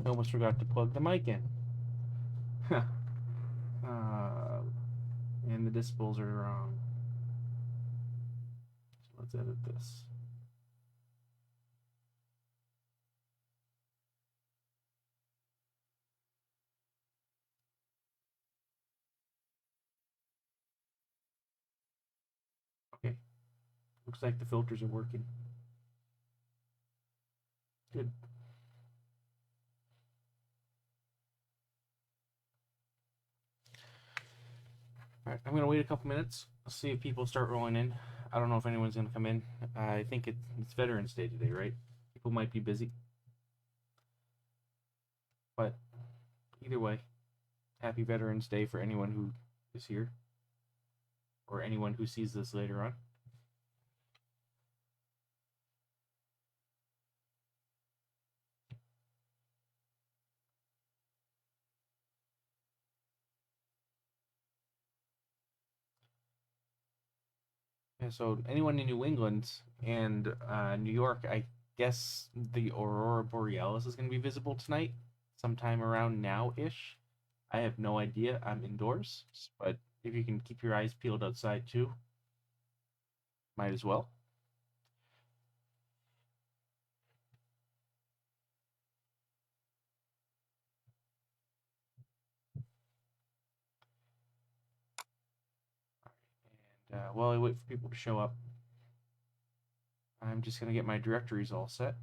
I almost forgot to plug the mic in. uh, and the decibels are wrong. So let's edit this. Okay. Looks like the filters are working. Good. All right, I'm gonna wait a couple minutes. I'll see if people start rolling in. I don't know if anyone's gonna come in. I think it's Veterans Day today, right? People might be busy, but either way, happy Veterans Day for anyone who is here or anyone who sees this later on. And so anyone in New England and New York, I guess the Aurora Borealis is going to be visible tonight, sometime around now-ish. I have no idea. I'm indoors, but if you can keep your eyes peeled outside too, might as well. And while I wait for people to show up, I'm just going to get my directories all set.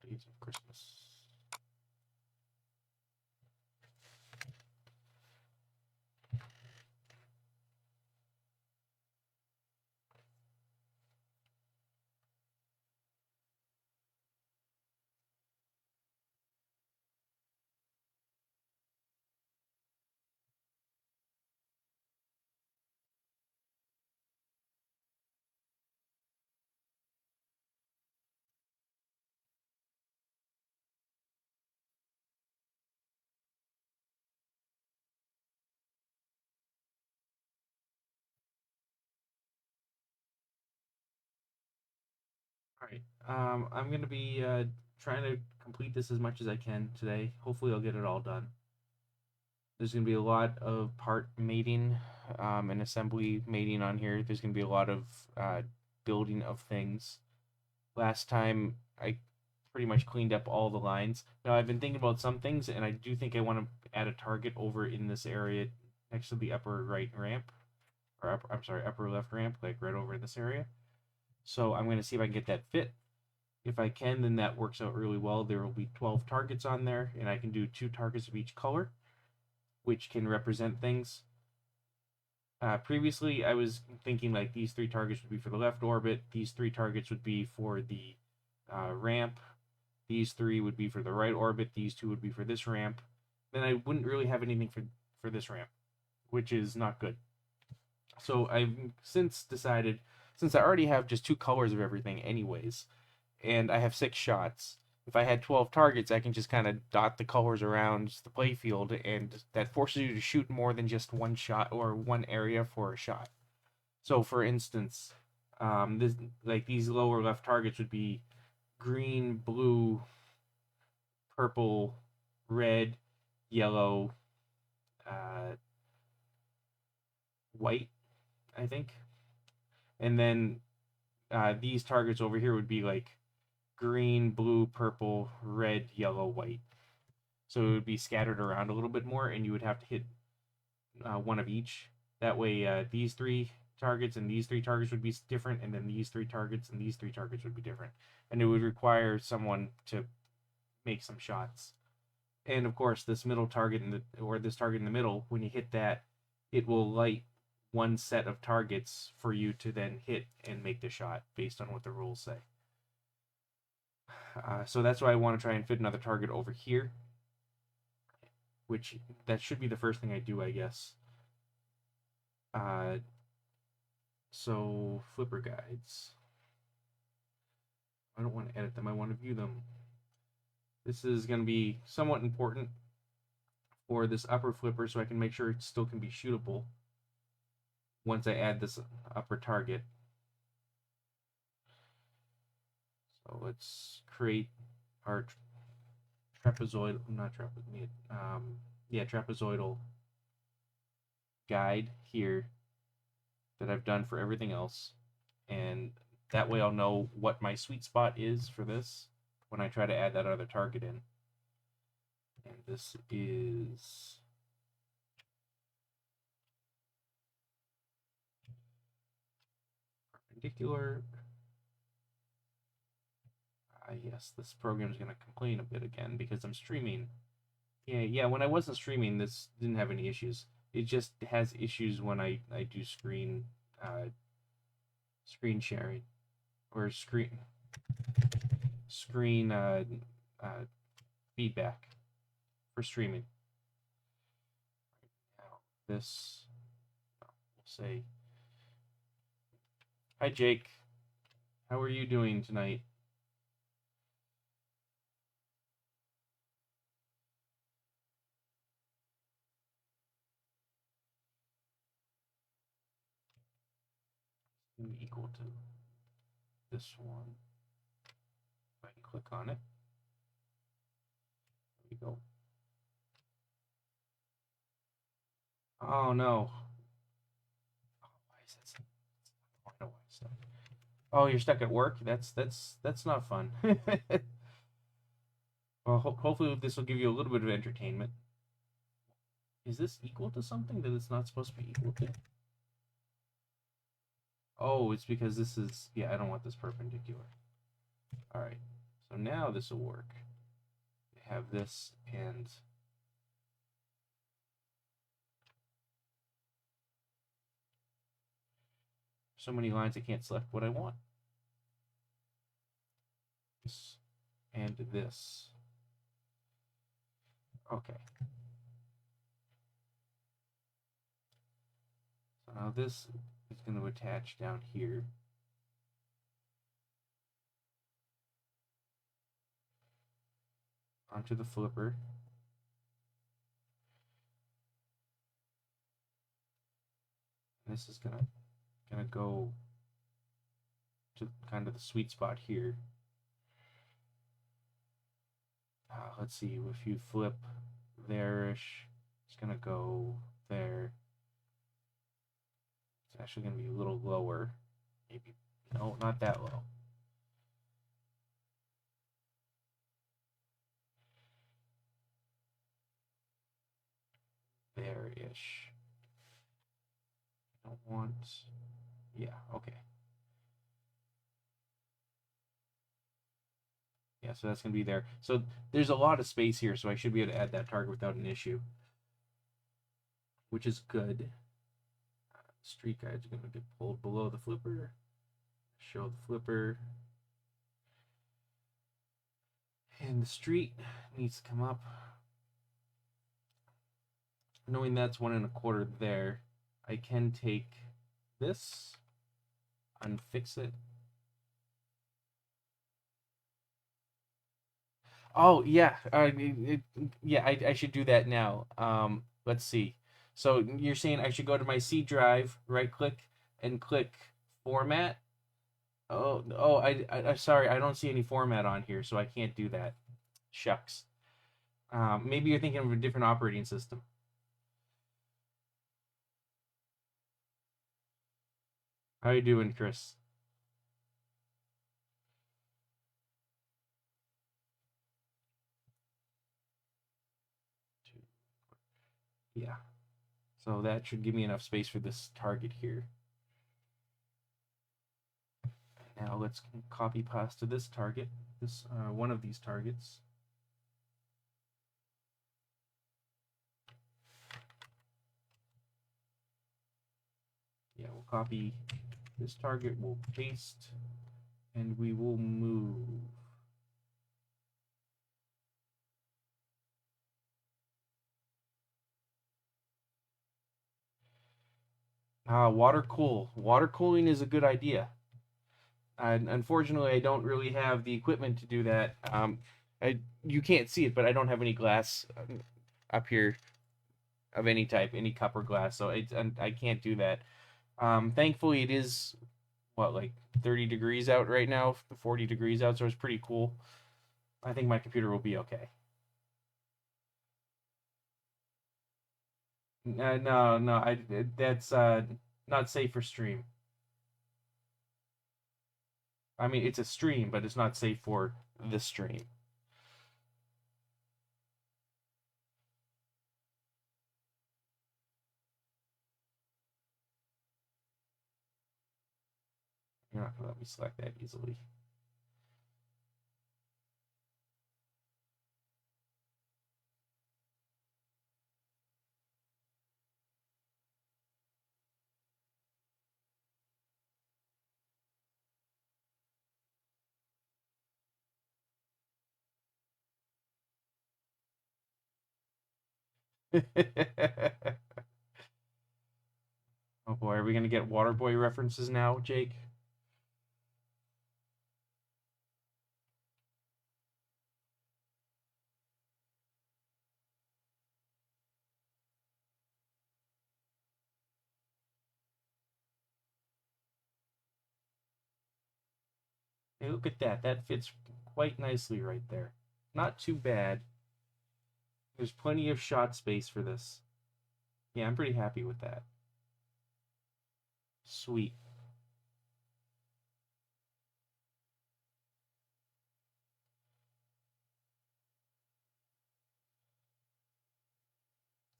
Days of Christmas. All right. I'm going to be trying to complete this as much as I can today. Hopefully, I'll get it all done. There's going to be a lot of part mating and assembly mating on here. There's going to be a lot of building of things. Last time, I pretty much cleaned up all the lines. Now, I've been thinking about some things, and I do think I want to add a target over in this area next to the upper right ramp, or upper left ramp, like right over in this area. So I'm going to see if I can get that fit. If I can, then that works out really well. There will be 12 targets on there, and I can do 2 targets of each color, which can represent things. Previously, I was thinking like these 3 targets would be for the left orbit, these 3 targets would be for the ramp, these 3 would be for the right orbit, these 2 would be for this ramp. Then I wouldn't really have anything for this ramp, which is not good. So I've since decided, since I already have just 2 colors of everything anyways, and I have 6 shots. If I had 12 targets, I can just kind of dot the colors around the playfield, and that forces you to shoot more than just one shot or one area for a shot. So, for instance, this like these lower left targets would be green, blue, purple, red, yellow, uh, white, I think, and then these targets over here would be like green, blue, purple, red, yellow, white. So it would be scattered around a little bit more, and you would have to hit one of each. That way, these 3 targets and these 3 targets would be different, and then these 3 targets and these 3 targets would be different. And it would require someone to make some shots. And of course, this middle target or this target in the middle, when you hit that, it will light one set of targets for you to then hit and make the shot based on what the rules say. So that's why I want to try and fit another target over here, which that should be the first thing I do, I guess. So flipper guides. I don't want to edit them. I want to view them. This is going to be somewhat important for this upper flipper so I can make sure it still can be shootable once I add this upper target. So let's create our trapezoidal, trapezoidal guide here that I've done for everything else. And that way I'll know what my sweet spot is for this when I try to add that other target in. And this is perpendicular. Yes, this program is going to complain a bit again because I'm streaming. Yeah, when I wasn't streaming, this didn't have any issues. It just has issues when I do screen sharing or screen feedback for streaming. Now this, we'll say, hi Jake, how are you doing tonight? Equal to this one. If I can click on it. There we go. Oh no. Oh, why is that? I don't know why it's stuck. Oh, you're stuck at work? That's not fun. Well, hopefully this will give you a little bit of entertainment. Is this equal to something that it's not supposed to be equal to? Oh, it's because this is, yeah, I don't want this perpendicular. All right, so now this will work. We have this and so many lines I can't select what I want. This and this. Okay. So now this is going to attach down here. Onto the flipper. And this is gonna go to kind of the sweet spot here. Let's see, if you flip there-ish, it's gonna go there. It's actually gonna be a little lower. Maybe, no, not that low. There-ish. I don't want, yeah, okay. Yeah, so that's going to be there. So there's a lot of space here, so I should be able to add that target without an issue, which is good. Street guides are going to get pulled below the flipper. Show the flipper. And the street needs to come up. Knowing that's 1 1/4 there, I can take this, unfix it. Oh yeah, I should do that now. Let's see. So you're saying I should go to my C drive, right click, and click format. Oh, I sorry, I don't see any format on here, so I can't do that. Shucks. Maybe you're thinking of a different operating system. How you doing, Chris? Yeah. So that should give me enough space for this target here. Now let's copy paste to this target, this one of these targets. Yeah, we'll copy this target, we'll paste, and we will move. Water cool. Water cooling is a good idea. Unfortunately, I don't really have the equipment to do that. You can't see it, but I don't have any glass up here of any type, any cup or glass. So I can't do that. Thankfully, it is what, like 30 degrees out right now, 40 degrees out, so it's pretty cool. I think my computer will be okay. No, that's not safe for stream. I mean, it's a stream, but it's not safe for the stream. You're not gonna let me select that easily. Oh boy, are we gonna get Waterboy references now, Jake? Hey, look at that. That fits quite nicely right there. Not too bad. There's plenty of shot space for this. Yeah, I'm pretty happy with that. Sweet.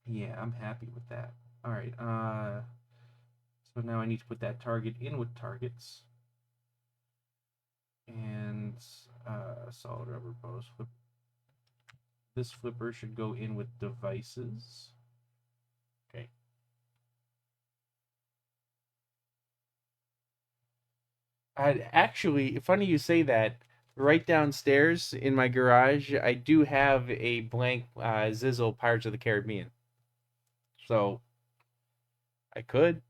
Yeah, I'm happy with that. All right. So now I need to put that target in with targets. And solid rubber post. This flipper should go in with devices. Okay. Actually, funny you say that. Right downstairs in my garage, I do have a blank Zizzle Pirates of the Caribbean. So I could.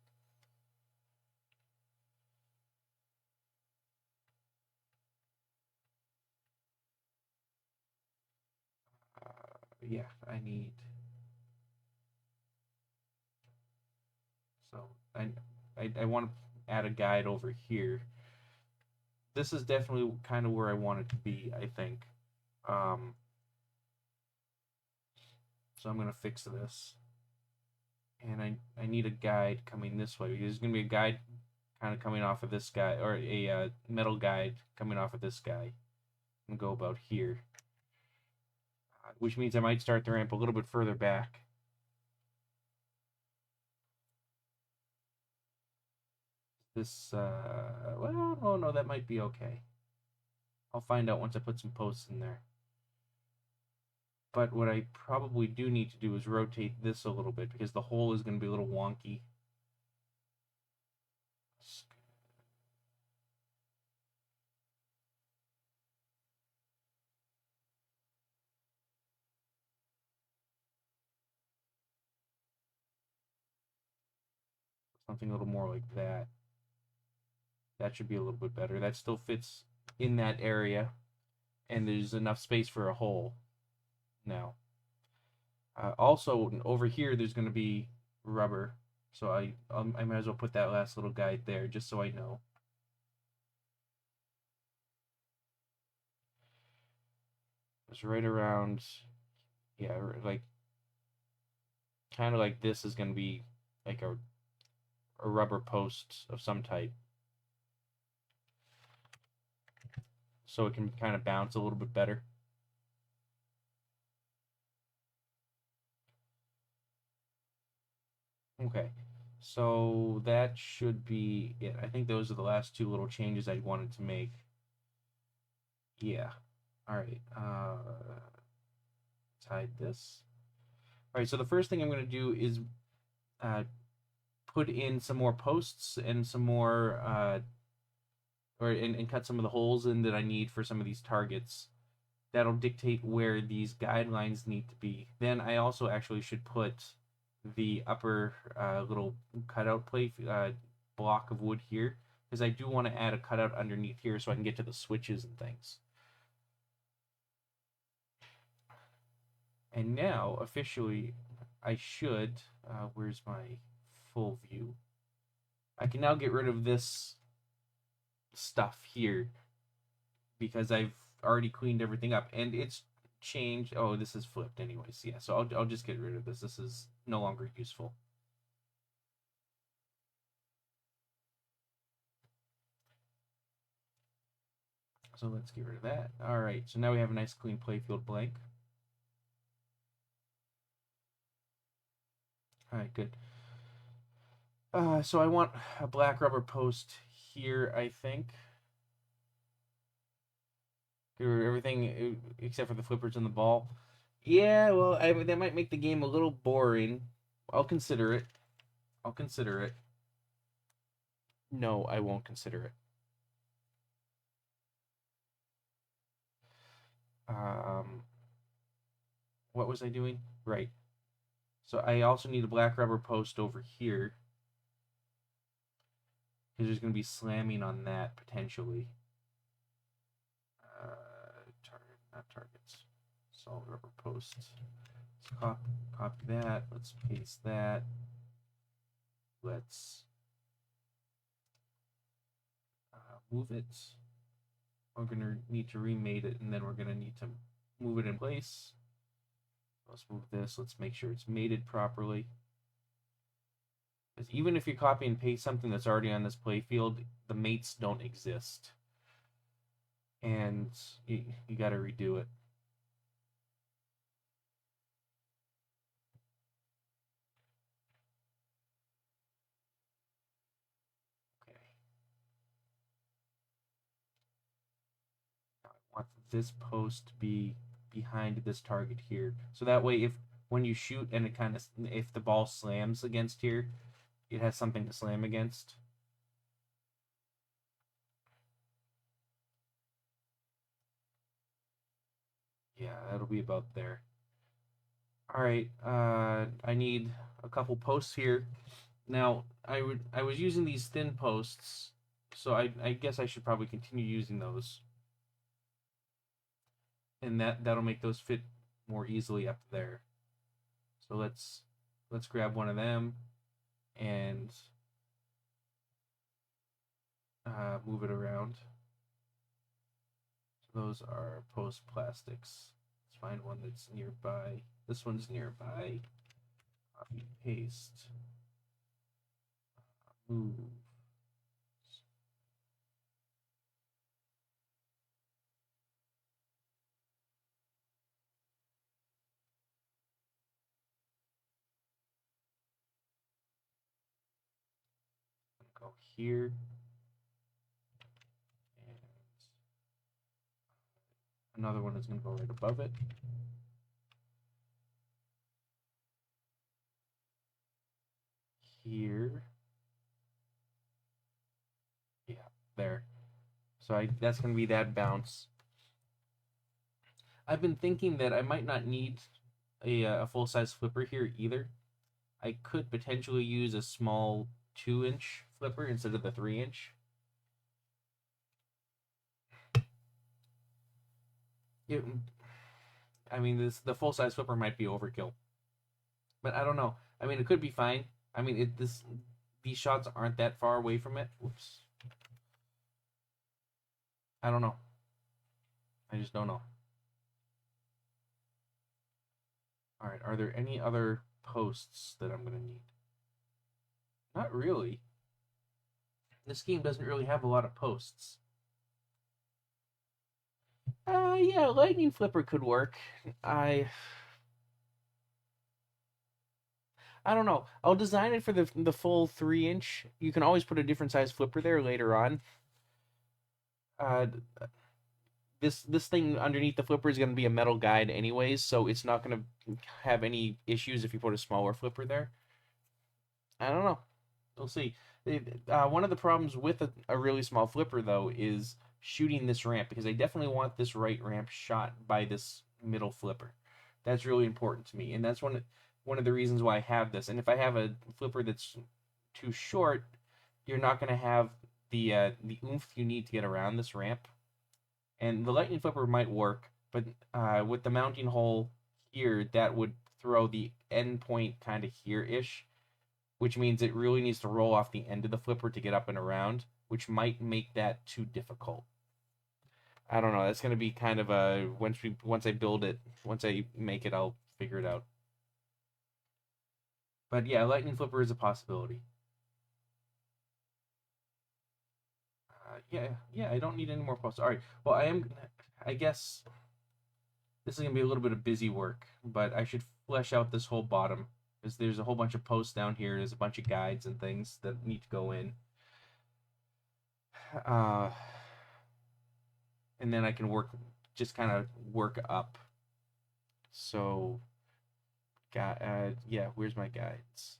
Yeah, I need. So I want to add a guide over here. This is definitely kind of where I want it to be, I think. Um, so I'm going to fix this. And I need a guide coming this way. There's going to be a guide kind of coming off of this guy, or a metal guide coming off of this guy. And go about here. Which means I might start the ramp a little bit further back. This, well, oh no, that might be okay. I'll find out once I put some posts in there. But what I probably do need to do is rotate this a little bit because the hole is going to be a little wonky. Something a little more like that. That should be a little bit better. That still fits in that area, and there's enough space for a hole now. Also, over here, there's going to be rubber, so I might as well put that last little guide there just so I know. It's right around, yeah, like kind of like this is going to be like a rubber post of some type. So it can kind of bounce a little bit better. Okay, so that should be it. I think those are the last two little changes I wanted to make. Yeah. All right. Let's hide this. All right, so the first thing I'm going to do is put in some more posts and some more, and cut some of the holes in that I need for some of these targets. That'll dictate where these guidelines need to be. Then I also actually should put the upper little cutout plate block of wood here, because I do want to add a cutout underneath here so I can get to the switches and things. And now, officially, I should, where's my full view? I can now get rid of this stuff here because I've already cleaned everything up, and it's changed. Oh, this is flipped anyways. Yeah, so I'll just get rid of this. This is no longer useful. So let's get rid of that. All right, so now we have a nice clean playfield blank. All right, good. So I want a black rubber post here, I think. Everything except for the flippers and the ball. Yeah, well, that might make the game a little boring. I'll consider it. I'll consider it. No, I won't consider it. What was I doing? Right. So I also need a black rubber post over here, because there's going to be slamming on that potentially. Not targets. Solid rubber posts. Let's copy that. Let's paste that. Let's move it. We're going to need to remate it, and then we're going to need to move it in place. Let's move this. Let's make sure it's mated properly. Because even if you copy and paste something that's already on this playfield, the mates don't exist. And you got to redo it. Okay. Now I want this post to be behind this target here. So that way, if when you shoot and it kind of, if the ball slams against here, it has something to slam against. Yeah, that'll be about there. All right, I need a couple posts here. Now, I was using these thin posts, so I guess I should probably continue using those. And that'll make those fit more easily up there. So let's grab one of them and move it around. So those are post plastics. Let's find one that's nearby. This one's nearby. Copy, paste, move. Go here. And another one is going to go right above it. Here. Yeah, there. So that's going to be that bounce. I've been thinking that I might not need a full-size flipper here either. I could potentially use a small 2-inch flipper instead of the 3-inch. I mean, the full-size flipper might be overkill, but I don't know. I mean, it could be fine. I mean, these shots aren't that far away from it. Whoops. I don't know. I just don't know. All right, are there any other posts that I'm going to need? Not really. This game doesn't really have a lot of posts. Yeah, lightning flipper could work. I don't know. I'll design it for the full 3-inch. You can always put a different size flipper there later on. This thing underneath the flipper is going to be a metal guide anyways, so it's not going to have any issues if you put a smaller flipper there. I don't know. We'll see. One of the problems with a really small flipper, though, is shooting this ramp, because I definitely want this right ramp shot by this middle flipper. That's really important to me, and that's one of the reasons why I have this. And if I have a flipper that's too short, you're not going to have the oomph you need to get around this ramp. And the lightning flipper might work, but with the mounting hole here, that would throw the end point kind of here-ish, which means it really needs to roll off the end of the flipper to get up and around, which might make that too difficult. I don't know. That's going to be kind of a once I build it, once I make it, I'll figure it out. But yeah, lightning flipper is a possibility. Yeah, I don't need any more posts. All right. Well, I guess this is gonna be a little bit of busy work, but I should flesh out this whole bottom because there's a whole bunch of posts down here. There's a bunch of guides and things that need to go in. And then I can just kind of work up. So, yeah, where's my guides?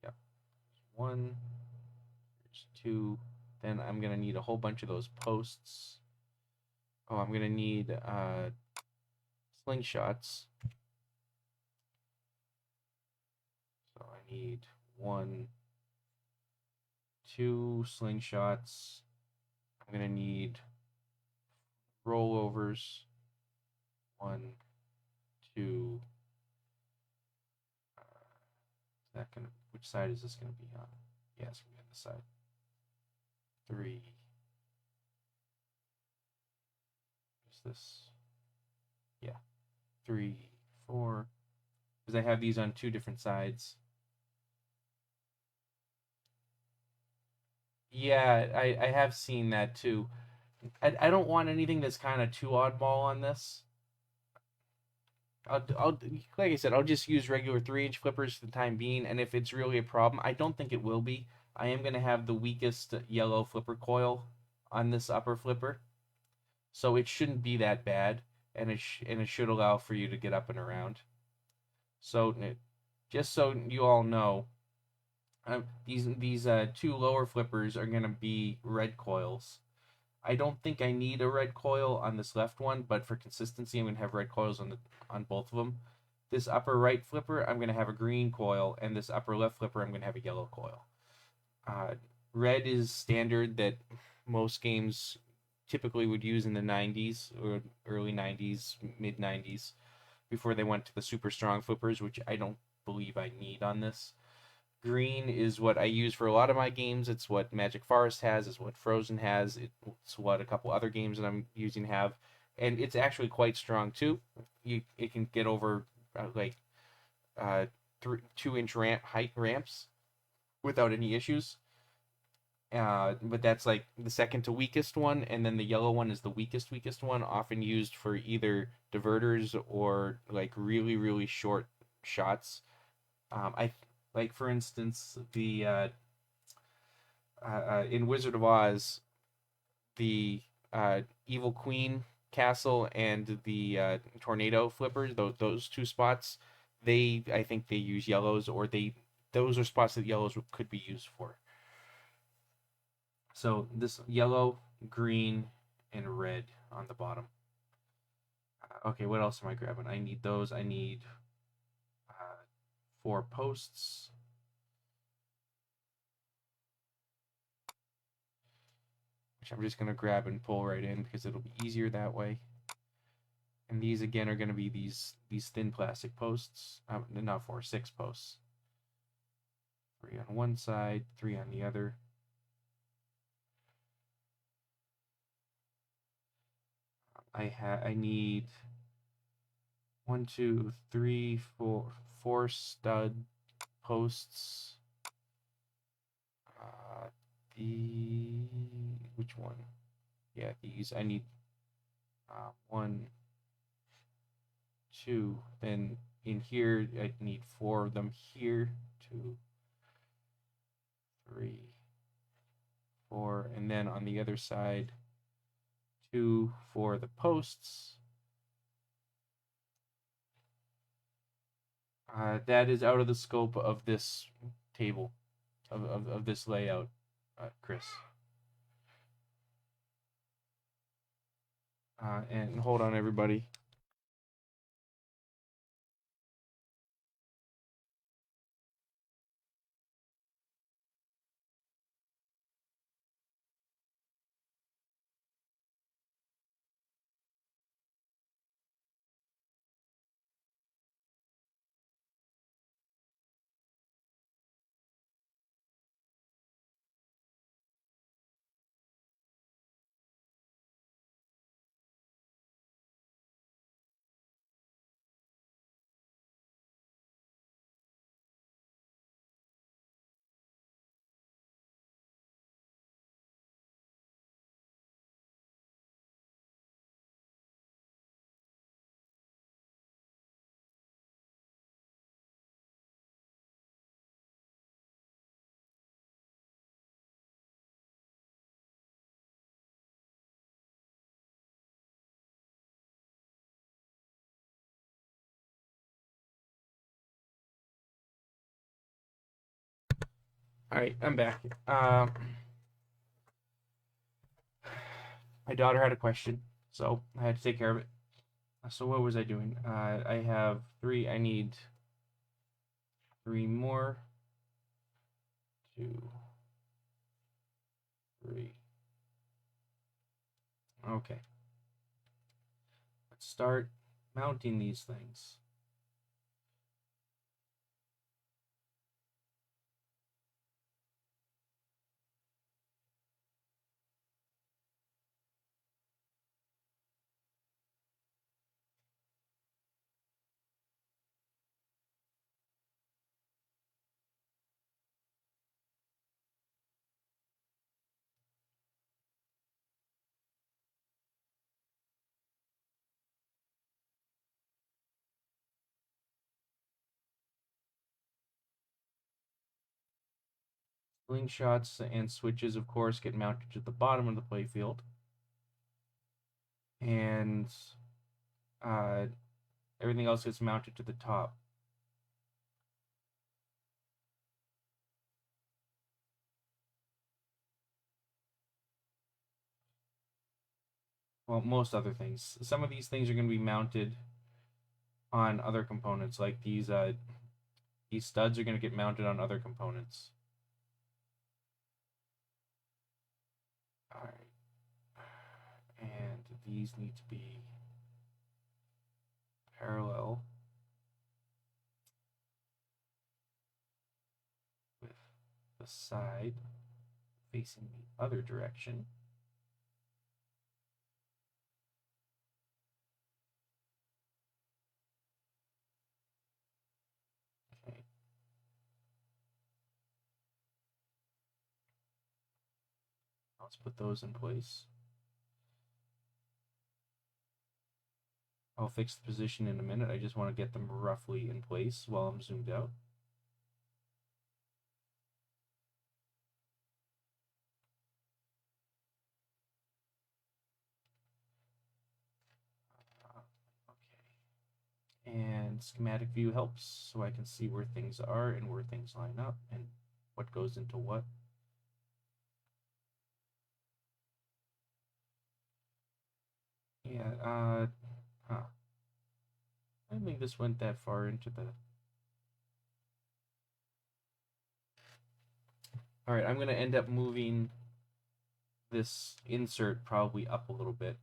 Yep, one, there's two. Then I'm gonna need a whole bunch of those posts. Oh, I'm gonna need slingshots. So I need 1, 2 slingshots. I'm gonna need rollovers. 1, 2. Which side is this gonna be on? Yeah, it's gonna be on this side. 3. Is this? Yeah. 3, 4. Because I have these on 2 different sides. Yeah, I have seen that too. I don't want anything that's kind of too oddball on this. I'll like I said, I'll just use regular 3-inch flippers for the time being, and if it's really a problem, I don't think it will be. I am gonna have the weakest yellow flipper coil on this upper flipper, so it shouldn't be that bad, and it should allow for you to get up and around. So just so you all know, these 2 lower flippers are gonna be red coils. I don't think I need a red coil on this left one, but for consistency, I'm gonna have red coils on both of them. This upper right flipper, I'm gonna have a green coil, and this upper left flipper, I'm gonna have a yellow coil. Red is standard that most games typically would use in the 90s or early 90s, mid 90s, before they went to the super strong flippers, which I don't believe I need on this. Green is what I use for a lot of my games. It's what Magic Forest has. It's what Frozen has. It's what a couple other games that I'm using have, and it's actually quite strong too. It can get over like 2-inch height ramps without any issues. But that's like the second to weakest one, and then the yellow one is the weakest one, often used for either diverters or like really short shots. I like, for instance, the in Wizard of Oz, the Evil Queen castle and the tornado flippers, those 2 spots, I think they use yellows, or those are spots that yellows could be used for. So this yellow, green, and red on the bottom. Okay, what else am I grabbing? I need those. I need 4 posts. Which I'm just going to grab and pull right in because it'll be easier that way. And these again are going to be these thin plastic posts. Not 4, 6 posts. 3 on one side, 3 on the other. I need 1, 2, 3, 4 stud posts. Which one? Yeah, these. I need 1, 2. Then in here, I need 4 of them here. 2, 3, 4, and then on the other side, 2 for the posts. That is out of the scope of this table, of this layout, Chris. And hold on, everybody. All right, I'm back. My daughter had a question, so I had to take care of it. So what was I doing? I have three. I need three more. 2, 3. Okay. Let's start mounting these things. Slingshots and switches, of course, get mounted to the bottom of the playfield. And uh, everything else gets mounted to the top. Well, most other things. Some of these things are going to be mounted on other components, like these studs are going to get mounted on other components. All right. And these need to be parallel with the side facing the other direction. Okay. Let's put those in place. I'll fix the position in a minute. I just want to get them roughly in place while I'm zoomed out. Okay. And schematic view helps so I can see where things are and where things line up and what goes into what. Yeah, huh. I don't think this went that far into the... All right, I'm going to end up moving this insert probably up a little bit.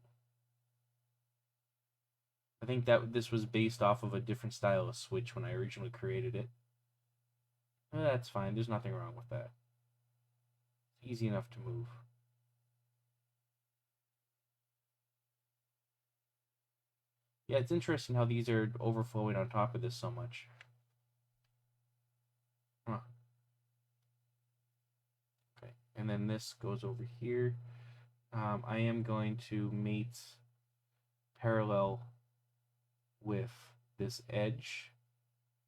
I think that this was based off of a different style of switch when I originally created it. That's fine. There's nothing wrong with that. It's easy enough to move. Yeah, it's interesting how these are overflowing on top of this so much. Huh. Okay, and then this goes over here. I am going to mate parallel with this edge,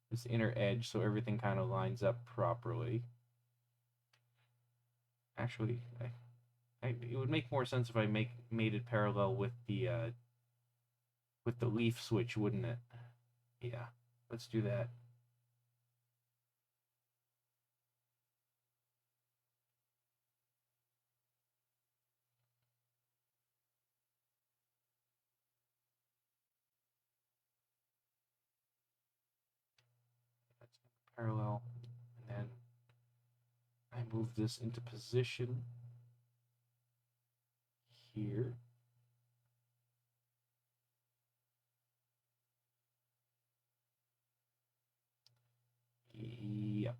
this inner edge, so everything kind of lines up properly. Actually, it would make more sense if I made it parallel with the leaf switch, wouldn't it? Yeah, let's do that. That's parallel, and then I move this into position here. Yep.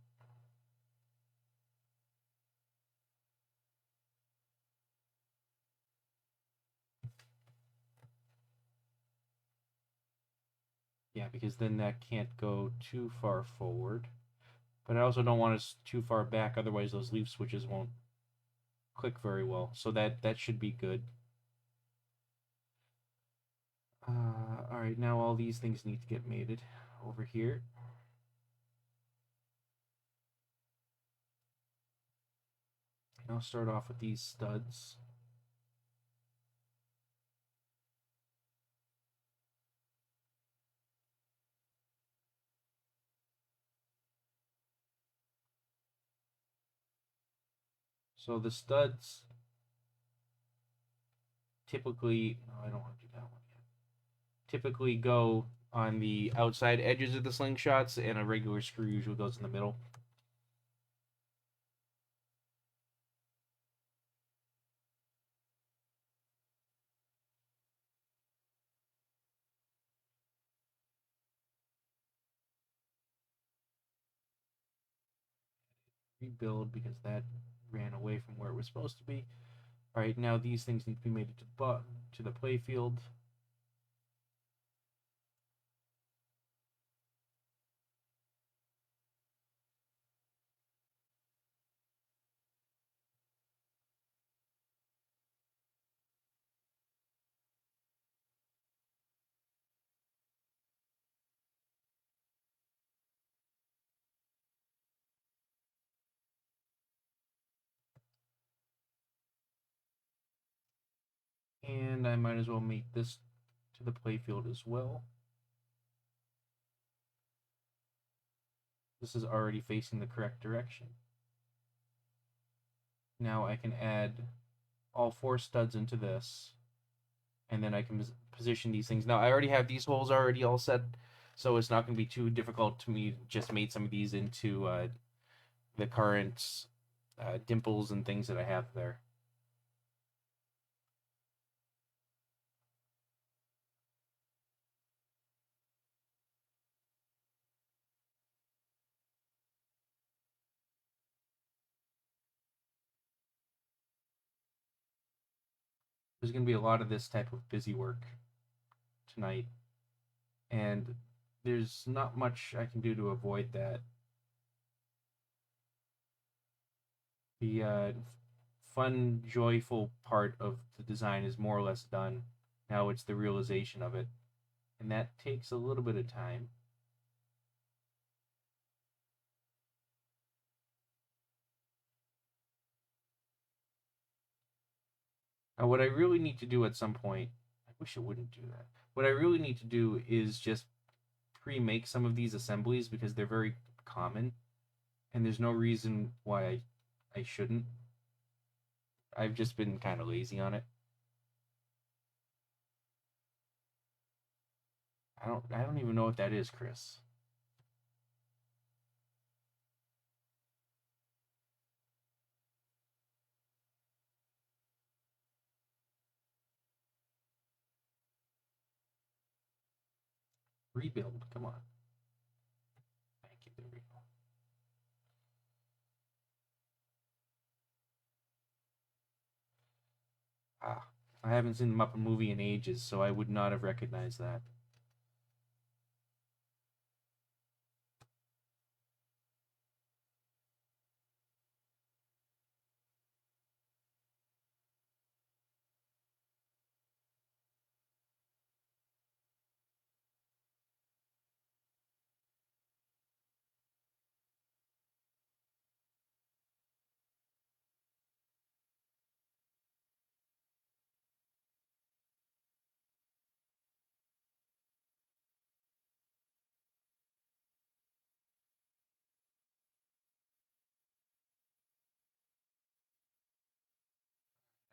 Yeah, because then that can't go too far forward. But I also don't want us too far back, otherwise those leaf switches won't click very well. So that should be good. All right, now all these things need to get mated over here. And I'll start off with these studs. So the studs typically, no, I don't want to do that one yet. Typically go on the outside edges of the slingshots, and a regular screw usually goes in the middle. Rebuild because that ran away from where it was supposed to be. All right, now these things need to be made to the play field. And I might as well make this to the playfield as well. This is already facing the correct direction. Now I can add all 4 studs into this, and then I can position these things. Now I already have these holes already all set, so it's not going to be too difficult to me. Just made some of these into the current dimples and things that I have there. There's going to be a lot of this type of busy work tonight, and there's not much I can do to avoid that. The fun, joyful part of the design is more or less done. Now it's the realization of it, and that takes a little bit of time. Now, what I really need to do at some point, I wish it wouldn't do that. What I really need to do is just pre-make some of these assemblies because they're very common, and there's no reason why I shouldn't. I've just been kind of lazy on it. I don't even know what that is, Chris. Rebuild, come on. Thank you, there we go. Ah, I haven't seen the Muppet movie in ages, so I would not have recognized that.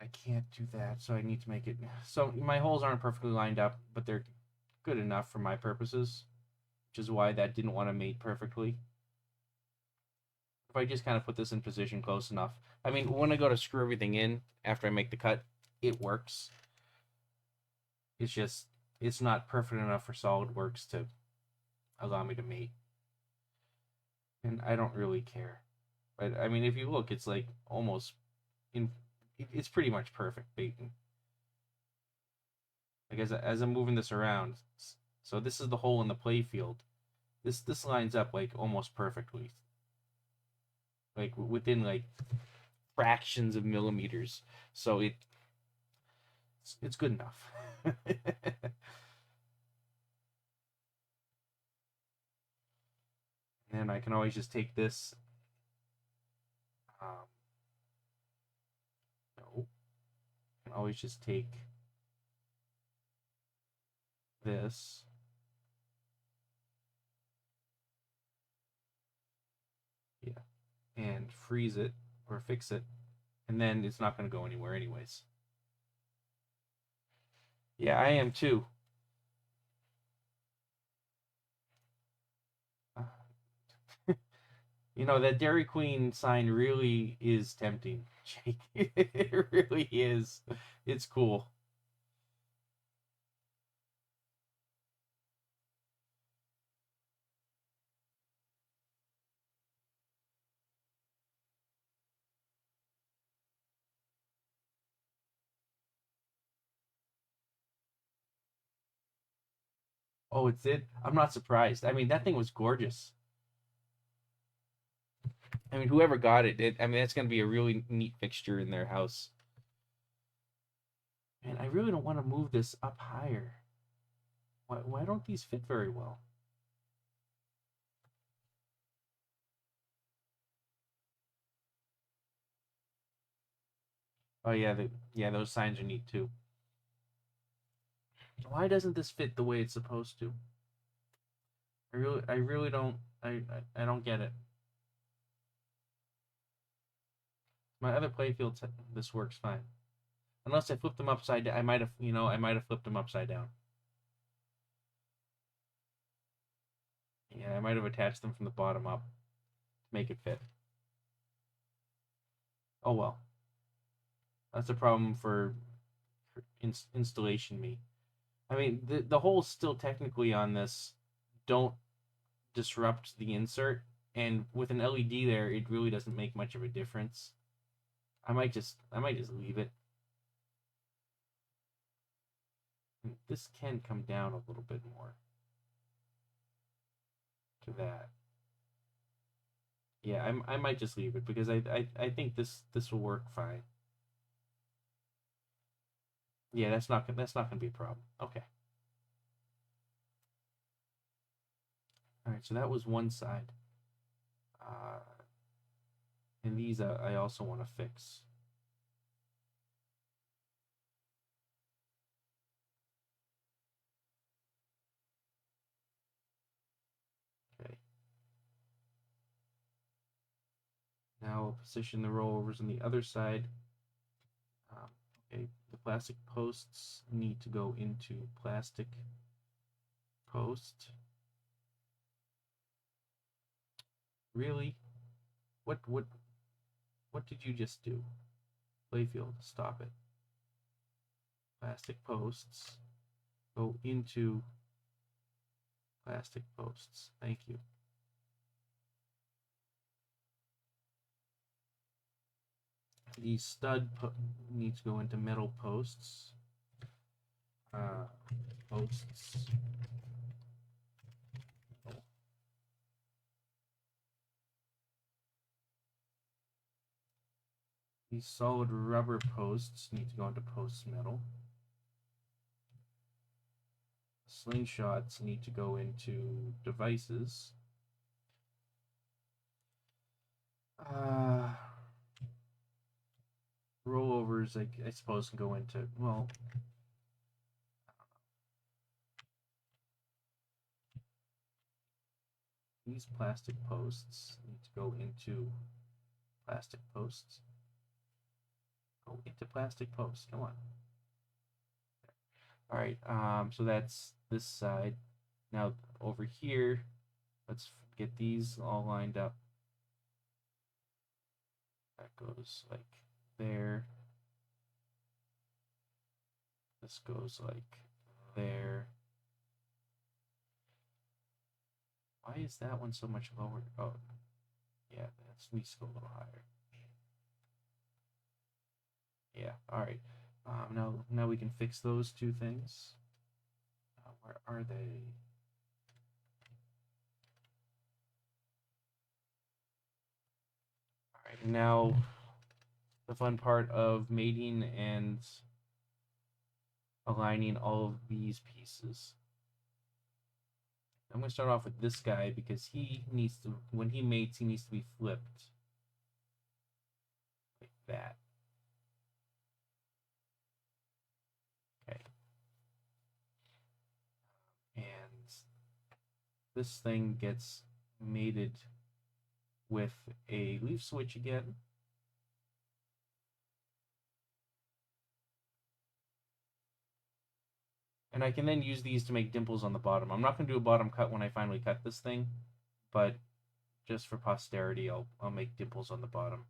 I can't do that, so I need to make it. So my holes aren't perfectly lined up, but they're good enough for my purposes, which is why that didn't want to mate perfectly. If I just kind of put this in position close enough. I mean, when I go to screw everything in after I make the cut, it works. It's just, it's not perfect enough for SolidWorks to allow me to mate. And I don't really care. But I mean, if you look, it's like almost it's pretty much perfect mating. Like as I'm moving this around, so this is the hole in the play field. This lines up like almost perfectly. Like within like fractions of millimeters. So it's good enough. And I can always just take this. No, I can always just take this. Yeah, and freeze it or fix it, and then it's not going to go anywhere anyways. Yeah, I am too. You know, that Dairy Queen sign really is tempting, Jake. It really is. It's cool. Oh, it's it? I'm not surprised. I mean, that thing was gorgeous. I mean, whoever got it, I mean, that's going to be a really neat fixture in their house. Man, I really don't want to move this up higher. Why don't these fit very well? Oh yeah, yeah, those signs are neat too. Why doesn't this fit the way it's supposed to? I really don't, I don't get it. My other playfields, this works fine. Unless I flipped them upside down, I might have, I might have flipped them upside down. Yeah, I might have attached them from the bottom up to make it fit. Oh well, that's a problem for installation me. I mean, the holes still technically on this don't disrupt the insert, and with an LED there, it really doesn't make much of a difference. I might just leave it. This can come down a little bit more to that. Yeah, I might just leave it because I think this will work fine. Yeah, that's not gonna be a problem. Okay. All right, so that was one side. Uh, and these I also want to fix. Okay. Now we'll position the rollovers on the other side. Okay, the plastic posts need to go into plastic post. Really? What did you just do? Playfield, stop it. Plastic posts go into plastic posts. Thank you. The stud needs to go into metal posts. Posts. These solid rubber posts need to go into posts metal. Slingshots need to go into devices. Rollovers, I suppose, can go into, well, these plastic posts need to go into plastic posts. Go into plastic posts. Come on. All right. So that's this side. Now over here, let's get these all lined up. That goes like there. This goes like there. Why is that one so much lower? Oh, yeah, that needs to go a little higher. Yeah, all right. Now we can fix those two things. Where are they? All right, now the fun part of mating and aligning all of these pieces. I'm going to start off with this guy because he needs to, when he mates, he needs to be flipped. Like that. Okay. And this thing gets mated with a leaf switch again. And I can then use these to make dimples on the bottom. I'm not going to do a bottom cut when I finally cut this thing, but just for posterity, I'll make dimples on the bottom.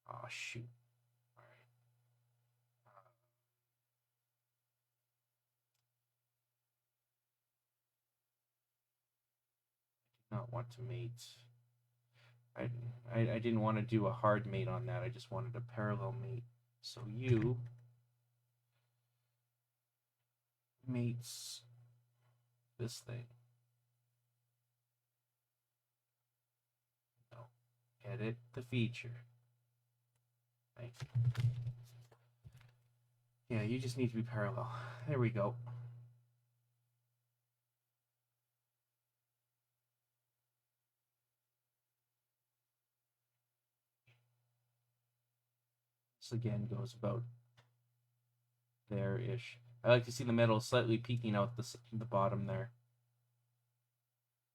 Oh, shoot. All right. Not want to mate. I didn't want to do a hard mate on that. I just wanted a parallel mate. So you mates this thing. No. Edit the feature. Thank you. Yeah, you just need to be parallel. There we go. This again goes about there-ish. I like to see the metal slightly peeking out the bottom there.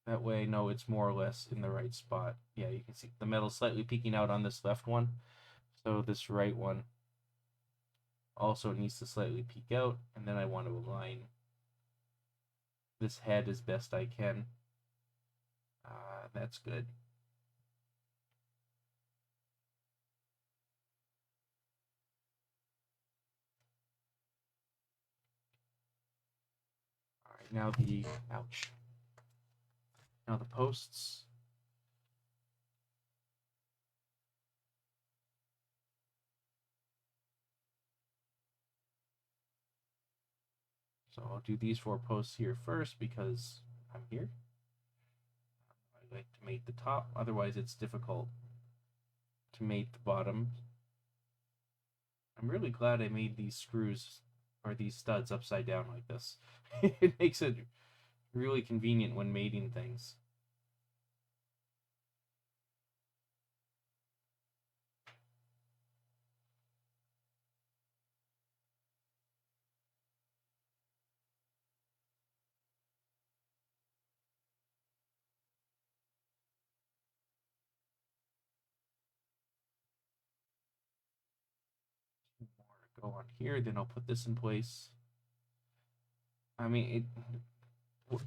That way, no, it's more or less in the right spot. Yeah, you can see the metal slightly peeking out on this left one. So this right one also needs to slightly peek out. And then I want to align this head as best I can. That's good. All right, now the, ouch. Now the posts. So I'll do these 4 posts here first because I'm here. I like to mate the top, otherwise it's difficult to mate the bottom. I'm really glad I made these screws or these studs upside down like this. It makes it really convenient when mating things. Go on here, then I'll put this in place. I mean,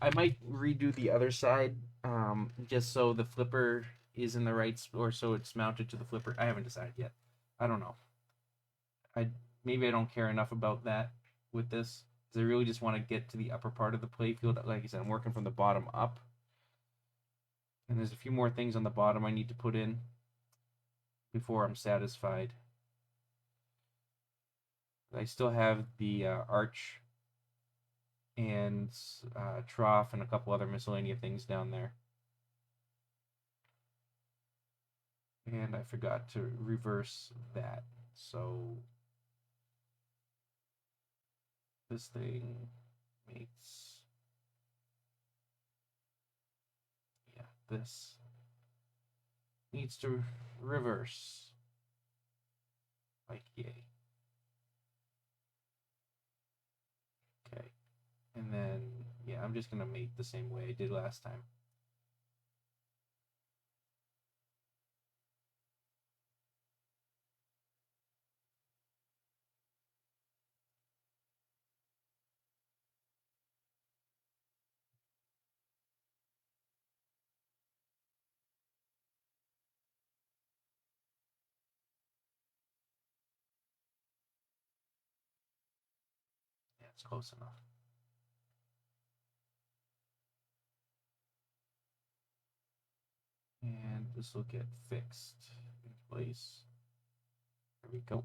I might redo the other side, just so the flipper is in the right, or so it's mounted to the flipper. I haven't decided yet. I don't know. Maybe I don't care enough about that with this, because I really just want to get to the upper part of the playfield. Like I said, I'm working from the bottom up, and there's a few more things on the bottom I need to put in before I'm satisfied. I still have the arch and trough and a couple other miscellaneous things down there. And I forgot to reverse that. So this thing makes, yeah, this needs to reverse. Like, yay. Okay. And then, yeah, I'm just going to mate the same way I did last time. Yeah, it's close enough. And this will get fixed in place. There we go.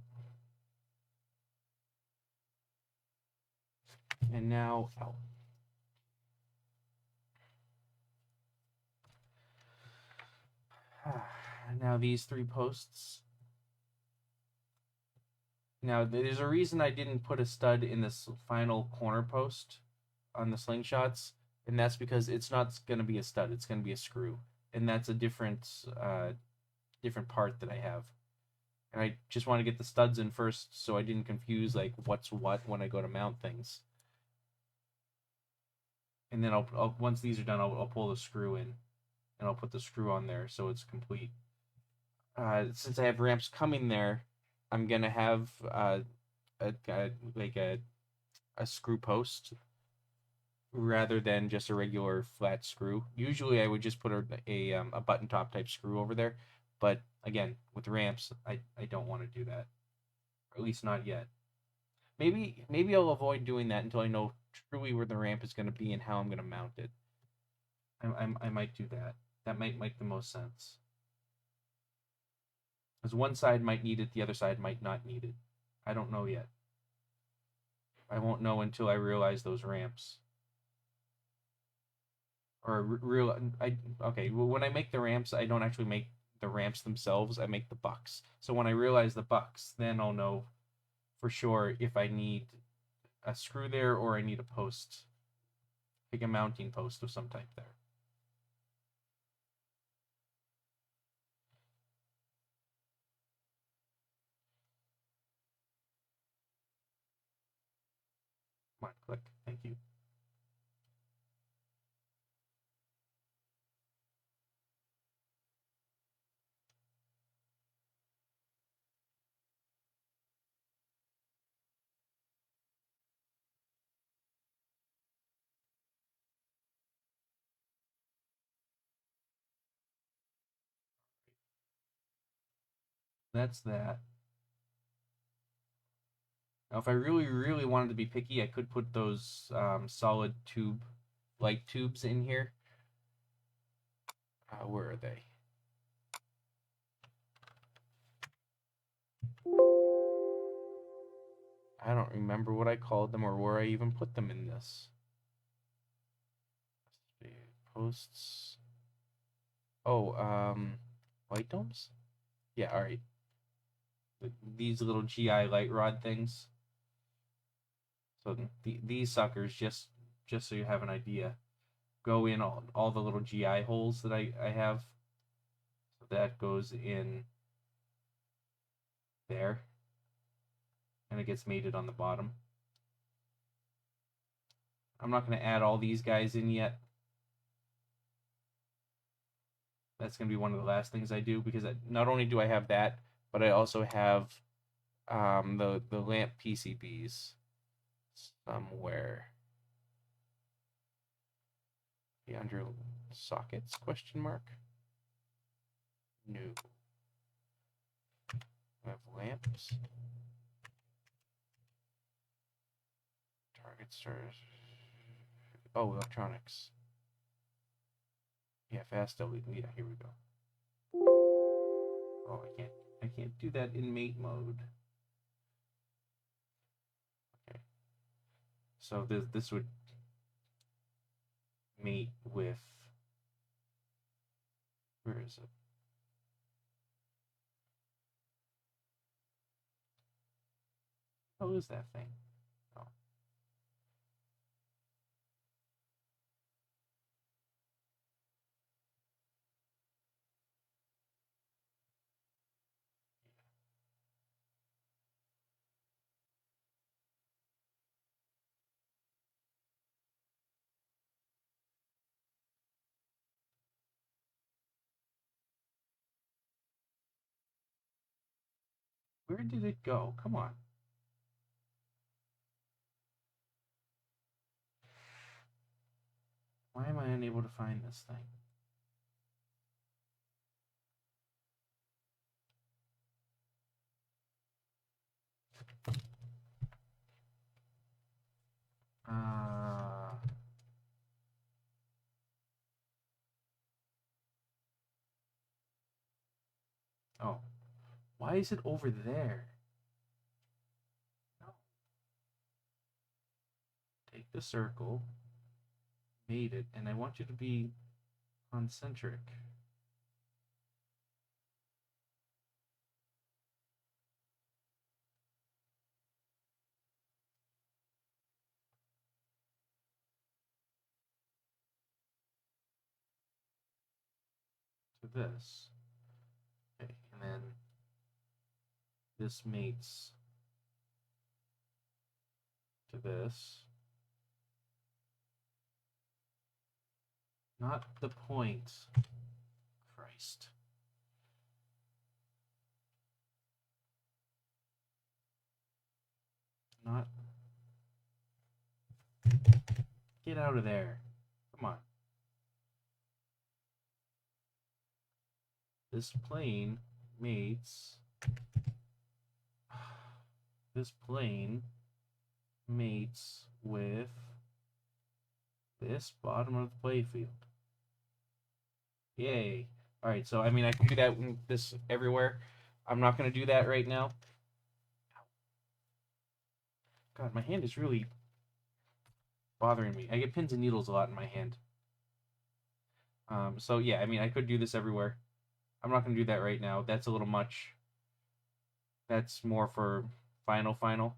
And now out. Now these 3 posts. Now there's a reason I didn't put a stud in this final corner post on the slingshots, and that's because it's not going to be a stud, it's going to be a screw, and that's a different part that I have. And I just want to get the studs in first so I didn't confuse like what's what when I go to mount things. And then I'll once these are done, I'll pull the screw in, and I'll put the screw on there so it's complete. Since I have ramps coming there, I'm gonna have like a a screw post rather than just a regular flat screw. Usually I would just put a button top type screw over there, but again, with ramps, I don't want to do that, or at least not yet. Maybe I'll avoid doing that until I know truly where the ramp is going to be and how I'm going to mount it. I might do that. That might make the most sense. Because one side might need it, the other side might not need it. I don't know yet. I won't know until I realize those ramps. Or real okay, well, when I make the ramps, I don't actually make the ramps themselves. I make the bucks. So when I realize the bucks, then I'll know for sure if I need a screw there or I need a post, like a mounting post of some type there. Come on, click. Thank you. That's that. Now, if I really, really wanted to be picky, I could put those solid tube, light tubes in here. Where are they? I don't remember what I called them or where I even put them in this. Posts. Oh, light domes? Yeah, all right. These little GI light rod things. So these suckers, just so you have an idea, go in all the little GI holes that I have. So that goes in there, and it gets mated on the bottom. I'm not going to add all these guys in yet. That's going to be one of the last things I do, because not only do I have that, but I also have the lamp PCBs somewhere. Under sockets, question mark? No. I have lamps. Target stars. Oh, electronics. Yeah, fast LED. Yeah, here we go. Oh, I can't do that in mate mode. Okay. So this would mate with, where is it? How is that thing? Oh. Where did it go? Come on. Why am I unable to find this thing? Oh, why is it over there? No. Take the circle, mate it, and I want you to be concentric. To this. Okay, and then this mates to this. Not the point. Christ. Not Get out of there. Come on. This plane mates. This plane mates with this bottom of the playfield. Yay. Alright, so I mean I can do that with this everywhere. I'm not going to do that right now. God, my hand is really bothering me. I get pins and needles a lot in my hand. So yeah, I mean I could do this everywhere. I'm not going to do that right now. That's a little much. That's more for final.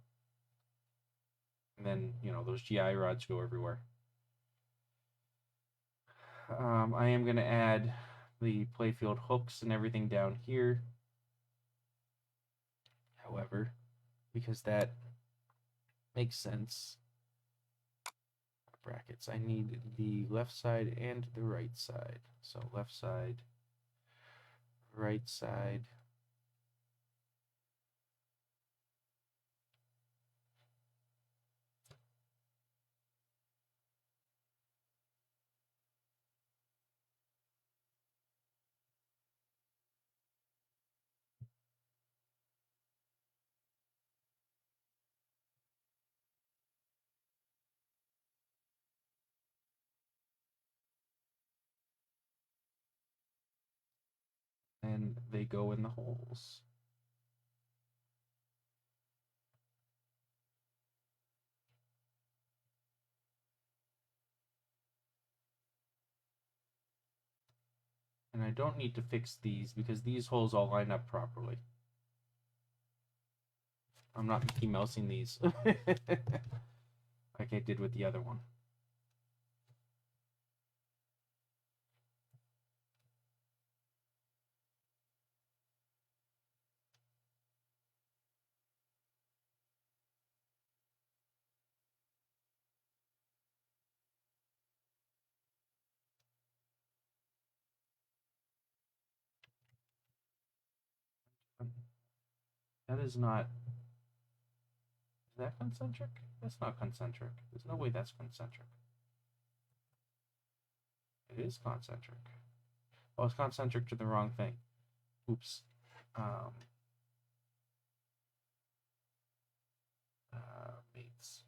And then, you know, those GI rods go everywhere. I am going to add the playfield hooks and everything down here. However, because that makes sense, brackets, I need the left side and the right side. So left side, right side. And they go in the holes. And I don't need to fix these because these holes all line up properly. I'm not Mickey Mousing these like I did with the other one. That is not... Is that concentric? That's not concentric. There's no way that's concentric. It is concentric. Oh, it's concentric to the wrong thing. Oops. Mates.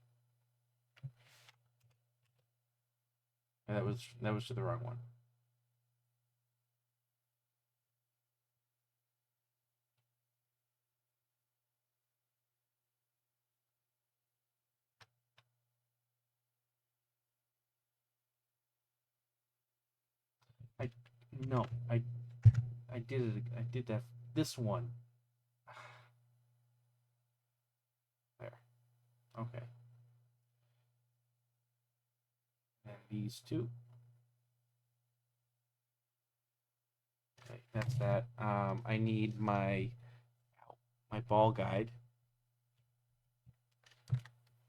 That was to the wrong one. No, I did it. I did that. This one. There. Okay. And these two. Okay, that's that. I need my ball guide,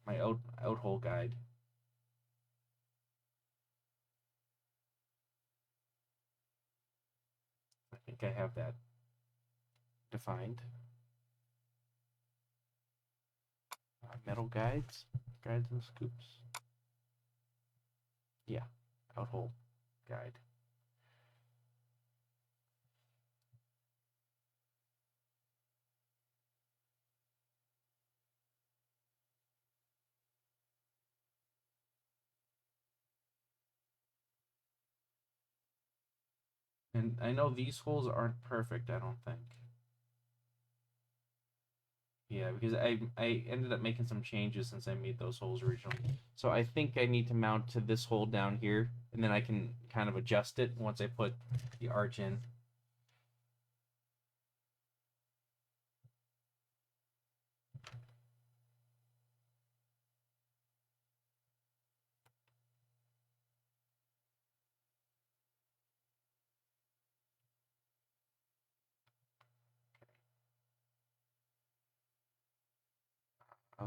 my out hole guide. I think I have that defined. Metal guides and scoops. Yeah, out hole guide. And I know these holes aren't perfect, I don't think. Yeah, because I ended up making some changes since I made those holes originally. So I think I need to mount to this hole down here, and then I can kind of adjust it once I put the arch in.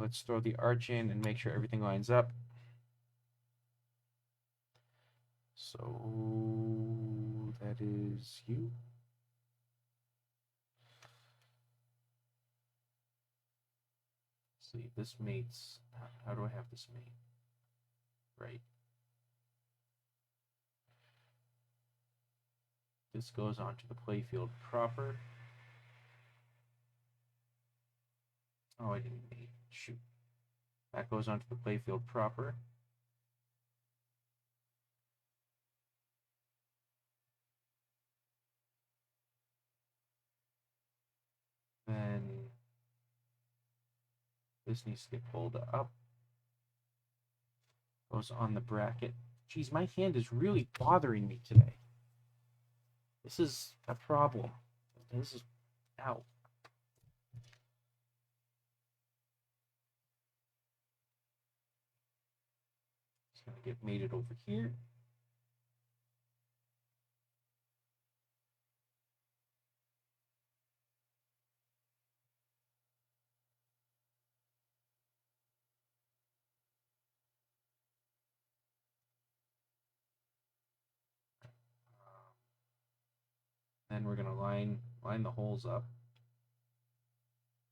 Let's throw the arch in and make sure everything lines up. So that is you. Let's see, this mates. How do I have this mate? Right. This goes onto the playfield proper. Oh, I didn't need. Shoot. That goes onto the playfield proper. Then this needs to get pulled up. Goes on the bracket. Geez, my hand is really bothering me today. This is a problem. This is... Ow. It's going to get mated over here. Then we're going to line the holes up.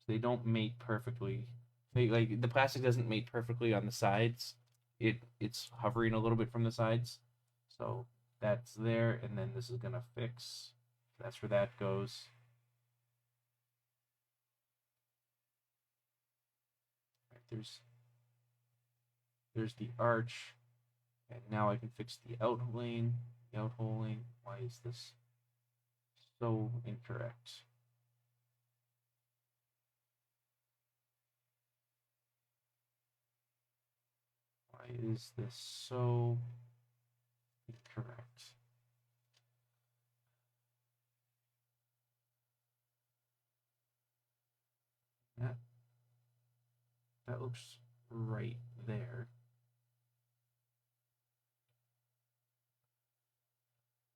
So they don't mate perfectly. Like the plastic doesn't mate perfectly on the sides. It's hovering a little bit from the sides. So that's there, and then this is gonna fix. That's where that goes. Right, there's the arch, and now I can fix the outholing. The outholing. Why is this so incorrect? Why is this so incorrect? That looks right there.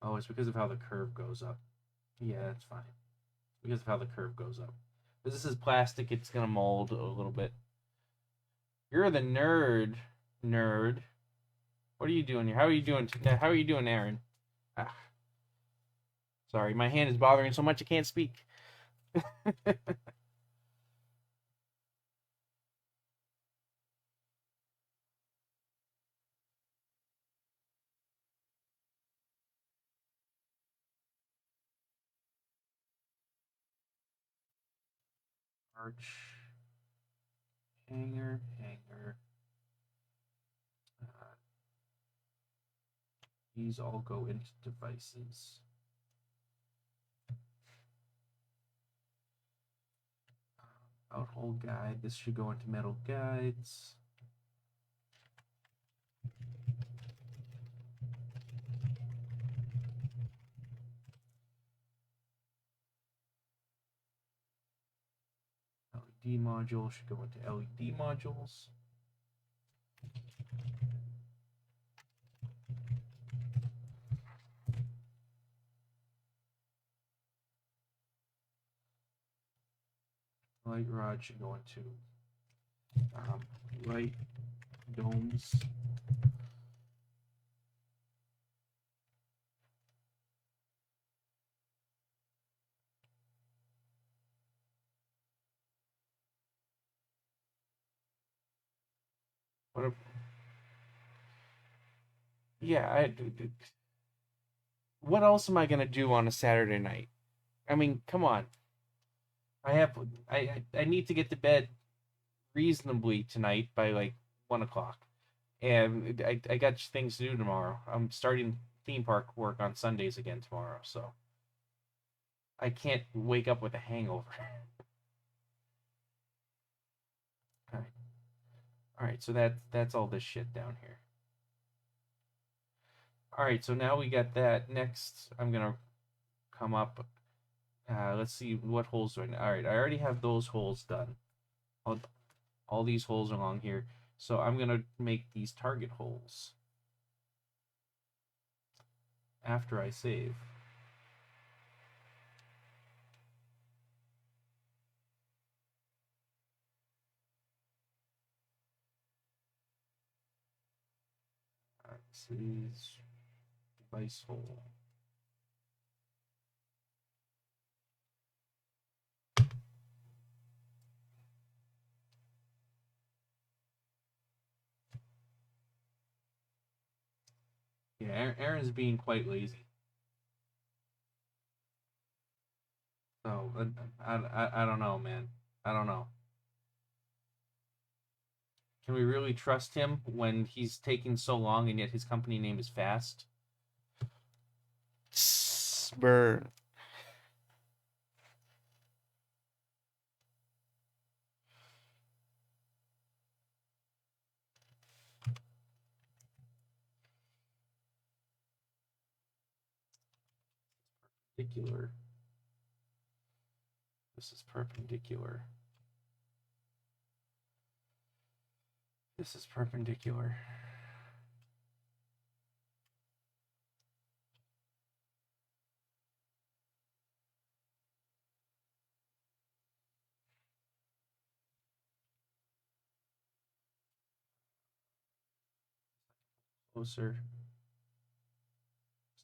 Oh, it's because of how the curve goes up. Yeah, that's fine. Because of how the curve goes up. Because this is plastic, it's gonna mold a little bit. You're the nerd. What are you doing here? How are you doing? How are you doing, Aaron? Ah. Sorry, my hand is bothering so much I can't speak. Arch. Hanger. These all go into devices. Outhole guide. This should go into metal guides. LED module should go into LED modules. Light rod should go into light domes. What else am I gonna do on a Saturday night? I mean, come on. I need to get to bed reasonably tonight by like 1 o'clock, and I got things to do tomorrow. I'm starting theme park work on Sundays again tomorrow, so I can't wake up with a hangover. All right, so that's all this shit down here. All right, so now we got that. Next, I'm gonna come up. Let's see what holes do I. All right, I already have those holes done. All these holes along here. So I'm gonna make these target holes after I save. This is device hole. Yeah, Aaron's being quite lazy. So I don't know, man. I don't know. Can we really trust him when he's taking so long and yet his company name is Fast? Burr. Perpendicular. This is perpendicular. This is perpendicular. Closer.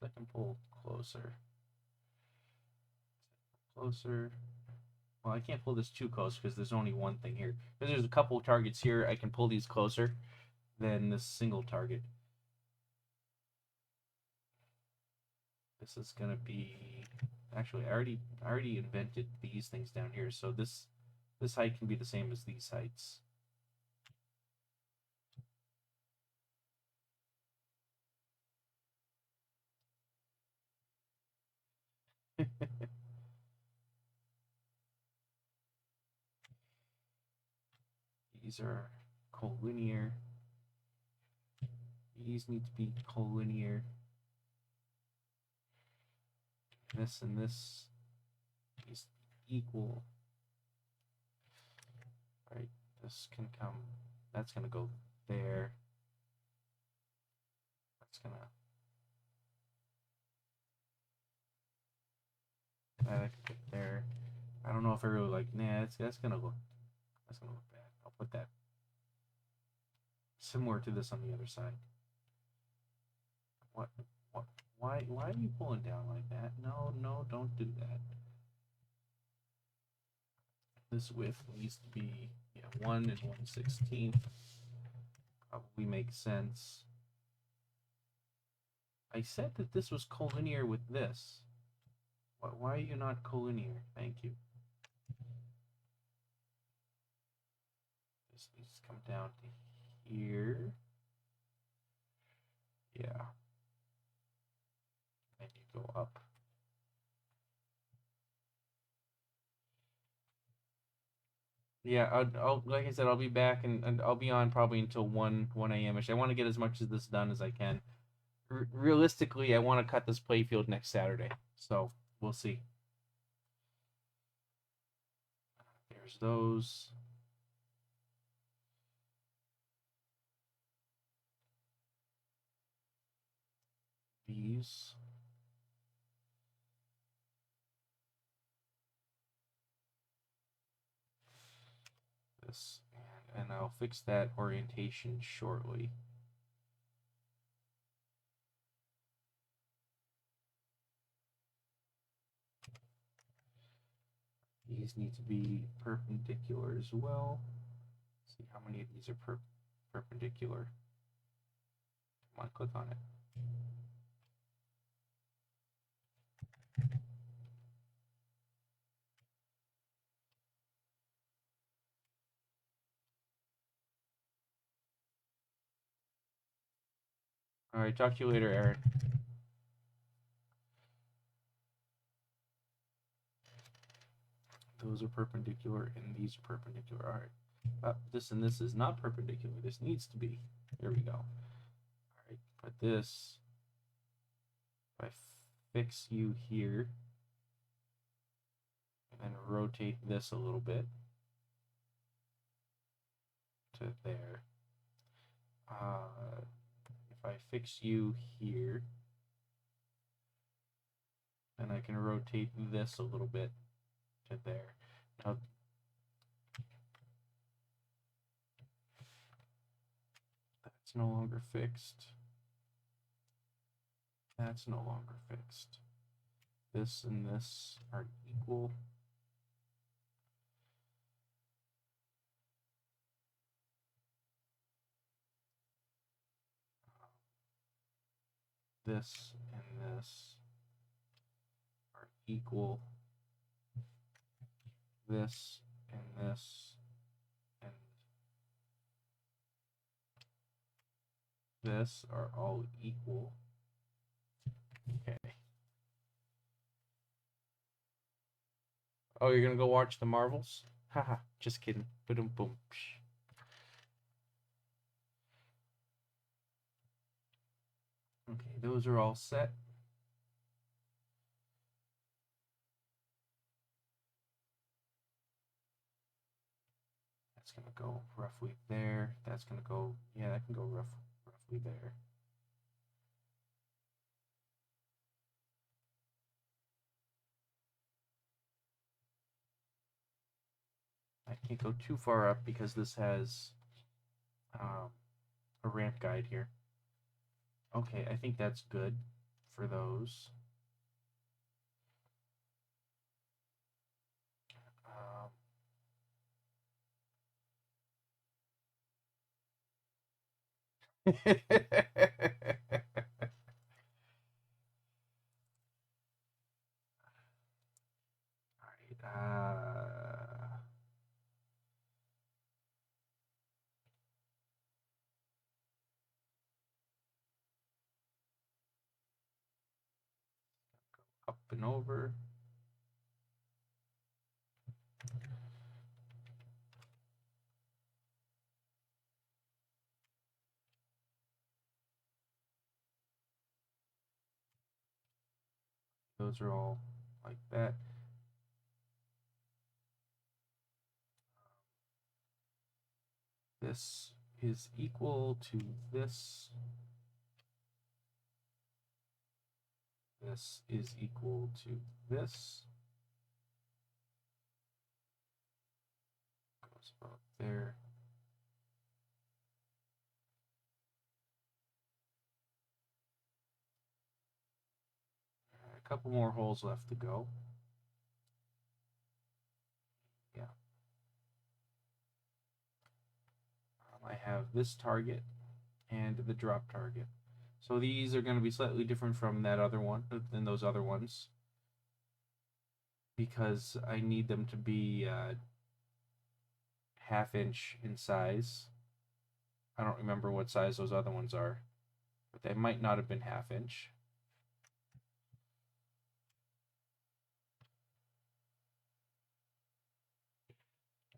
Second pull closer. Closer. Well, I can't pull this too close because there's only one thing here. Because there's a couple targets here, I can pull these closer than this single target. This is gonna be actually I already invented these things down here, so this height can be the same as these heights. These are collinear. These need to be collinear. This and this is equal. Right, this can come, that's gonna go there. That's gonna, that can get there. I don't know if I really like, nah, that's gonna look bad. I'll put that similar to this on the other side. What, why are you pulling down like that? No, don't do that. This width needs to be 1 and 1/16. Probably makes sense. I said that this was collinear with this. Why are you not collinear? Thank you. This needs to come down to here. Yeah. And you go up. Yeah, I'll like I said, I'll be back and I'll be on probably until 1 a.m. ish. I want to get as much of this done as I can. Realistically, I want to cut this playfield next Saturday, so we'll see. There's those. These. This. And I'll fix that orientation shortly. These need to be perpendicular as well. Let's see how many of these are perpendicular. Come on, click on it. All right, talk to you later, Aaron. Those are perpendicular and these are perpendicular. All right. This and this is not perpendicular. This needs to be. There we go. All right, put this. If I fix you here and then rotate this a little bit to there. If I fix you here, then I can rotate this a little bit to there. Now, that's no longer fixed. That's no longer fixed. This and this are equal. this and this are equal. This and this and this are all equal. Okay. Oh, you're gonna go watch the Marvels? Haha, just kidding. Boom, boom. Okay, those are all set. That's gonna go roughly there. That's gonna go, yeah, that can go roughly there. I can't go too far up because this has a ramp guide here. Okay, I think that's good for those. Up and over. Those are all like that. This is equal to this. This is equal to this. Goes about there. A couple more holes left to go. Yeah. I have this target and the drop target. So these are going to be slightly different from that other one, than those other ones, because I need them to be half-inch in size. I don't remember what size those other ones are, but they might not have been half-inch.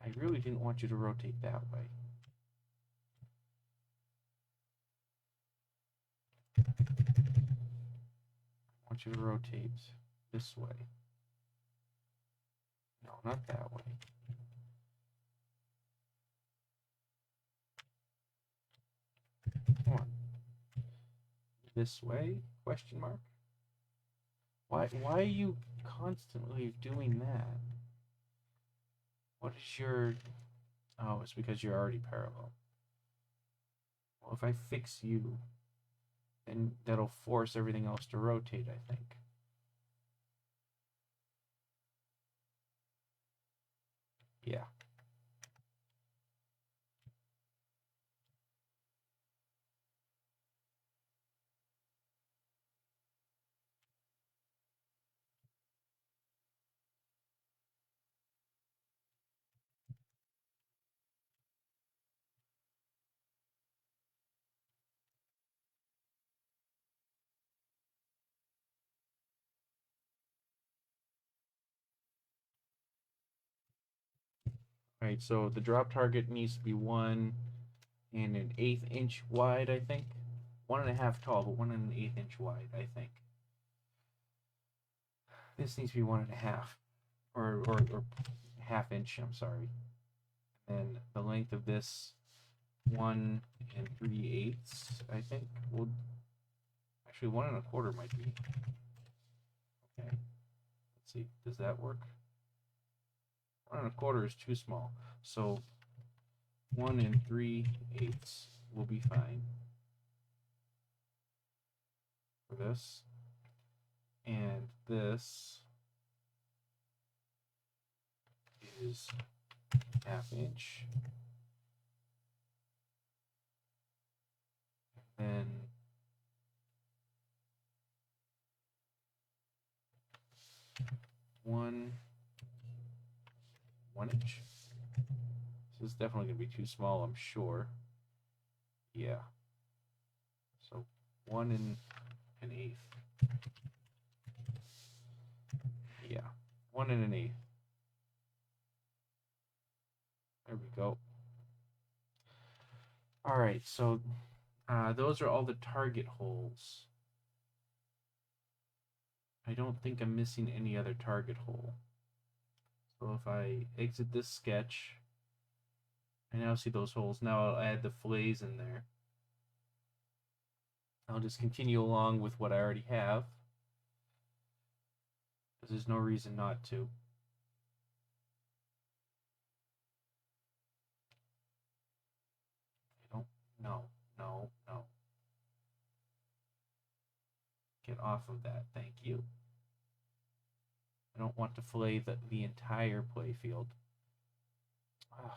I really didn't want you to rotate that way. I want you to rotate this way. No, not that way. Come on. This way? Question mark? Why are you constantly doing that? What is your... Oh, it's because you're already parallel. Well, if I fix you, then that'll force everything else to rotate, I think. Yeah. Right, so the drop target needs to be 1 1/8 inch wide, I think. 1.5 tall, but 1 1/8 inch wide, I think. This needs to be 1.5, or half-inch, I'm sorry. And the length of this, 1 3/8, I think. Well, actually 1 1/4 might be. Okay, let's see, does that work? 1 1/4 is too small, so 1 3/8 will be fine for this. And this is half-inch. And then 1 inch. This is definitely going to be too small, I'm sure. Yeah. So 1 1/8. Yeah, 1 1/8. There we go. All right, so those are all the target holes. I don't think I'm missing any other target hole. So if I exit this sketch, I now see those holes. Now I'll add the fillets in there. I'll just continue along with what I already have, because there's no reason not to. I don't, no. Get off of that, thank you. I don't want to fillet the entire play field. Ugh.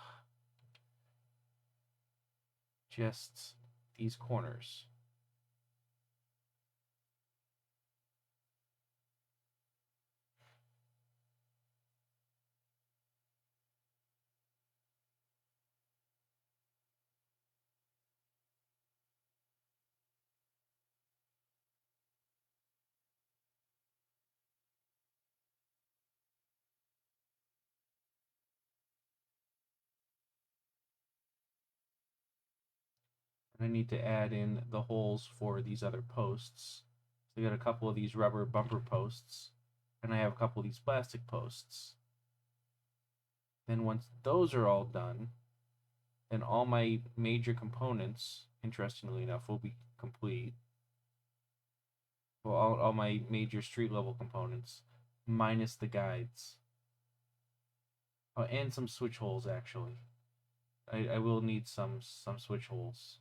Just these corners. I need to add in the holes for these other posts. So I got a couple of these rubber bumper posts, and I have a couple of these plastic posts. Then once those are all done, then all my major components, interestingly enough, will be complete. Well, all my major street level components, minus the guides. Oh, and some switch holes, actually. I will need some switch holes.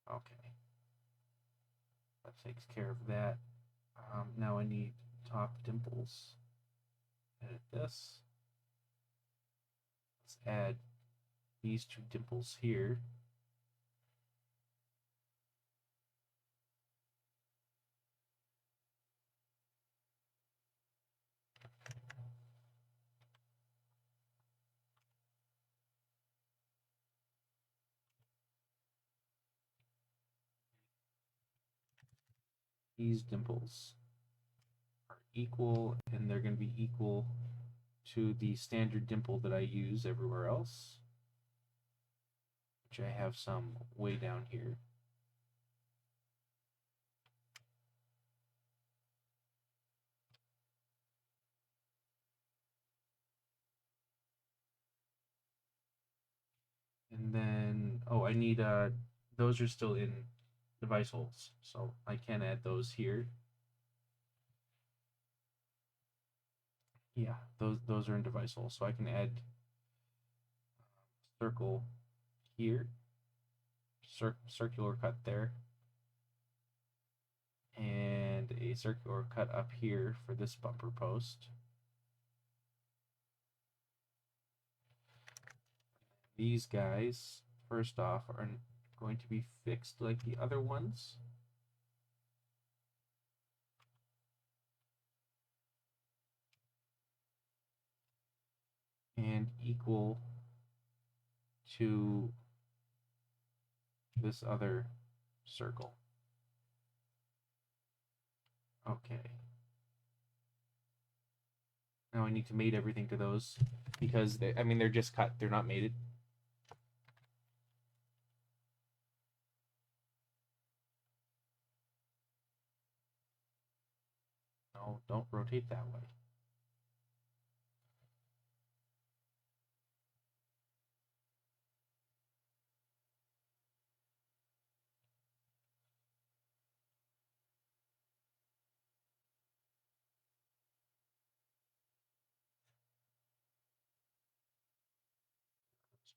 Okay. That takes care of that. Now I need top dimples. Edit this. Let's add these 2 dimples here. These dimples are equal, and they're going to be equal to the standard dimple that I use everywhere else, which I have some way down here. And then, oh, I need, those are still in device holes, so I can add those here. Yeah, those are in device holes, so I can add circle here, circular cut there, and a circular cut up here for this bumper post. These guys, first off, are going to be fixed like the other ones. And equal to this other circle. Okay. Now I need to mate everything to those because they're just cut, they're not mated. No, don't rotate that way.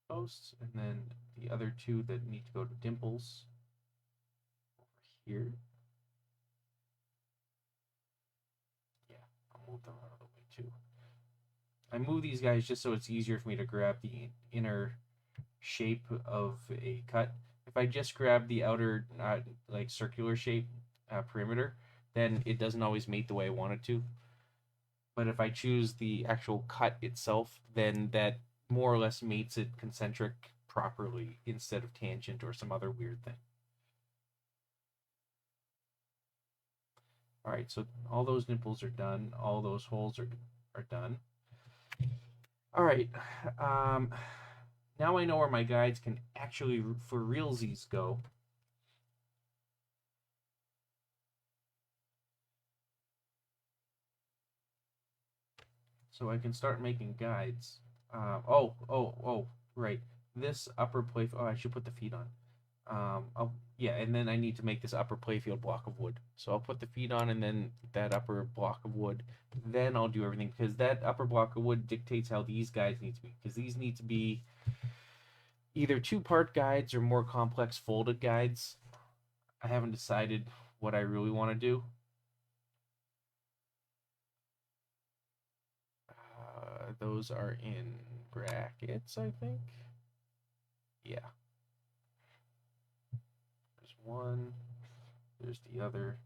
Posts, and then the other 2 that need to go to dimples over here. Yeah, I'll move them out of the way too. I move these guys just so it's easier for me to grab the inner shape of a cut. If I just grab the outer like circular shape perimeter, then it doesn't always mate the way I want it to. But if I choose the actual cut itself, then that more or less mates it concentric properly instead of tangent or some other weird thing. All right, so all those nipples are done. All those holes are done. All right. Now I know where my guides can actually, for realsies, go. So I can start making guides. Right. This upper play. Oh, I should put the feet on. Yeah, and then I need to make this upper playfield block of wood. So I'll put the feet on and then that upper block of wood. Then I'll do everything because that upper block of wood dictates how these guides need to be. Because these need to be either two-part guides or more complex folded guides. I haven't decided what I really want to do. Those are in brackets, I think. Yeah. There's one. There's the other.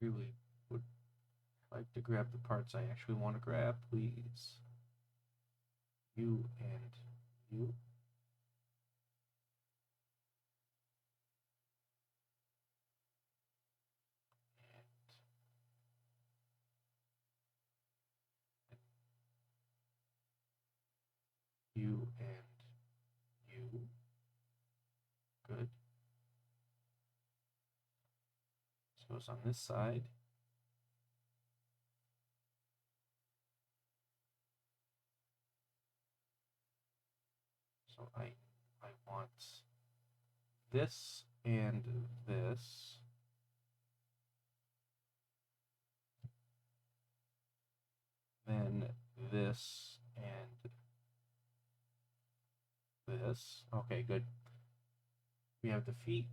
Really would like to grab the parts I actually want to grab, please. You and you. You and you. Good. This goes on this side. So I want this and this. Then this and this. Okay, good. We have the feet.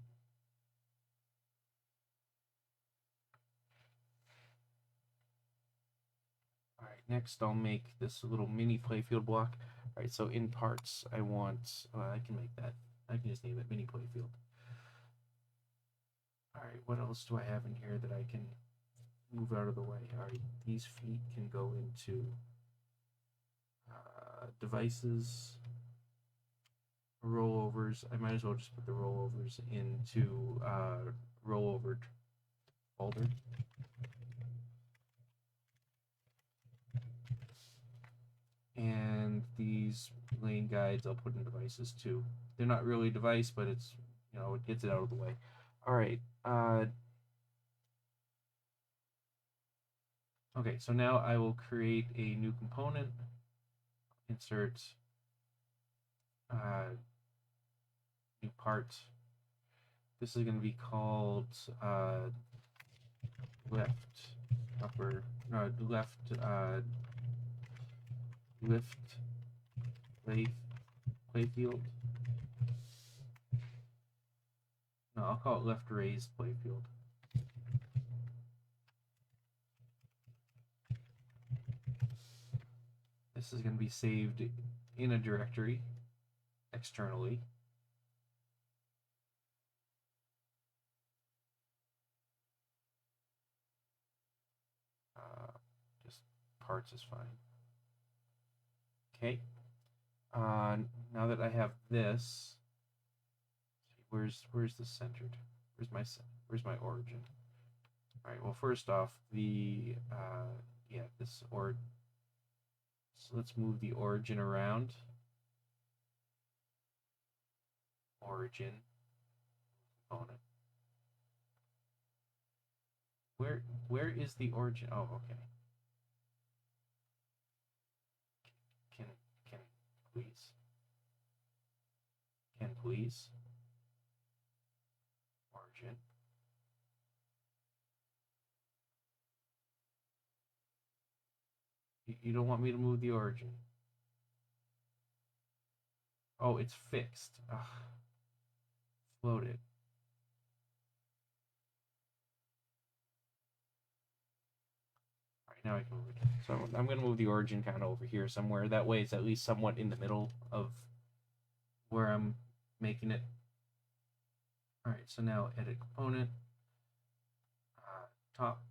All right, next I'll make this little mini playfield block. All right, so in parts, I want, I can make that. I can just name it mini playfield. All right, what else do I have in here that I can move out of the way? All right, these feet can go into devices, rollovers. I might as well just put the rollovers into rollover folder. And these lane guides I'll put in devices too. They're not really a device, but it's, you know, it gets it out of the way. All right. Okay, so now I will create a new component. Insert new part. This is going to be called left upper left lift playfield. No, I'll call it left raised playfield. This is going to be saved in a directory externally. Just parts is fine. Okay. Now that I have this, where's this centered? Where's my origin? All right. Well, first off, the yeah, this or so let's move the origin around. Origin component. Where is the origin? Oh, okay. Can please. please. Origin. You don't want me to move the origin. Oh, it's fixed. Ugh. Float it. Alright, now I can move it. So I'm going to move the origin kind of over here somewhere. That way it's at least somewhat in the middle of where I'm making it. Alright, so now edit component. Top.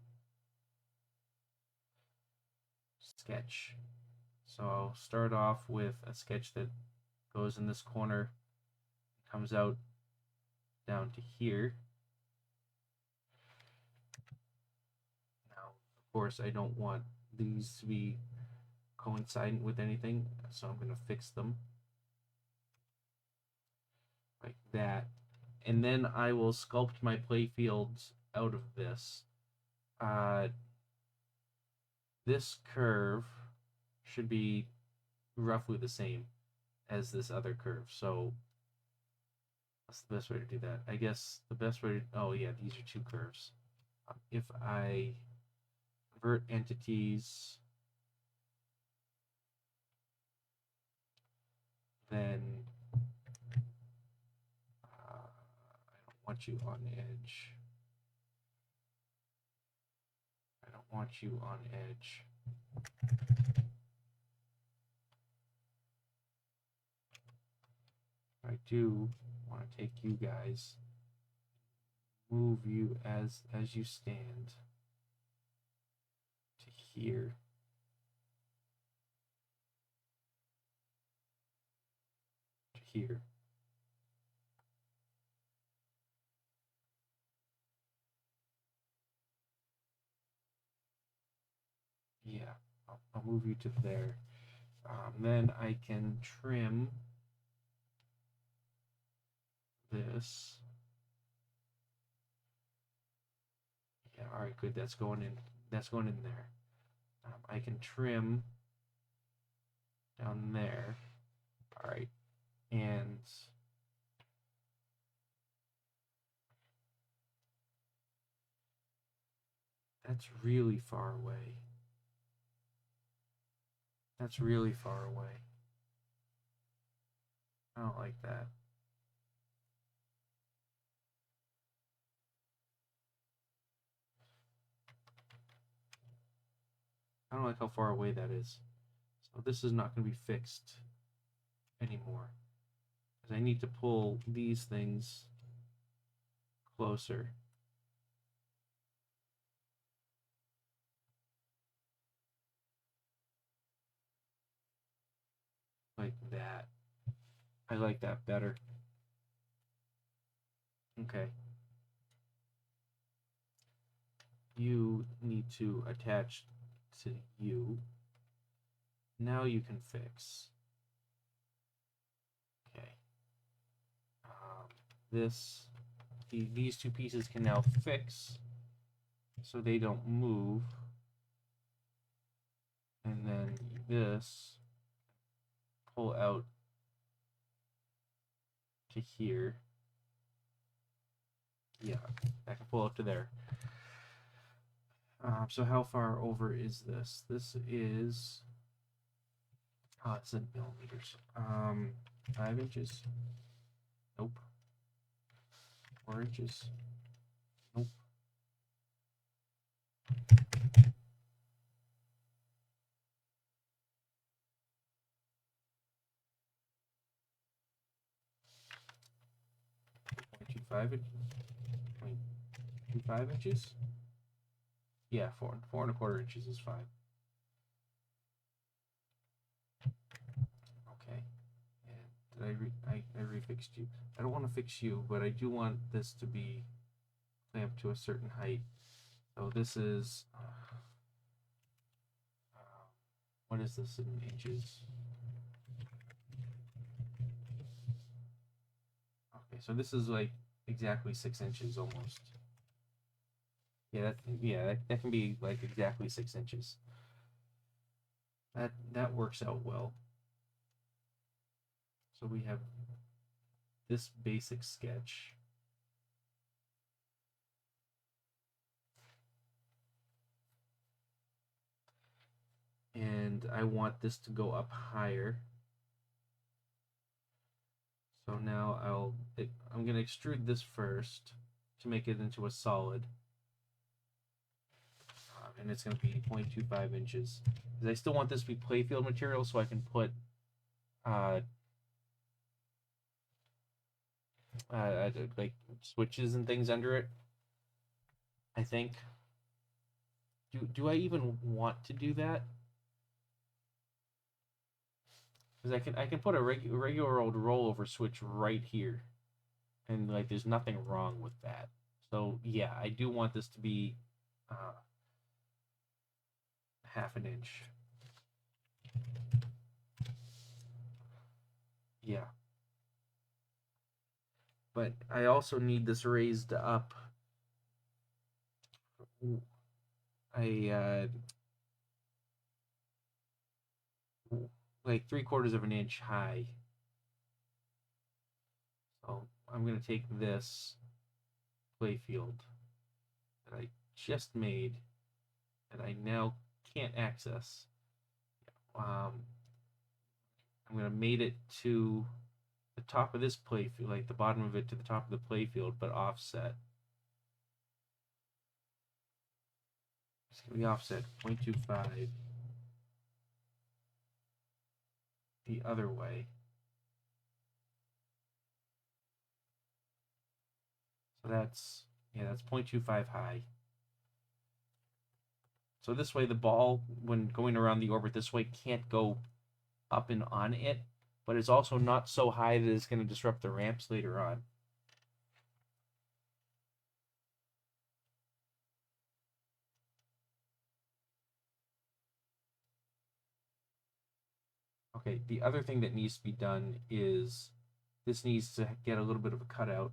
Sketch. So I'll start off with a sketch that goes in this corner, comes out down to here. Now, of course, I don't want these to be coincident with anything, so I'm going to fix them like that. And then I will sculpt my playfields out of this. This curve should be roughly the same as this other curve. So that's the best way to do that. I guess the best way to, oh yeah, these are two curves. If I convert entities, then I don't want you on edge. I don't want you on edge. I do want to take you guys, move you as you stand to here. To here. Yeah, I'll move you to there. Then I can trim this. Yeah, all right, good. That's going in. That's going in there. I can trim down there. All right, and that's really far away. That's really far away. I don't like that. I don't like how far away that is. So this is not going to be fixed anymore. Because I need to pull these things closer. Like that. I like that better. Okay. You need to attach to you. Now you can fix. Okay. These two pieces can now fix so they don't move. And then this pull out to here. Yeah, I can pull out to there. So how far over is this? This is, oh, it's in millimeters. 5 inches. Nope. 4 inches. Nope. .25 inches. Yeah, 4 1/4 inches is fine. Okay. And did I refixed you? I don't want to fix you, but I do want this to be clamped to a certain height. So this is what is this in inches? Okay, so this is like exactly 6 inches almost. Yeah, that can be like exactly 6 inches. That works out well. So we have this basic sketch. And I want this to go up higher. So now I'm going to extrude this first to make it into a solid. And it's going to be 0.25 inches. Because I still want this to be playfield material, so I can put like switches and things under it. I think. Do I even want to do that? Because I can put a regular old rollover switch right here, and like there's nothing wrong with that. So yeah, I do want this to be half an inch. Yeah. But I also need this raised up. Like 3/4 of an inch high. So I'm going to take this playfield that I just made that I now can't access. I'm going to mate it to the top of this playfield, like the bottom of it to the top of the playfield, but offset. It's going to be offset 0.25 the other way. So that's 0.25 high. So this way the ball, when going around the orbit this way, can't go up and on it, but it's also not so high that it's going to disrupt the ramps later on. Okay, the other thing that needs to be done is this needs to get a little bit of a cutout.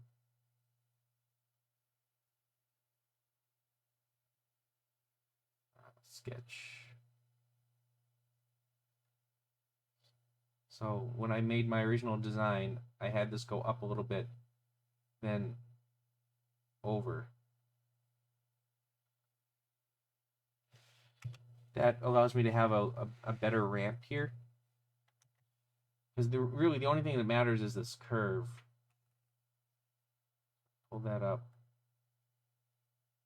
Sketch. So when I made my original design, I had this go up a little bit, then over. That allows me to have a better ramp here. Because really the only thing that matters is this curve. Pull that up.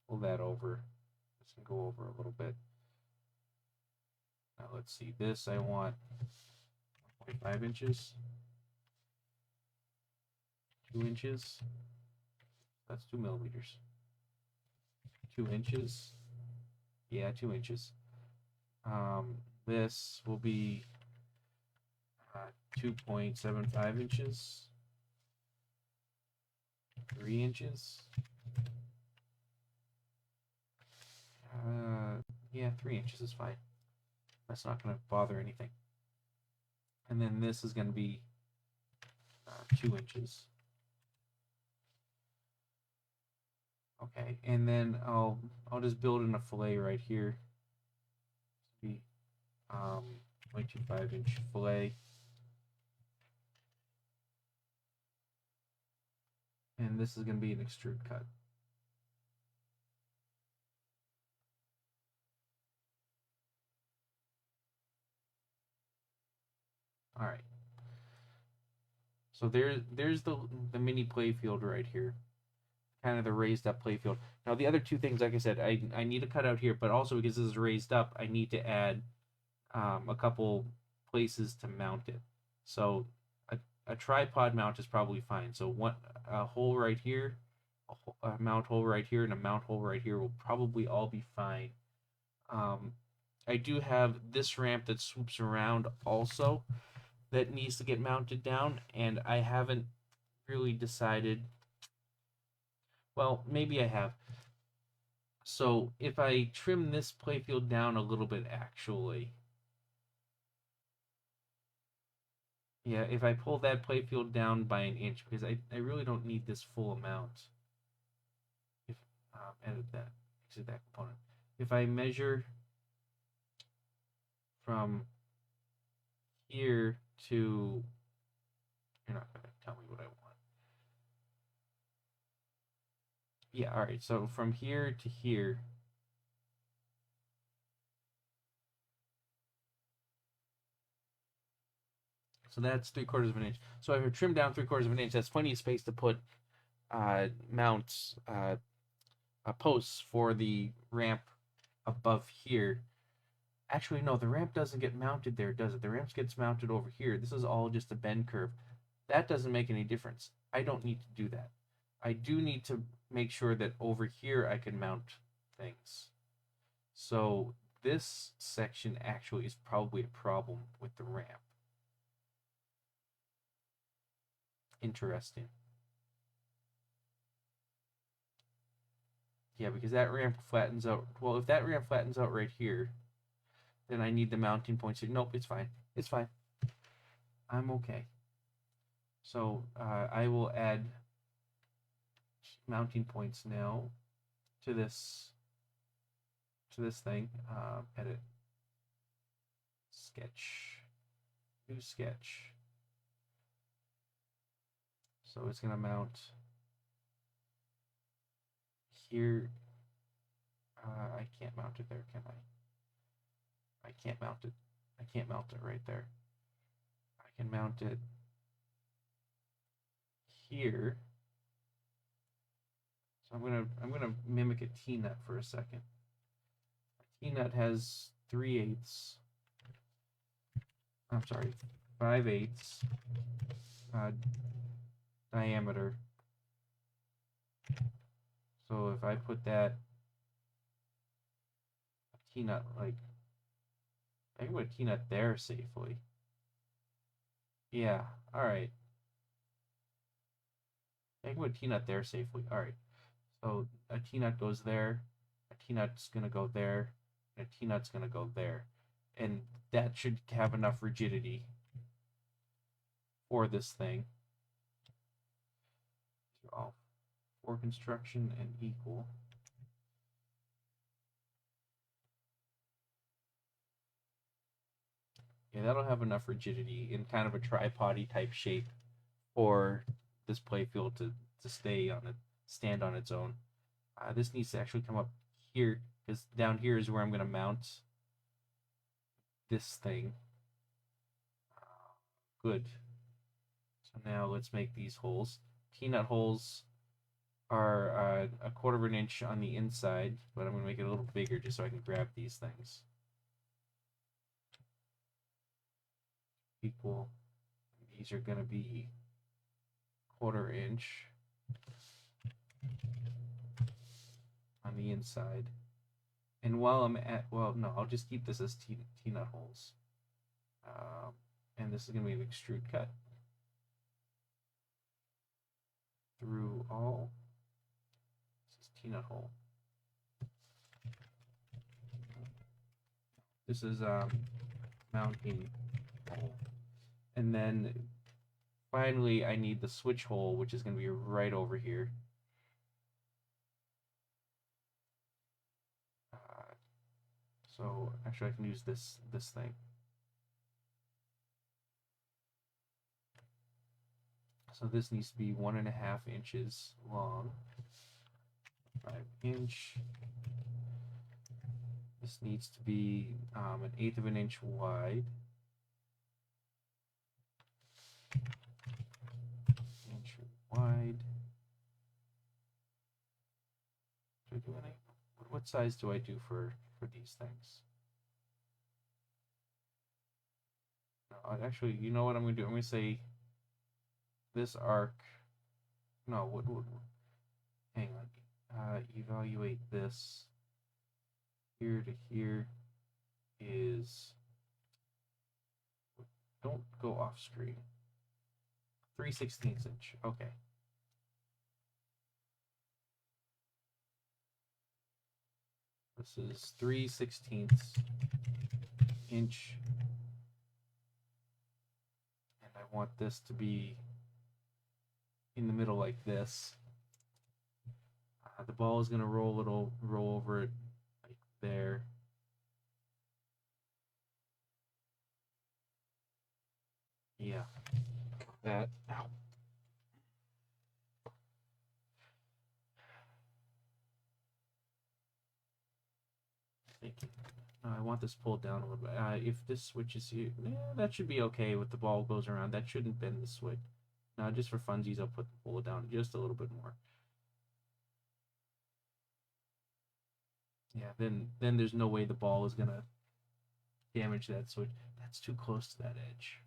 Pull that over. This can go over a little bit. Now let's see. This I want 0.5 inches. 2 inches. That's 2 millimeters. 2 inches. Yeah, 2 inches. This will be 2.75 inches. 3 inches. Yeah, 3 inches is fine. That's not going to bother anything. And then this is going to be 2 inches. Okay, and then I'll just build in a fillet right here. Be 0.25 inch fillet. And this is going to be an extrude cut. All right. So there's the mini playfield right here, kind of the raised up playfield. Now the other two things, like I said, I need to cut out here, but also because this is raised up, I need to add a couple places to mount it. So a tripod mount is probably fine. So a hole right here, a mount hole right here, and a mount hole right here will probably all be fine. I do have this ramp that swoops around also that needs to get mounted down, and I haven't really decided. Well, maybe I have. So if I trim this playfield down a little bit, actually, yeah, if I pull that playfield down by an inch, because I really don't need this full amount. If exit that component. If I measure from here to, you're not going to tell me what I want. Yeah, all right. So from here to here, so that's 3/4 of an inch. So if I trim down 3/4 of an inch, that's plenty of space to put mounts, posts for the ramp above here. Actually, no, the ramp doesn't get mounted there, does it? The ramp gets mounted over here. This is all just a bend curve. That doesn't make any difference. I don't need to do that. I do need to make sure that over here I can mount things. So this section actually is probably a problem with the ramp. Interesting. Yeah, because that ramp flattens out. Well, if that ramp flattens out right here, then I need the mounting points. Nope, it's fine. It's fine. I'm okay. So I will add mounting points now to this thing. Edit, sketch, new sketch. So it's gonna mount here. I can't mount it there, can I? I can't mount it. I can't mount it right there. I can mount it here. So I'm gonna mimic a T-nut for a second. A T-nut has 3/8. I'm sorry, 5/8 diameter. So if I put that T-nut, like, I can put a T-nut there safely. Yeah, all right. I can put a T-nut there safely. All right. So a T-nut goes there, a T-nut's gonna go there, and a T-nut's gonna go there. And that should have enough rigidity for this thing. All for construction and equal. Yeah, that'll have enough rigidity in kind of a tripod-y type shape for this playfield to stand on its own. This needs to actually come up here, because down here is where I'm going to mount this thing. Good. So now let's make these holes. T-nut holes are 1/4 of an inch on the inside, but I'm going to make it a little bigger just so I can grab these things. Equal. These are going to be 1/4 inch on the inside. And while I'm at, well, no, I'll just keep this as T-nut holes. And this is going to be an extrude cut through all. This is T-nut hole. This is mounting hole. And then finally, I need the switch hole, which is going to be right over here. So actually, I can use this thing. So this needs to be 1.5 inches long, 5-inch. This needs to be 1/8 of an inch wide. Inch wide. Do I do any? What size do I do for these things? No, actually, you know what I'm going to do? I'm going to say this arc. No, what hang on. Evaluate this. Here to here is. Don't go off screen. 3/16 inch. Okay. This is 3/16 inch. And I want this to be in the middle like this. The ball is going to roll over it like there. Yeah. That. Ow. I want this pulled down a little bit. If this switch is here, that should be okay with the ball goes around. That shouldn't bend the switch. Now, just for funsies, I'll pull it down just a little bit more. Yeah, then there's no way the ball is gonna damage that switch. That's too close to that edge.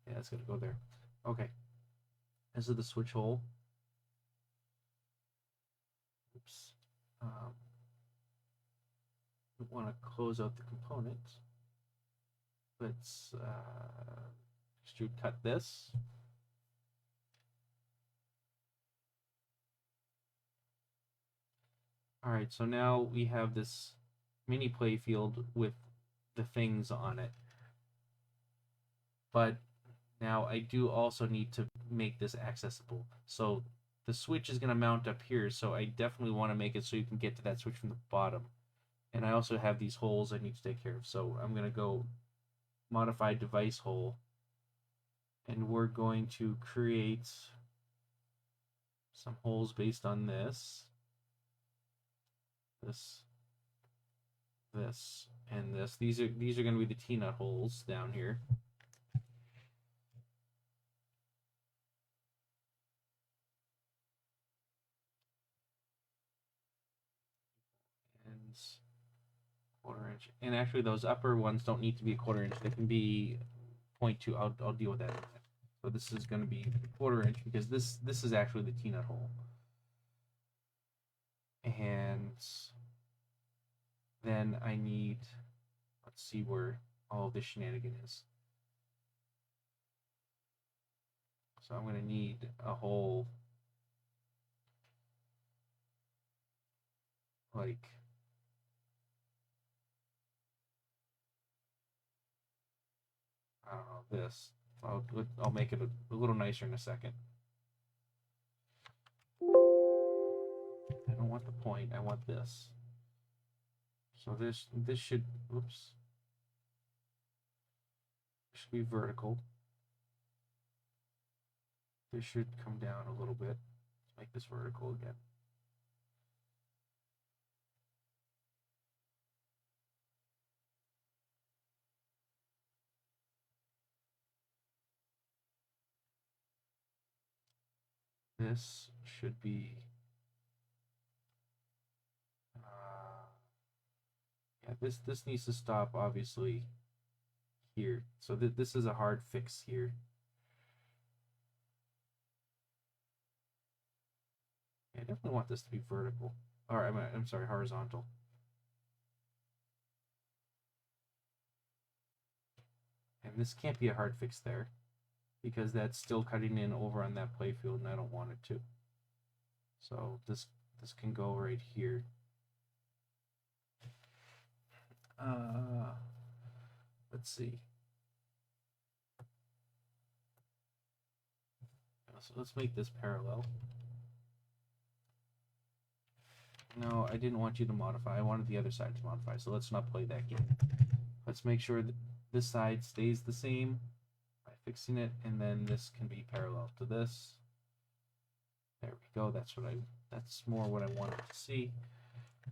Yeah, it's gonna go there. Okay. This is the switch hole. Oops. We want to close out the component. Let's extrude cut this. All right, so now we have this mini play field with the things on it. But now I do also need to make this accessible. So the switch is going to mount up here, so I definitely want to make it so you can get to that switch from the bottom. And I also have these holes I need to take care of. So I'm going to go modify device hole, and we're going to create some holes based on this, and this. These are going to be the T-nut holes down here. And 1/4 inch. And actually, those upper ones don't need to be a 1/4 inch. They can be 0.2. I'll deal with that in a minute. So this is going to be 1/4 inch because this is actually the T-nut hole. And then I need, let's see where all of this shenanigan is. So I'm going to need a hole like I don't know, this. I'll make it a little nicer in a second. I don't want the point, I want this. So this should, oops, should be vertical. This should come down a little bit. Let's make this vertical again. This should be, yeah, this needs to stop obviously here. So this is a hard fix here. Yeah, I definitely want this to be vertical. Or I'm sorry, horizontal. And this can't be a hard fix there, because that's still cutting in over on that playfield, and I don't want it to. So this can go right here. Let's see. So let's make this parallel. No, I didn't want you to modify. I wanted the other side to modify, so let's not play that game. Let's make sure that this side stays the same by fixing it, and then this can be parallel to this. There we go. That's more what I wanted to see.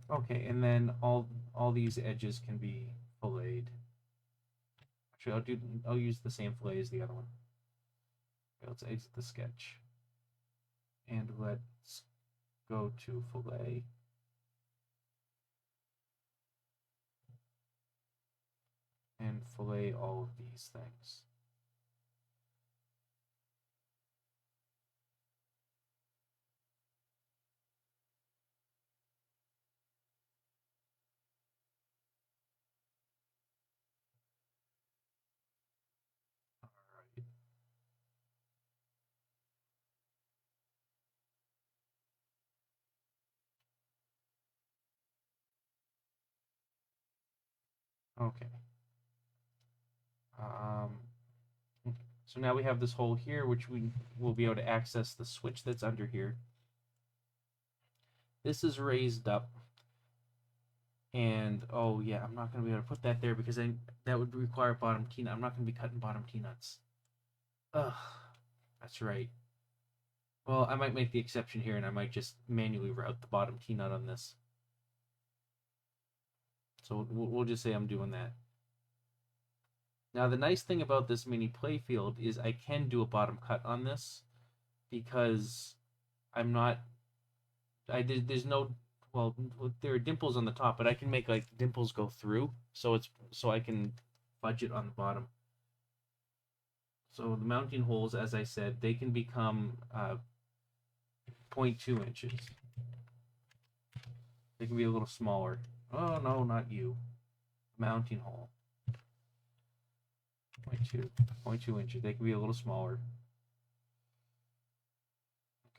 Okay, and then all these edges can be filleted. Actually, I'll use the same fillet as the other one. Okay, let's exit the sketch, and let's go to fillet. And fillet all of these things. Okay. So now we have this hole here, which we will be able to access the switch that's under here. This is raised up. And, oh yeah, I'm not going to be able to put that there because that would require bottom T-nut. I'm not going to be cutting bottom T-nuts. Ugh, that's right. Well, I might make the exception here, and I might just manually route the bottom T-nut on this. So we'll just say I'm doing that. Now, the nice thing about this mini playfield is I can do a bottom cut on this because I'm not. There's no. Well, there are dimples on the top, but I can make like dimples go through, so I can fudge it on the bottom. So the mounting holes, as I said, they can become 0.2 inches. They can be a little smaller. Oh no, not you. Mounting hole. 0.2 inches. They can be a little smaller.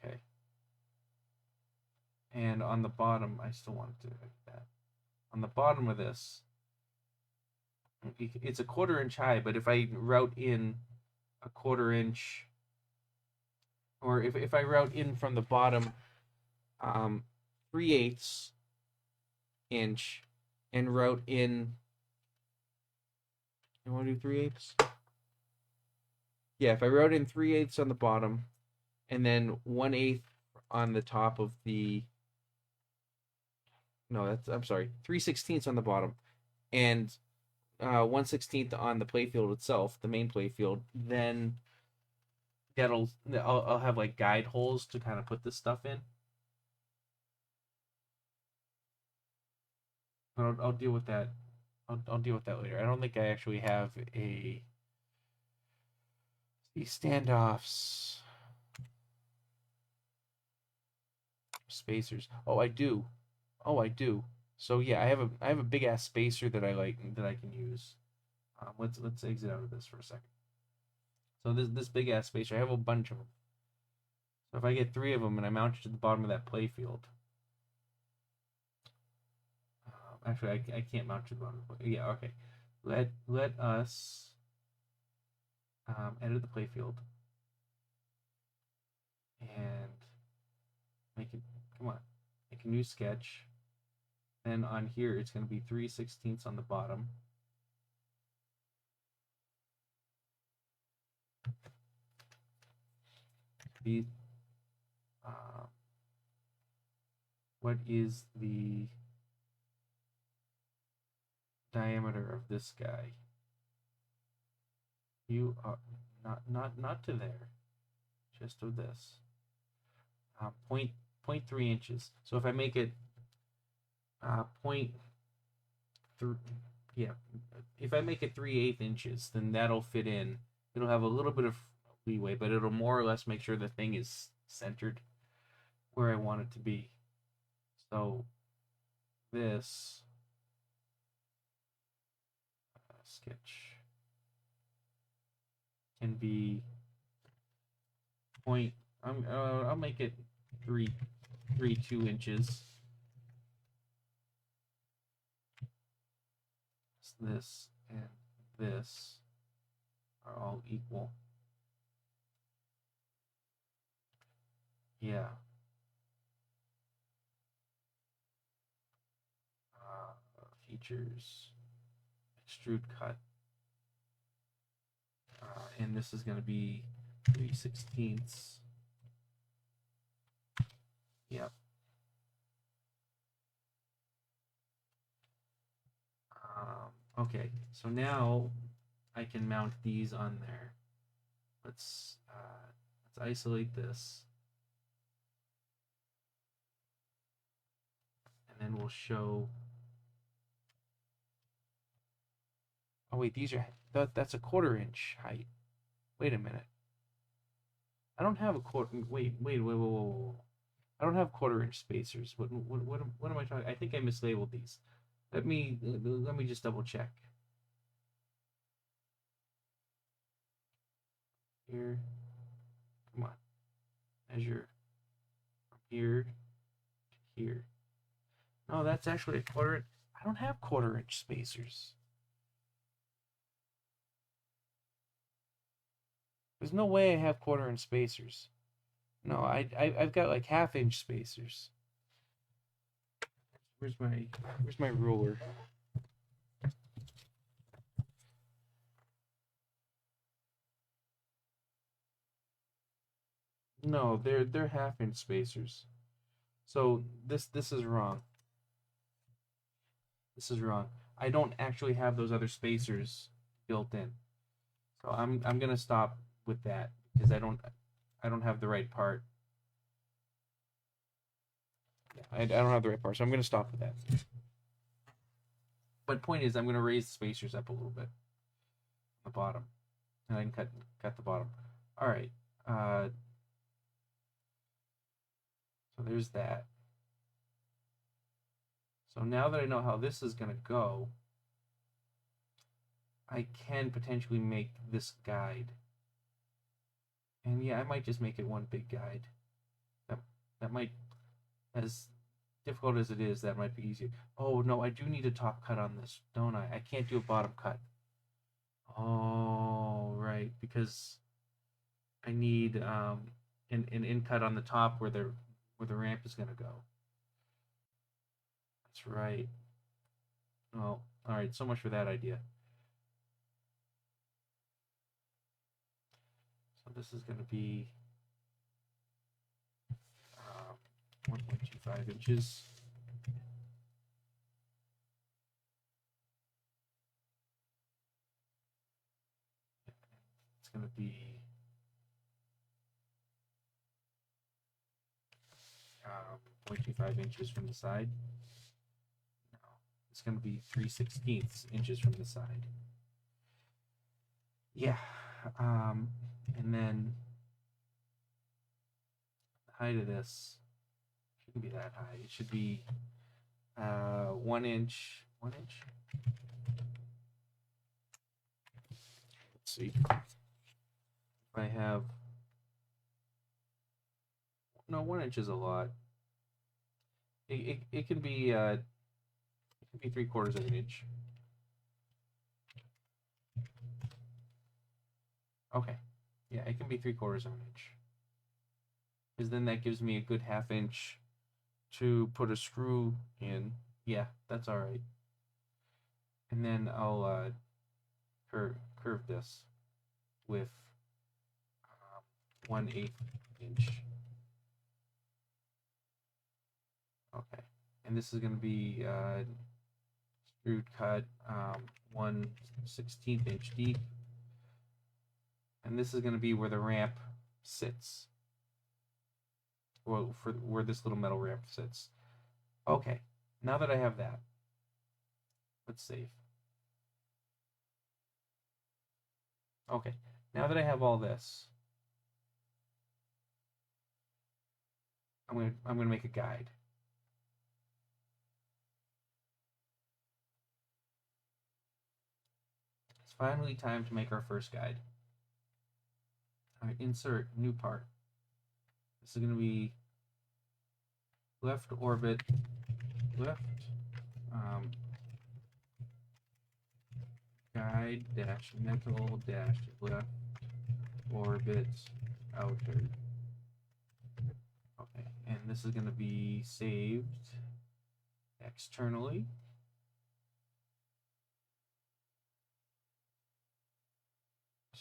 Okay. And on the bottom, I still want to do that. On the bottom of this, it's a 1/4 inch high, but if I route in a 1/4 inch, or if I route in from the bottom 3/8 inch and route in, you want to do 3/8? Yeah, if I route in 3/8 on the bottom and then 1/8 on the top of the, no, that's, I'm sorry, 3/16 on the bottom and 1/16 on the playfield itself, the main playfield, then I'll have like guide holes to kind of put this stuff in. But I'll deal with that. I'll deal with that later. I don't think I actually have these standoffs. Spacers. Oh, I do. Oh, I do. So yeah, I have a big ass spacer that I can use. Let's exit out of this for a second. So this big ass spacer, I have a bunch of them. So if I get 3 of them and I mount it to the bottom of that playfield, actually I can't mount it to the bottom. Yeah, okay. Let us edit the playfield and make it. Come on, make a new sketch. Then on here, it's going to be 3/16 on the bottom. What is the diameter of this guy? You are not to there, just to this. 0.3 inches. So if I make it 0.3, yeah, if I make it 3/8 inches, then that'll fit in. It'll have a little bit of leeway, but it'll more or less make sure the thing is centered where I want it to be. So this sketch can be I'll make it 3.2 inches. This and this are all equal. Yeah. Features, extrude cut, and this is going to be 3/16. Yep. Okay, so now I can mount these on there. Let's isolate this, and then we'll show. Oh wait, these are that's a 1/4 inch height. Wait a minute. I don't have a quarter. Wait. I don't have 1/4 inch spacers. What am I talking? I think I mislabeled these. Let me just double check. Here, come on, measure from here to here. No, that's actually a 1/4. I don't have 1/4 inch spacers. There's no way I have 1/4 inch spacers. No, I've got like 1/2 inch spacers. Where's my ruler? No, they're half-inch spacers. So this is wrong. This is wrong. I don't actually have those other spacers built in. So I'm gonna stop with that because I don't have the right part. Yeah, I don't have the right part, so I'm gonna stop with that. But point is, I'm gonna raise the spacers up a little bit, the bottom, and I can cut the bottom. All right. So there's that. So now that I know how this is gonna go, I can potentially make this guide. And yeah, I might just make it one big guide. That might, as difficult as it is, that might be easier. Oh no, I do need a top cut on this, don't I? I can't do a bottom cut. Oh, right, because I need an in cut on the top where the ramp is gonna go. That's right. Oh, all right. So much for that idea. So this is gonna be 1.25 inches. It's gonna be 0.25 inches from the side. No, it's going to be 3/16 inches from the side. Yeah, and then the height of this shouldn't be that high. It should be 1 inch. 1 inch. Let's see. If I have no 1 inch is a lot. It can be 3/4 of an inch. Okay, yeah, it can be 3/4 of an inch. Because then that gives me a good 1/2 inch to put a screw in. Yeah, that's all right. And then I'll curve this with 1/8 inch. Okay, and this is going to be screwed cut 1/16 inch deep, and this is going to be where the ramp sits. Well, for where this little metal ramp sits. Okay, now that I have that, let's save. Okay, now that I have all this, I'm gonna make a guide. It's finally time to make our first guide. All right, insert new part. This is gonna be left orbit, left guide dash metal dash left orbit outer. Okay, and this is going to be saved externally.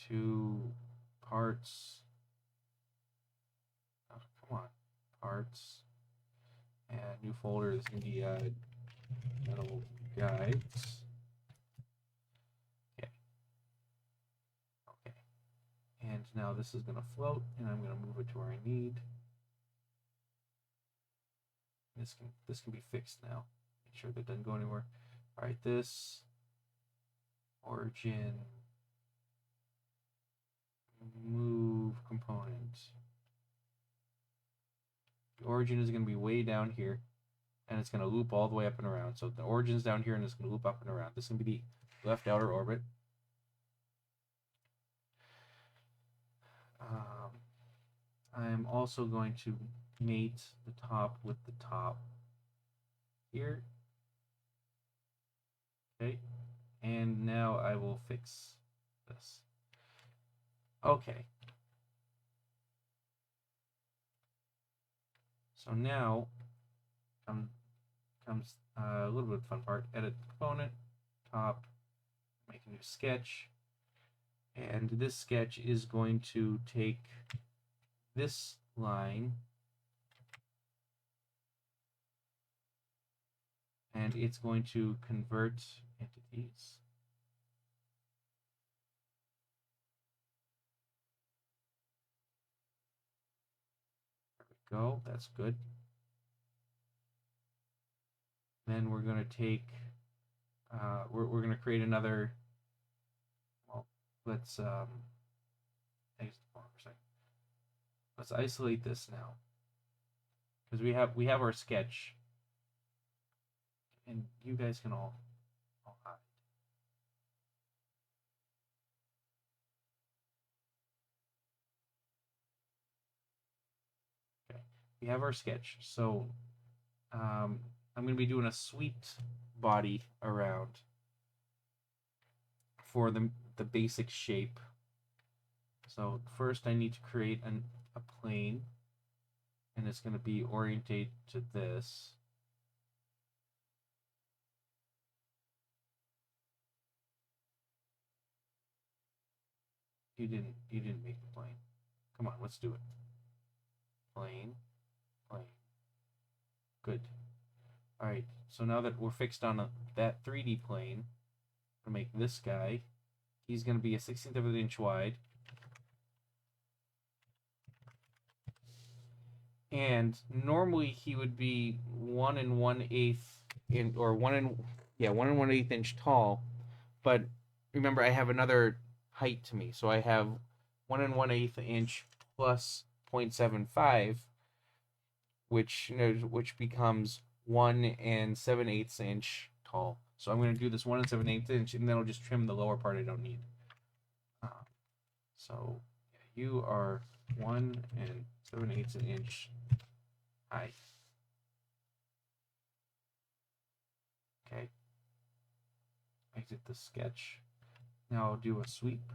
To parts. Oh, come on, parts. And new folder is going to be metal guides. Okay. Okay. And now this is going to float, and I'm going to move it to where I need. This can be fixed now. Make sure that doesn't go anywhere. All right, this origin move component. The origin is going to be way down here, and it's going to loop all the way up and around. So the origin's down here, and it's going to loop up and around. This is going to be the left outer orbit. I'm also going to mate the top with the top here. Okay, and now I will fix this. Okay. So now comes a little bit of fun part. Edit the component, top, make a new sketch. And this sketch is going to take this line, and it's going to convert entities. There we go, that's good. Then we're going to take, we're going to create another, well, let's, let's isolate this now, because we have our sketch, and you guys can all hide. Okay, we have our sketch, so I'm going to be doing a sweep body around for the basic shape. So first I need to create a plane, and it's going to be oriented to this. You didn't make the plane. Come on, let's do it. Plane, plane. Good. All right, so now that we're fixed on that 3D plane, I'm going to make this guy. He's going to be a 1/16 of an inch wide. And normally he would be 1 1/8 in, or 1 1/8 inch tall. But remember, I have another height to me, so I have 1 1/8 inch plus 0.75, which becomes 1 7/8 inch tall. So I'm going to do this 1 7/8 inch, and then I'll just trim the lower part I don't need. So you are 1 7/8 inch height. Okay. Exit the sketch. Now I'll do a sweep.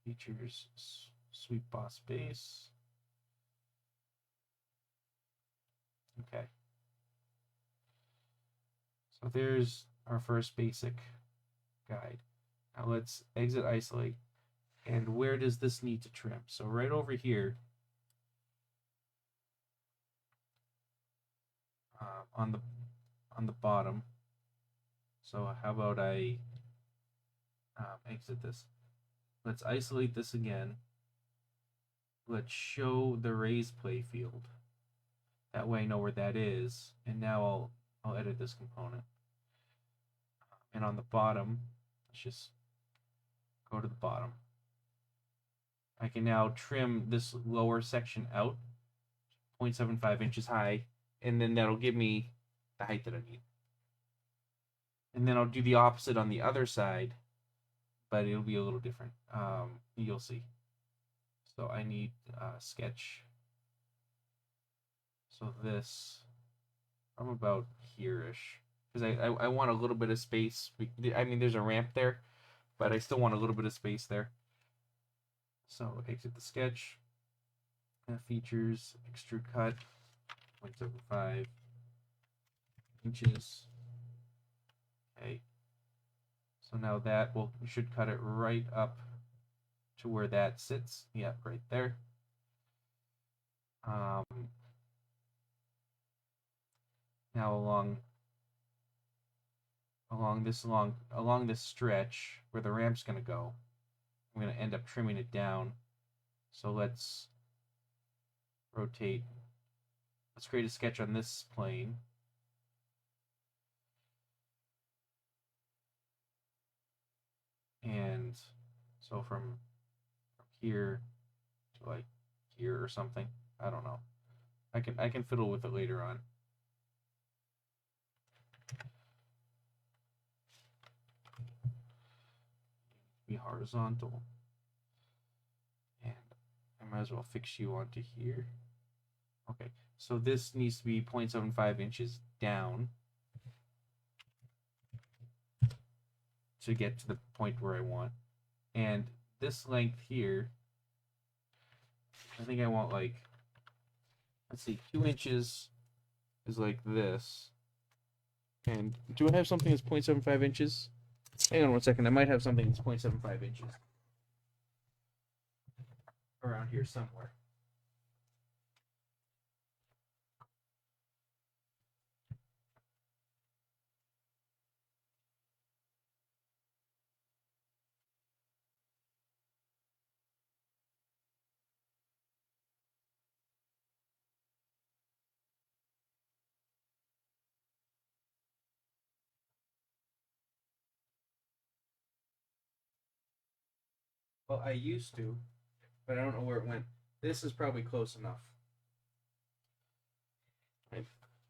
Features, sweep boss base. Okay. So there's our first basic guide. Now let's exit isolate. And where does this need to trim? So right over here, on the bottom. So how about I exit this? Let's isolate this again. Let's show the raise play field. That way I know where that is. And now I'll edit this component. And on the bottom, let's just go to the bottom. I can now trim this lower section out, 0.75 inches high, and then that'll give me the height that I need. And then I'll do the opposite on the other side, but it'll be a little different. You'll see. So I need sketch. So this, I'm about here-ish, because I want a little bit of space. I mean, there's a ramp there, but I still want a little bit of space there. So exit the sketch. Features, extrude cut, 0.75 inches. Okay. So now that we should cut it right up to where that sits. Yeah, right there. Now along this stretch where the ramp's going to go, I'm going to end up trimming it down. So let's rotate. Let's create a sketch on this plane. And so from here to like here or something. I don't know. I can fiddle with it later on. Be horizontal. And I might as well fix you onto here. Okay, so this needs to be 0.75 inches down to get to the point where I want. And this length here, I think I want like, let's see, 2 inches is like this. And do I have something that's 0.75 inches? Hang on one second, I might have something that's 0.75 inches. Around here somewhere. Well, I used to, but I don't know where it went. This is probably close enough. Right.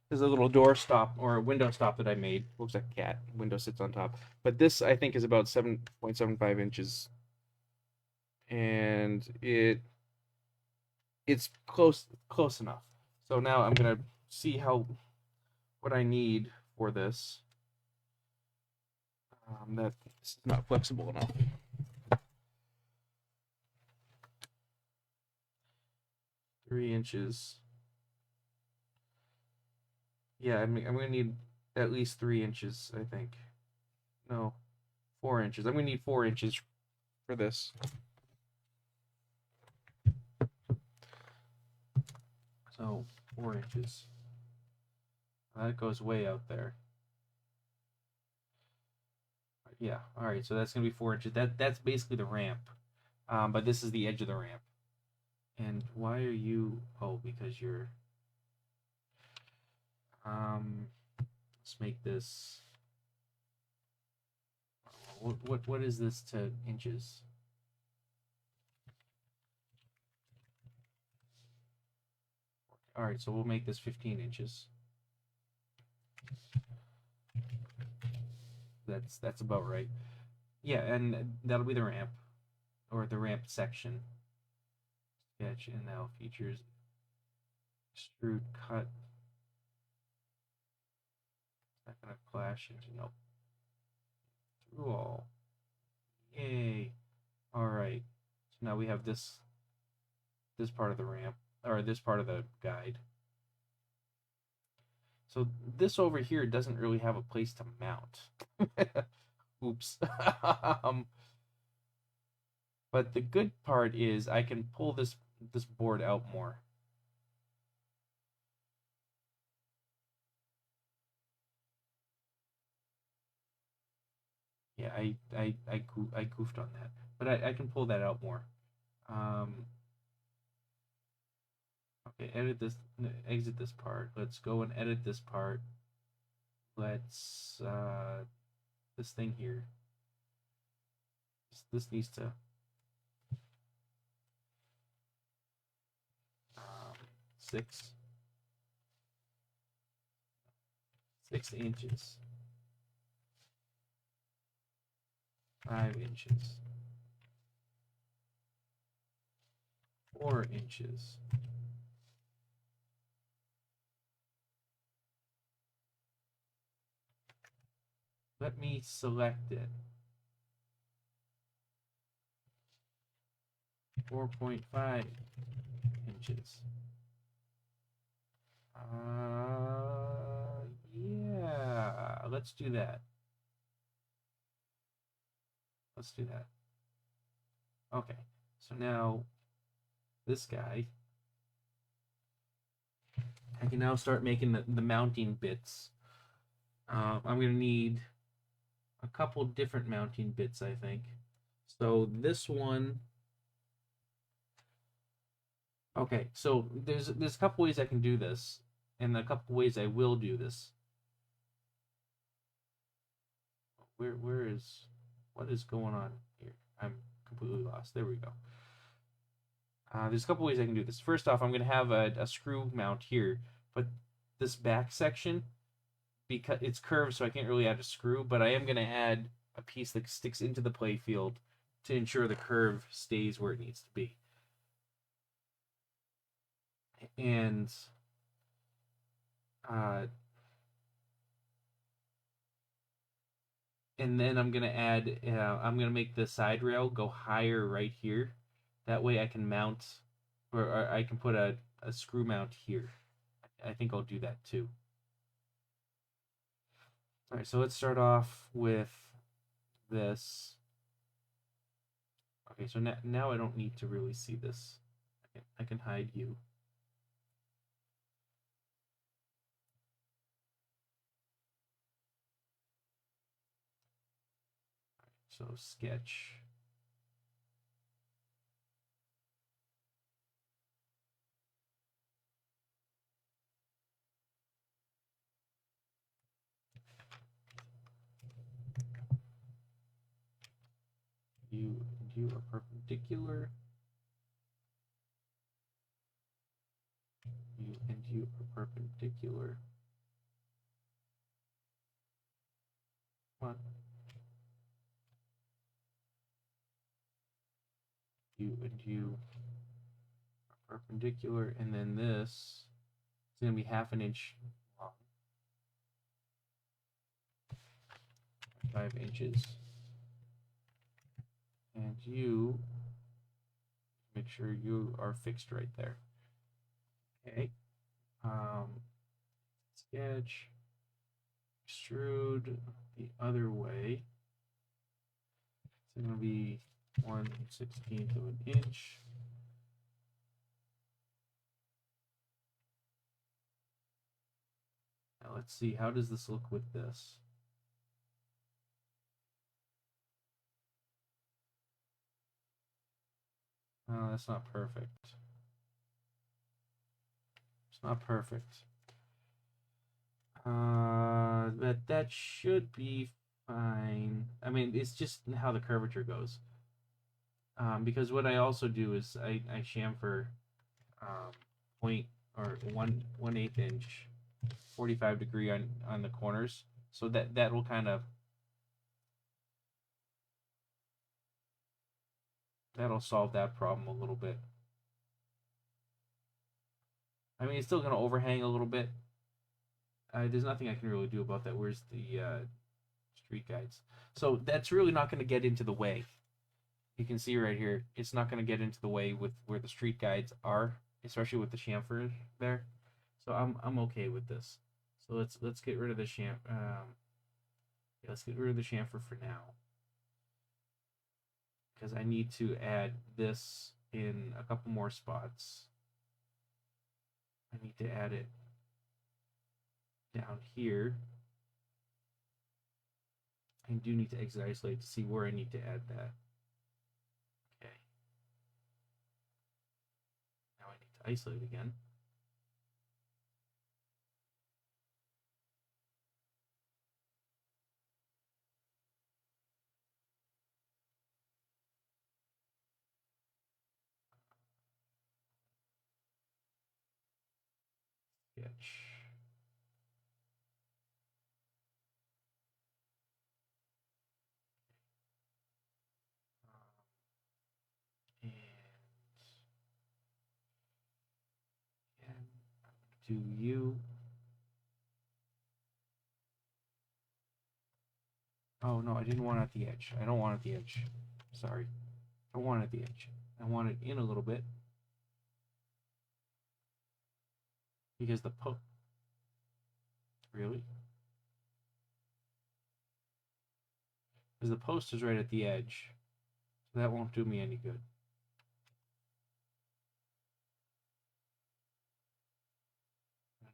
There's a little door stop or a window stop that I made. Looks like a cat. Window sits on top. But this, I think, is about 7.75 inches. And it's close enough. So now I'm going to see what I need for this. That this is not flexible enough. 3 inches. Yeah, I'm gonna need at least 3 inches, I think. No, 4 inches. I'm gonna need 4 inches for this. So 4 inches. That goes way out there. Yeah. All right. So that's gonna be 4 inches. That's basically the ramp. But this is the edge of the ramp. And why are you? Oh, because you're. Let's make this. What is this to inches? All right. So we'll make this 15 inches. That's about right. Yeah, and that'll be the ramp, or the ramp section. Sketch and now features extrude cut. It's not gonna clash into nope. Through all. Yay! All right. So now we have this part of the ramp, or this part of the guide. So this over here doesn't really have a place to mount. Oops. But the good part is I can pull this board out more. Yeah, I goofed on that, but I can pull that out more. Okay, edit this, exit this part. Let's go and edit this part. Let's this thing here. This needs to 6 inches, 5 inches, 4 inches. Let me select it. 4.5 inches. Yeah, let's do that. Let's do that. Okay, so now this guy, I can now start making the mounting bits. I'm going to need a couple different mounting bits, I think. So this one, okay, so there's a couple ways I can do this, and a couple ways I will do this. What is going on here? I'm completely lost. There we go. There's a couple ways I can do this. First off, I'm going to have a screw mount here, but this back section, because it's curved, so I can't really add a screw, but I am going to add a piece that sticks into the play field to ensure the curve stays where it needs to be. And then I'm gonna add. I'm gonna make the side rail go higher right here. That way I can mount, or I can put a screw mount here. I think I'll do that too. All right, so let's start off with this. Okay, so now I don't need to really see this. I can hide you. So sketch. you are perpendicular. You and you are perpendicular. Come on. You and you are perpendicular, and then this is going to be 1/2 inch long. 5 inches. And you make sure you are fixed right there. Okay. Sketch, extrude the other way. It's going to be 1/16 of an inch. Now let's see, how does this look with this? Oh, that's not perfect. It's not perfect. But that should be fine. I mean, it's just how the curvature goes. Because what I also do is I chamfer point or 1/8 inch 45 degree on the corners, so that will kind of, that'll solve that problem a little bit. I mean, it's still gonna overhang a little bit. There's nothing I can really do about that. Where's the street guides? So that's really not going to get into the way. You can see right here, it's not going to get into the way with where the street guides are, especially with the chamfer there. So I'm okay with this. So let's get rid of the chamfer. Yeah, let's get rid of the chamfer for now, because I need to add this in a couple more spots. I need to add it down here. I do need to exit isolate to see where I need to add that. Okay. Now I need to isolate again. Sketch. Do you? Oh no, I didn't want it at the edge. I don't want it at the edge. Sorry. I don't want it at the edge. I want it in a little bit. Because the post. Really? Because the post is right at the edge. So that won't do me any good.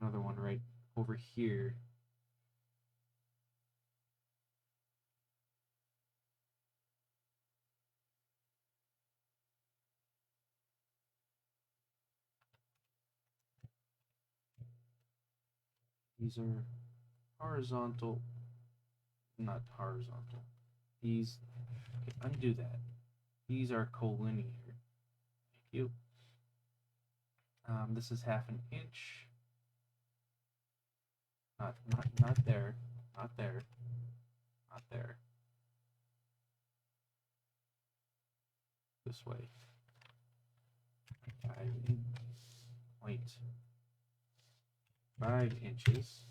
Another one right over here. These are horizontal, not horizontal. These, okay, undo that. These are collinear. Thank you. This is 1/2 inch. Not there. Not there. Not there. This way. 5 inches.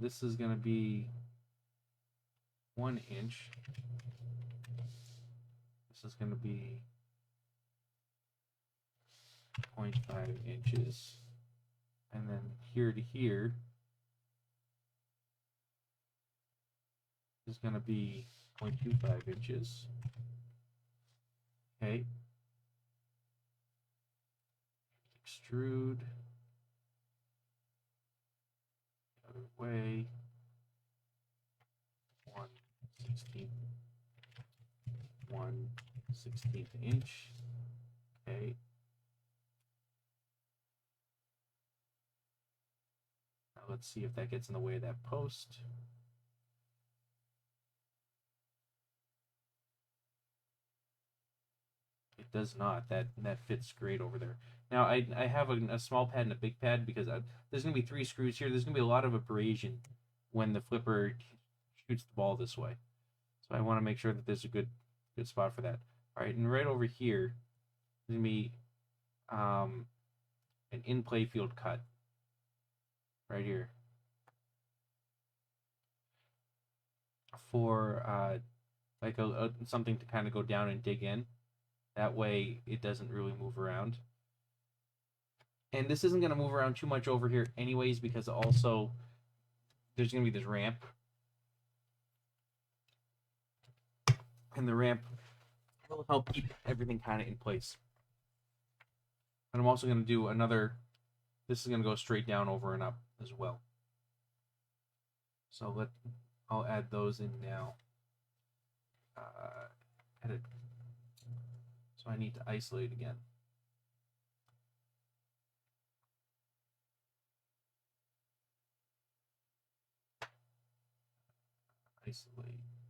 This is going to be 1 inch. This is going to be 0.5 inches. And then here to here is going to be 0.25 inches. Okay. Extrude. The other way. 1/16 inch. Okay. Now let's see if that gets in the way of that post. does not. That fits great over there. Now I have a small pad and a big pad because there's going to be 3 screws here. There's going to be a lot of abrasion when the flipper shoots the ball this way. So I want to make sure that there's a good spot for that. All right, and right over here, there's going to be an in-play field cut right here for like something to kind of go down and dig in. That way it doesn't really move around. And this isn't going to move around too much over here anyways, because also there's going to be this ramp. And the ramp will help keep everything kind of in place. And I'm also going to do another, this is going to go straight down, over and up as well. So I'll add those in now. Edit. So I need to isolate again.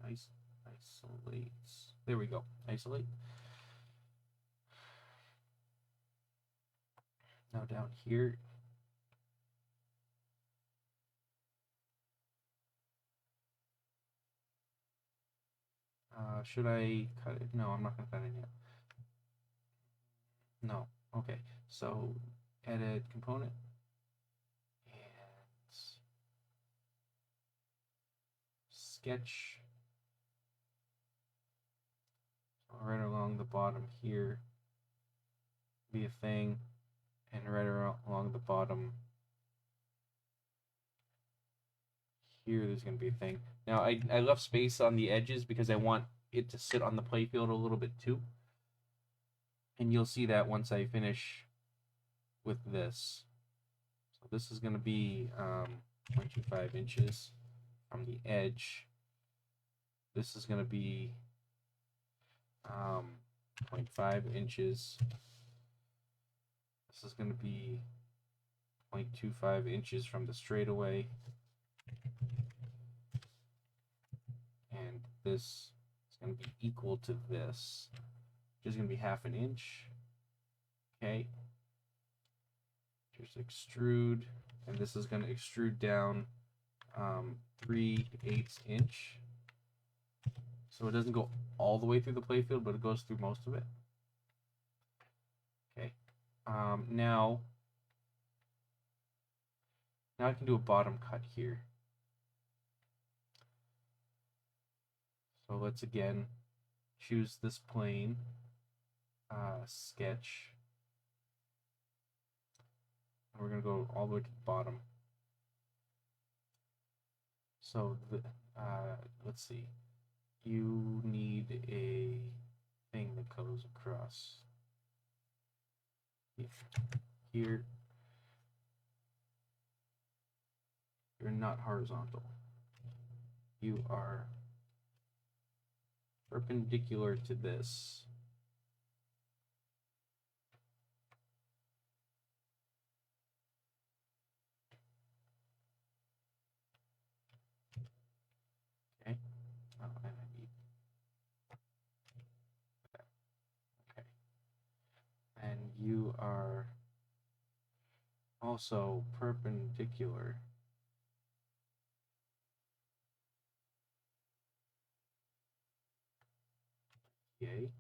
Isolate. There we go. Isolate. Now down here, should I cut it? No, I'm not going to cut it yet. No. Okay. So edit component and sketch. So right along the bottom here be a thing, and right along the bottom here there's going to be a thing. Now I left space on the edges because I want it to sit on the playfield a little bit too. And you'll see that once I finish with this. So this is going to be 0.25 inches from the edge. This is going to be 0.5 inches. This is going to be 0.25 inches from the straightaway. And this is going to be equal to this, which is going to be 1/2 inch. Okay. Just extrude, and this is going to extrude down 3/8 inch. So it doesn't go all the way through the playfield, but it goes through most of it. Okay. Now I can do a bottom cut here. So let's again choose this plane, sketch, and we're going to go all the way to the bottom. So let's see, you need a thing that goes across here. You're not horizontal, you are perpendicular to this. Okay. Oh, and I need that. Okay. And you are also perpendicular . Okay.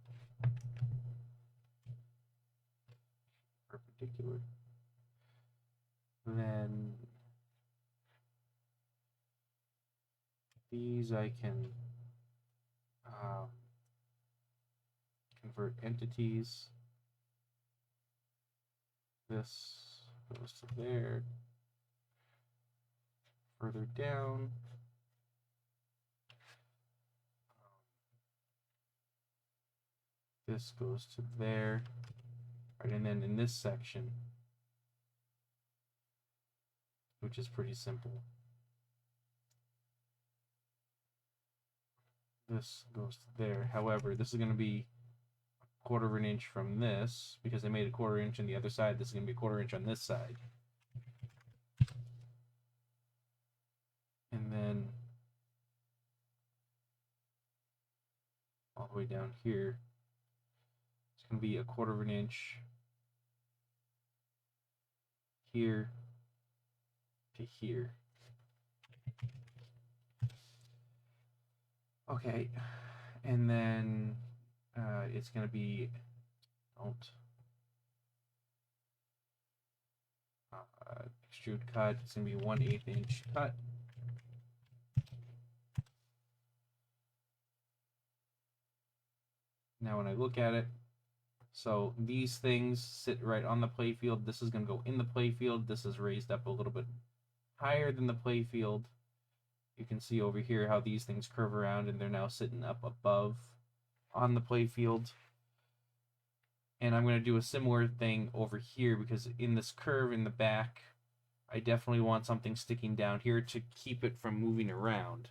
Perpendicular. Then these I can convert entities. This goes to there. Further down. This goes to there. Right, and then in this section, which is pretty simple, this goes to there. However, this is going to be 1/4 inch from this, because I made a 1/4 inch on the other side. This is going to be 1/4 inch on this side. And then all the way down here, it's It's going to be 1/4 of an inch here to here. Okay, and then it's going to be, extrude cut. It's going to be 1/8 inch cut. Now when I look at it, so these things sit right on the playfield. This is going to go in the playfield. This is raised up a little bit higher than the playfield. You can see over here how these things curve around and they're now sitting up above on the playfield. And I'm going to do a similar thing over here because in this curve in the back, I definitely want something sticking down here to keep it from moving around.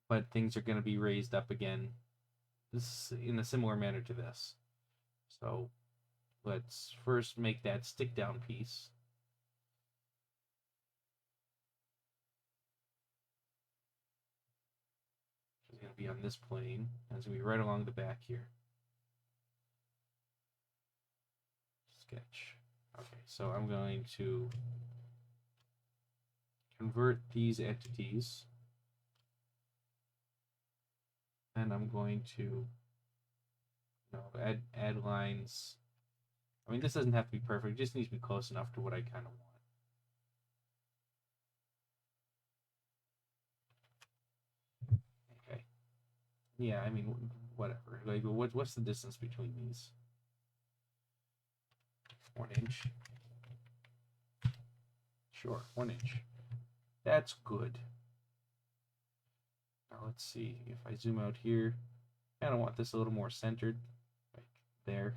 But things are going to be raised up again, this in a similar manner to this. So let's first make that stick down piece. It's going to be on this plane. It's going to be right along the back here. Sketch. Okay, so I'm going to convert these entities. And I'm going to add lines. I mean, this doesn't have to be perfect. It just needs to be close enough to what I kind of want. Okay. Yeah, I mean, whatever. Like, what's the distance between these? 1 inch. Sure, 1 inch. That's good. Now let's see if I zoom out here. I kind of want this a little more centered, like there,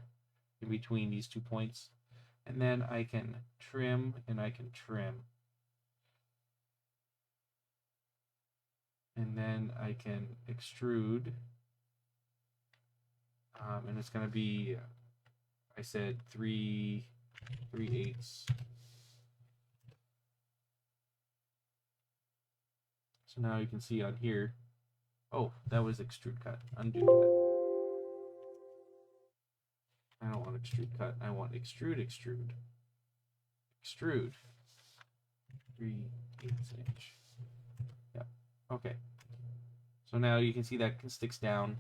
in between these 2 points. And then I can trim and I can trim. And then I can extrude. And it's going to be, I said 3/8. So now you can see on here, oh, that was extrude cut. Undo that. I don't want extrude cut. I want extrude. Extrude. 3/8 inch. Yeah. Okay. So now you can see that sticks down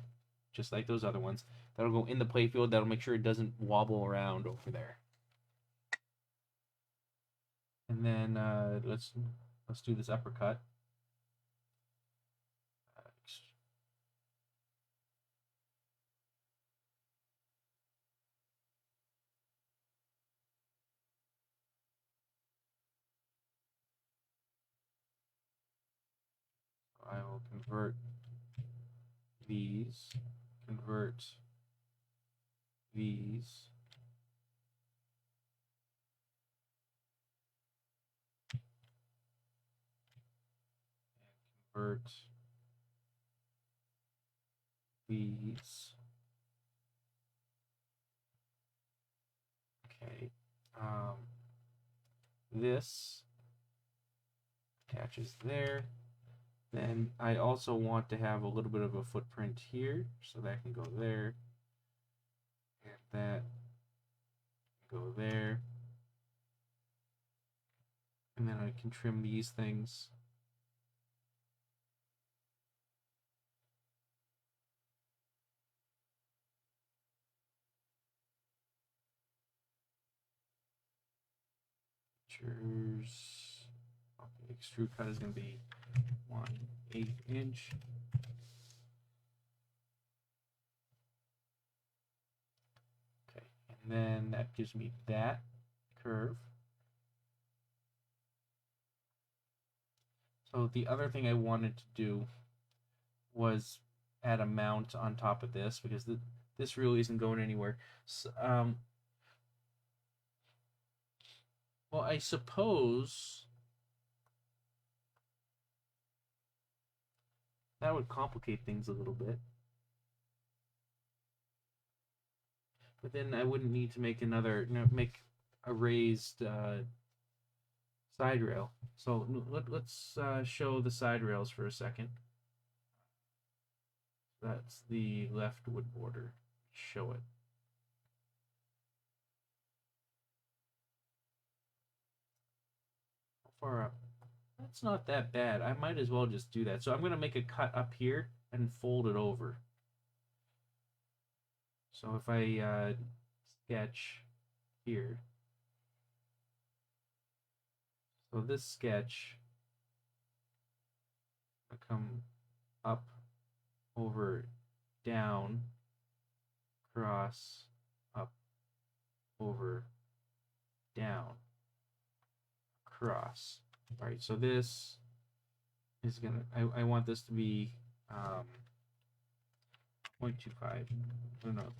just like those other ones. That'll go in the playfield. That'll make sure it doesn't wobble around over there. And then let's do this uppercut. I will convert these, convert these, and convert these. Okay. This attaches there. Then I also want to have a little bit of a footprint here, so that can go there, and that can go there. And then I can trim these things. Features. Okay, extrude cut is going to be 1/8 inch. Okay, and then that gives me that curve. So the other thing I wanted to do was add a mount on top of this because this really isn't going anywhere. So, well, I suppose that would complicate things a little bit. But then I wouldn't need to make another, make a raised side rail. So let's show the side rails for a second. That's the left wood border. show it. How far up? That's not that bad. I might as well just do that. So I'm going to make a cut up here and fold it over. So if I sketch here, so this sketch will come up, over, down, cross, up, over, down, cross. All right, so this is gonna, I want this to be 0.25, no,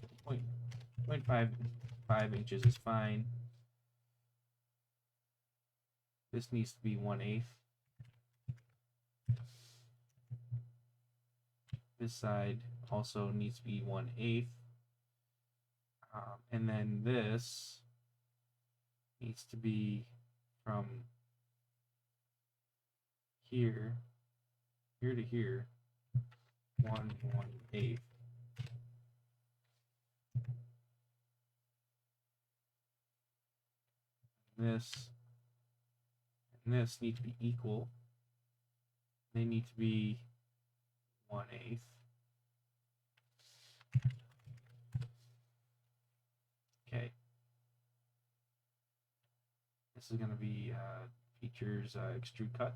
0.55 inches is fine. This needs to be 1/8. This side also needs to be 1/8. And then this needs to be from here to here, 1/8. This and this need to be equal. They need to be 1/8. Okay. This is going to be features extrude cut.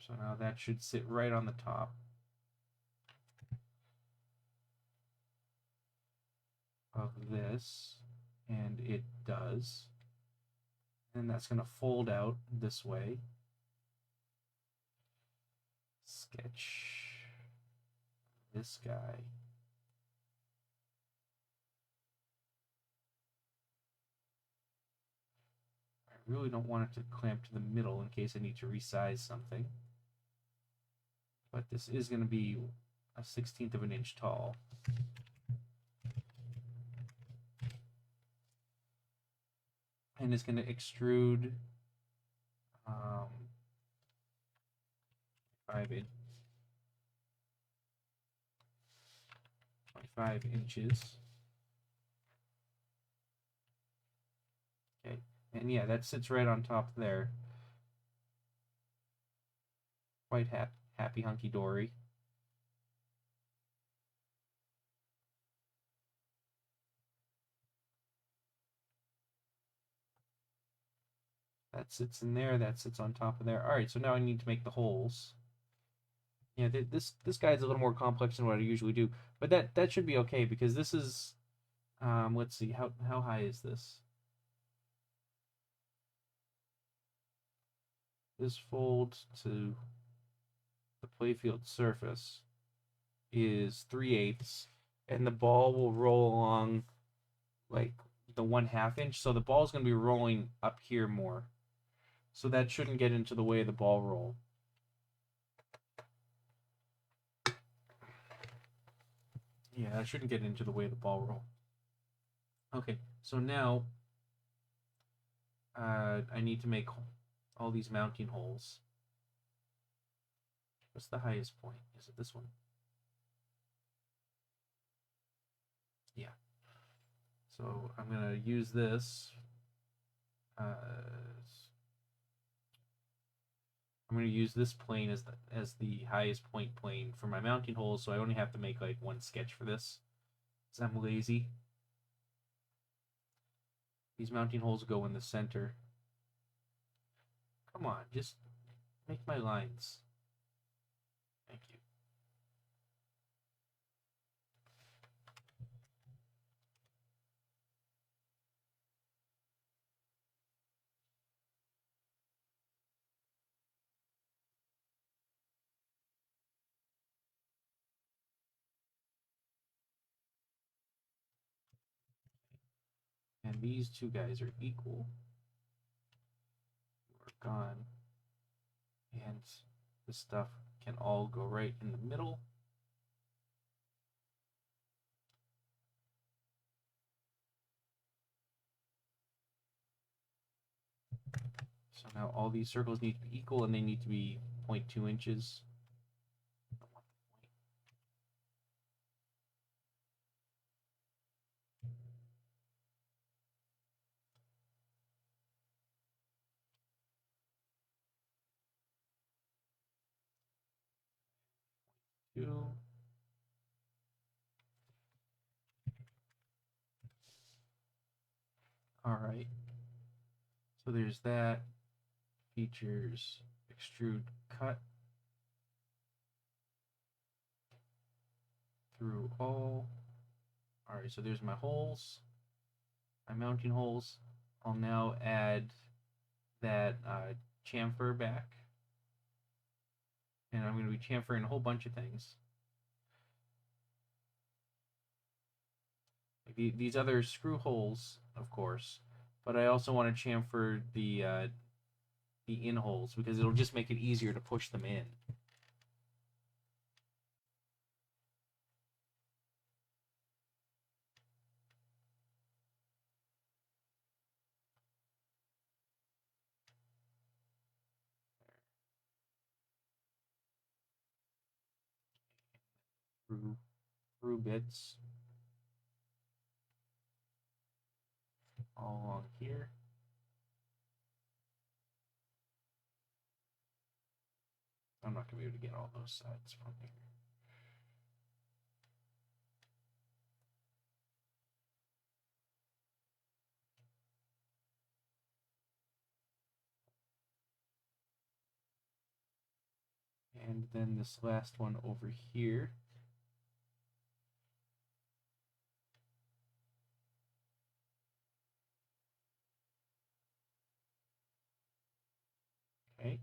So now that should sit right on the top. Of this, and it does. And that's going to fold out this way. Sketch this guy. I really don't want it to clamp to the middle in case I need to resize something. But this is going to be a 1/16 of an inch tall. And it's going to extrude 5 inches. Okay, and yeah, that sits right on top there. Quite happy hunky-dory. That sits in there, that sits on top of there. All right, so now I need to make the holes. Yeah, this guy's a little more complex than what I usually do, but that should be okay because this is, let's see, how high is this? This fold to the playfield surface is 3/8, and the ball will roll along like the 1/2 inch, so the ball's going to be rolling up here more. So that shouldn't get into the way of the ball roll. Yeah, that shouldn't get into the way of the ball roll. Okay, so now I need to make all these mounting holes. What's the highest point? Is it this one? Yeah. So I'm going to use this. I'm going to use this plane as the highest point plane for my mounting holes, so I only have to make like one sketch for this, because I'm lazy. These mounting holes go in the center. Come on, just make my lines. Thank you. And these two guys are equal. We're gone. And this stuff can all go right in the middle. So now all these circles need to be equal, and they need to be 0.2 inches. Two. All right. So there's that. Features extrude cut through all. All right, so there's my holes, my mounting holes. I'll now add that chamfer back. And I'm going to be chamfering a whole bunch of things. Like these other screw holes, of course, but I also want to chamfer the in holes because it'll just make it easier to push them in. Through bits all along here. I'm not going to be able to get all those sides from here. And then this last one over here. Okay.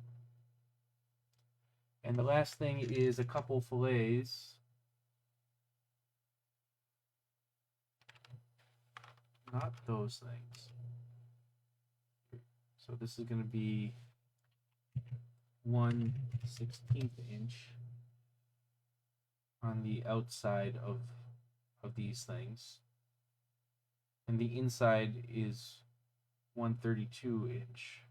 And the last thing is a couple fillets. Not those things. So this is going to be 1/16 inch on the outside of these things. And the inside is 1/32 inch.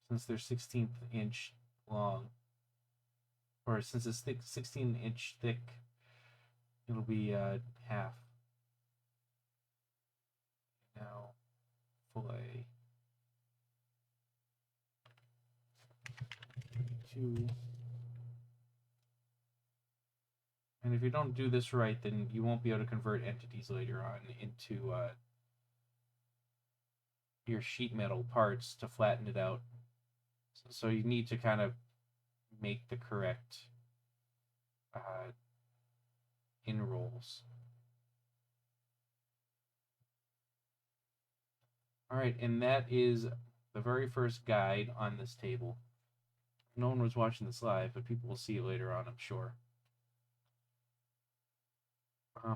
Since they're 16th inch long, or since it's 16 inch thick, it'll be half. Now, fillet 2. And if you don't do this right, then you won't be able to convert entities later on into your sheet metal parts to flatten it out. So you need to kind of make the correct in rolls. All right, and that is the very first guide on this table. No one was watching this live, but people will see it later on, I'm sure.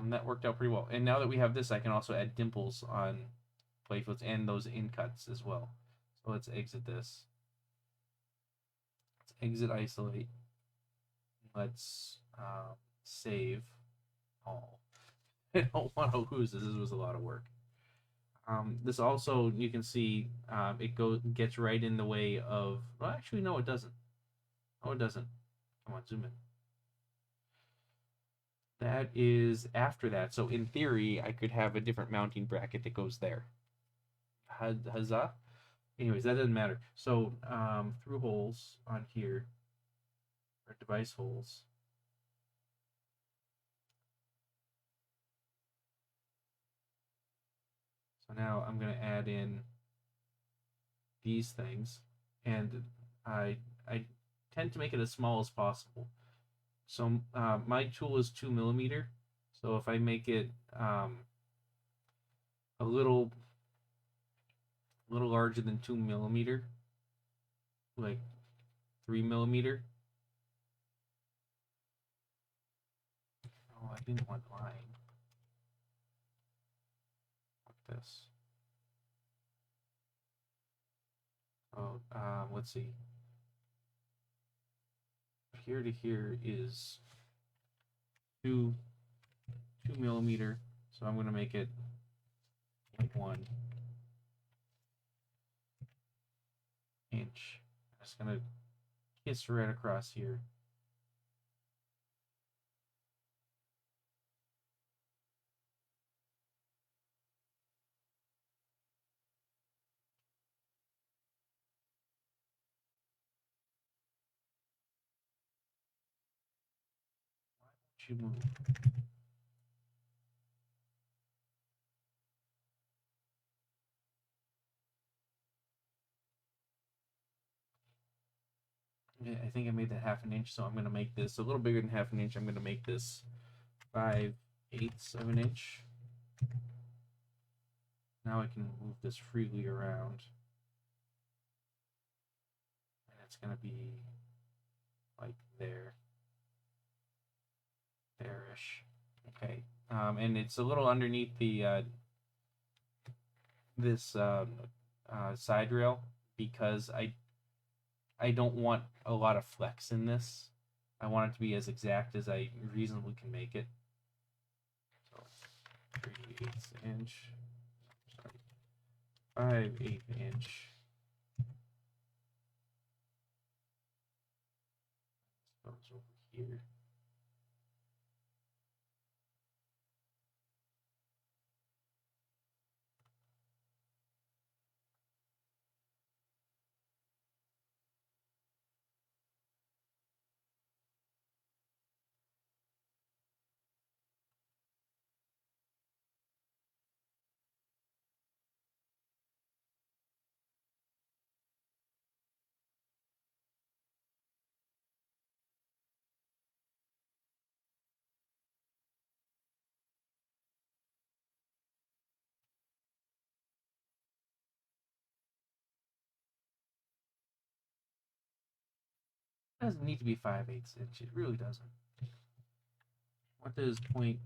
That worked out pretty well. And now that we have this, I can also add dimples on playfields and those in cuts as well. So let's exit this. Let's exit isolate. Let's save all. I don't want to lose this. This was a lot of work. This also, you can see, it gets right in the way of. Well, actually, no, it doesn't. Oh, it doesn't. Come on, zoom in. That is after that. So in theory, I could have a different mounting bracket that goes there. Huzzah. Anyways, that doesn't matter. So through holes on here, or device holes. So now I'm going to add in these things, and I tend to make it as small as possible. So my tool is 2mm. So if I make it a little larger than 2mm, like 3mm. Oh, I didn't want line. Like this. Oh, let's see. Here to here is 2mm, so I'm going to make it 0.1. inch. I'm just gonna kiss right across here. Why won't you move? Okay, I think I made that 1/2 inch, so I'm gonna make this a little bigger than 1/2 inch. I'm gonna make this 5/8 of an inch. Now I can move this freely around. And it's gonna be like there-ish. Okay. And it's a little underneath the this side rail because I don't want a lot of flex in this. I want it to be as exact as I reasonably can make it. So 3/8 inch. Sorry. 5/8 inch. This goes over here. It doesn't need to be 5/8 inch. It really doesn't. What does point?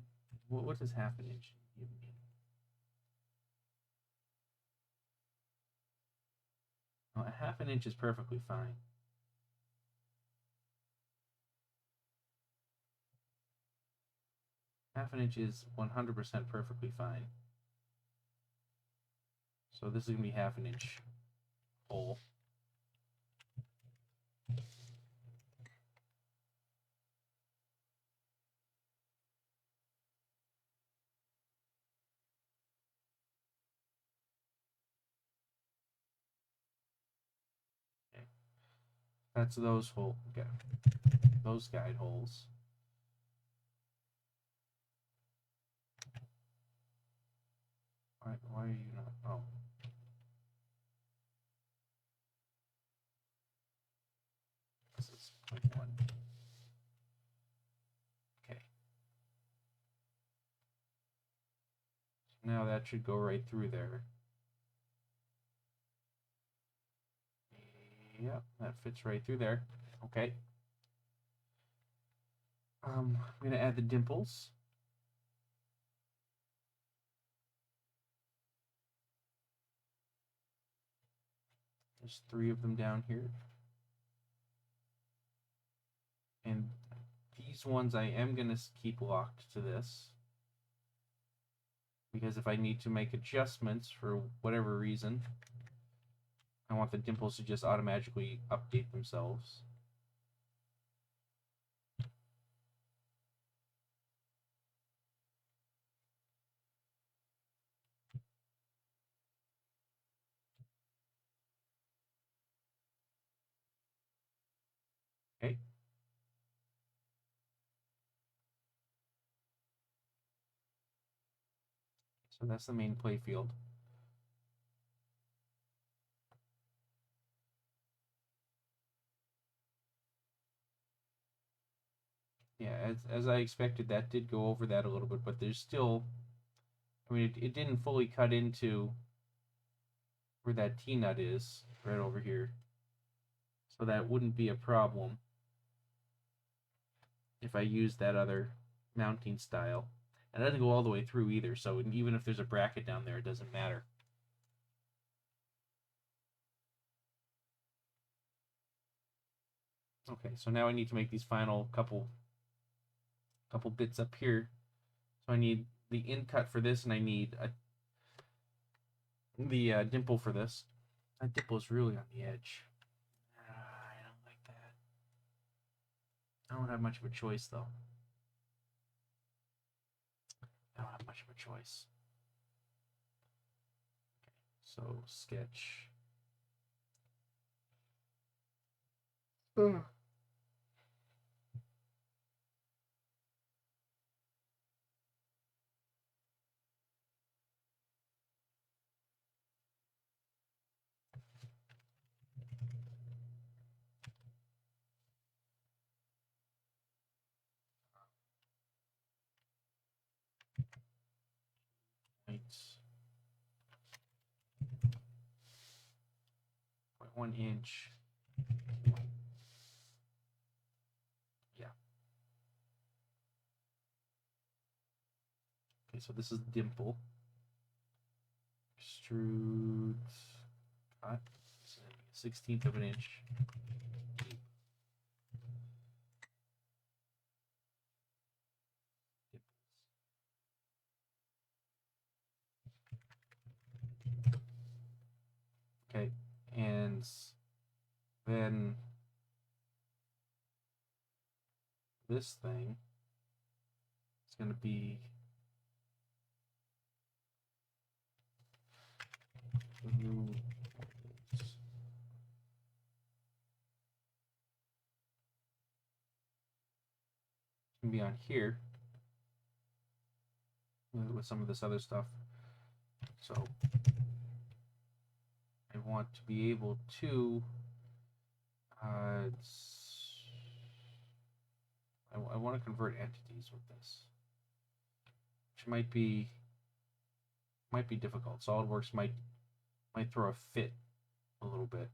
What does 1/2 inch give me? Well, 1/2 inch is perfectly fine. Half an inch is 100% perfectly fine. So this is gonna be 1/2 inch hole. That's those hole. Okay. Those guide holes. Why are you not? Oh. This is point 1. Okay. So now that should go right through there. Yep, that fits right through there. Okay. I'm gonna add the dimples. There's 3 of them down here. And these ones I am gonna keep locked to this. Because if I need to make adjustments for whatever reason, I want the dimples to just automatically update themselves. Okay. So that's the main play field. Yeah, as I expected, that did go over that a little bit, but there's still, I mean, it didn't fully cut into where that T-nut is, right over here. So that wouldn't be a problem if I used that other mounting style. And it doesn't go all the way through either, so even if there's a bracket down there, it doesn't matter. Okay, so now I need to make these final couple bits up here. So I need the in cut for this, and I need the dimple for this. That dimple is really on the edge. I don't have much of a choice, though. I don't have much of a choice. Okay, so sketch. Points. 0.1 inch. Yeah. Okay, so this is dimple. Extrude. Cut. 1/16 of an inch. Okay, and then this thing is going to be on here with some of this other stuff. So I want to be able to I want to convert entities with this, which might be difficult. SolidWorks might throw a fit a little bit,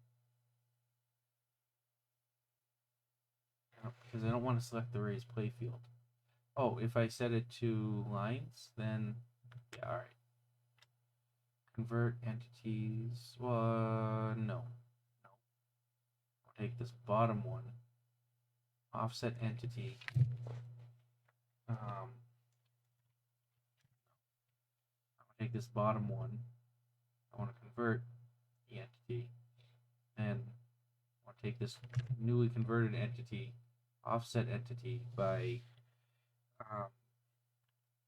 because I don't want to select the raised playfield. Oh, if I set it to lines, then yeah, all right. Convert entities. No. I'll take this bottom one. Offset entity. I'll take this bottom one. I want to convert the entity. And I'll take this newly converted entity, offset entity by,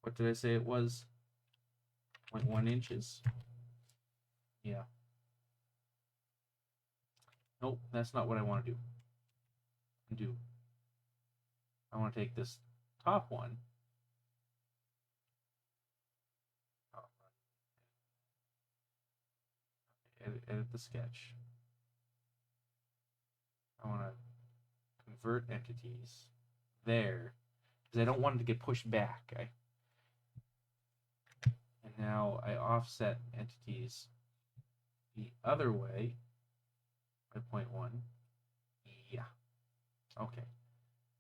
what did I say it was? 0.1 inches. Yeah. Nope, that's not what I want to do. I want to take this top one. Edit the sketch. I want to convert entities there, because I don't want it to get pushed back. And now I offset entities the other way by 0.1. Yeah. Okay.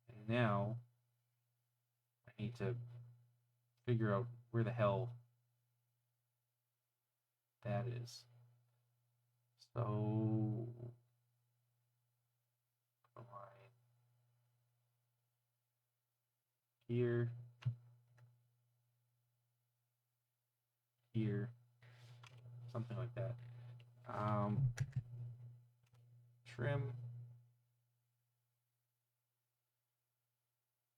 And now I need to figure out where the hell that is. So line here, here, something like that. Trim.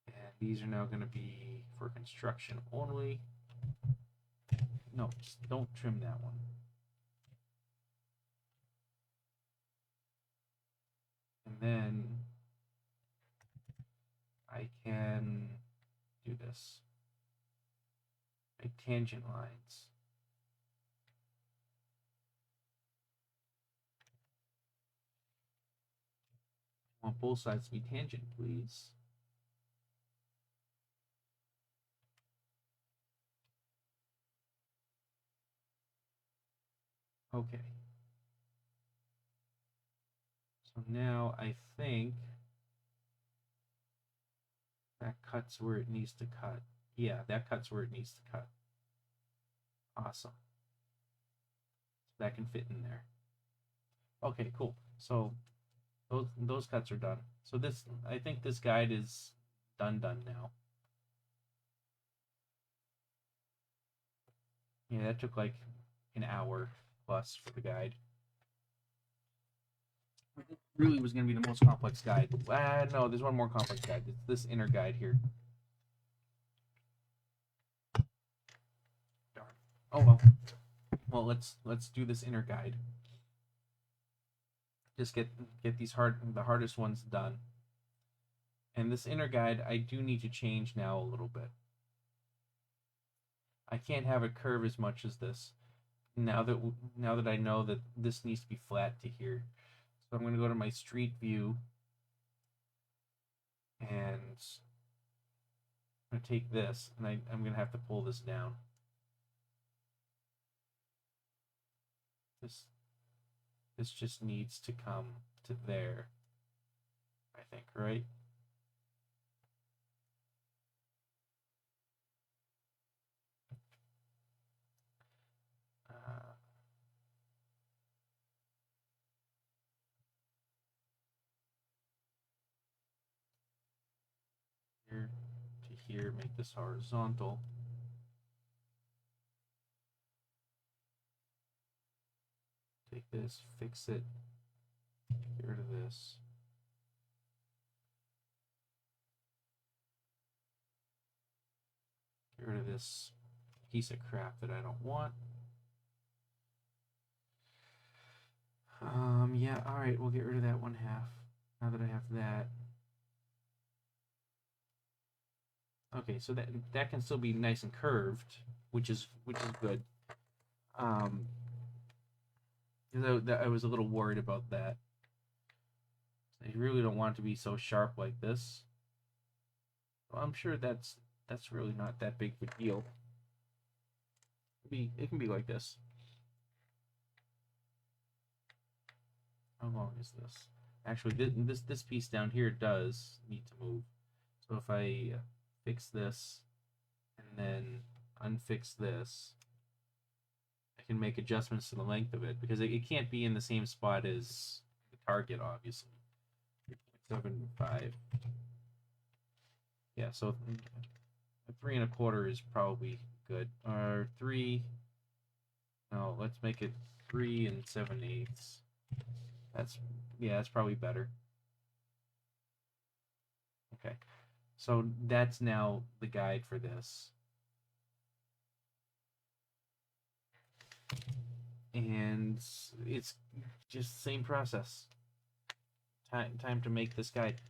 And these are now going to be for construction only. No, just don't trim that one. And then I can do this. Make tangent lines. I want both sides to be tangent, please. Okay. So now I think that cuts where it needs to cut. Yeah, that cuts where it needs to cut. Awesome. So that can fit in there. Okay, cool. So those cuts are done. So this, I think this guide is done now. Yeah, that took like an hour plus for the guide. really was going to be the most complex guide. No, there's one more complex guide. It's this inner guide here. Darn. Oh well. Well, let's do this inner guide. Just get these the hardest ones done. And this inner guide, I do need to change now a little bit. I can't have it curve as much as this. Now that I know that this needs to be flat to here. So I'm going to go to my street view and I'm going to take this and I'm going to have to pull this down. This just needs to come to there, I think, right? Here to here, make this horizontal. Take this, fix it, get rid of this. Get rid of this piece of crap that I don't want. Yeah, alright, we'll get rid of that 1/2. Now that I have that. Okay, so that can still be nice and curved, which is good. I was a little worried about that. I really don't want it to be so sharp like this. Well, I'm sure that's really not that big of a deal. It can be like this. How long is this? Actually, this piece down here does need to move. So if I fix this and then unfix this, I can make adjustments to the length of it because it can't be in the same spot as the target, obviously. 3.75. Yeah, so 3 1/4 is probably good. Or 3. No, let's make it 3 7/8. That's probably better. Okay, so that's now the guide for this. And it's just the same process. Time to make this guide.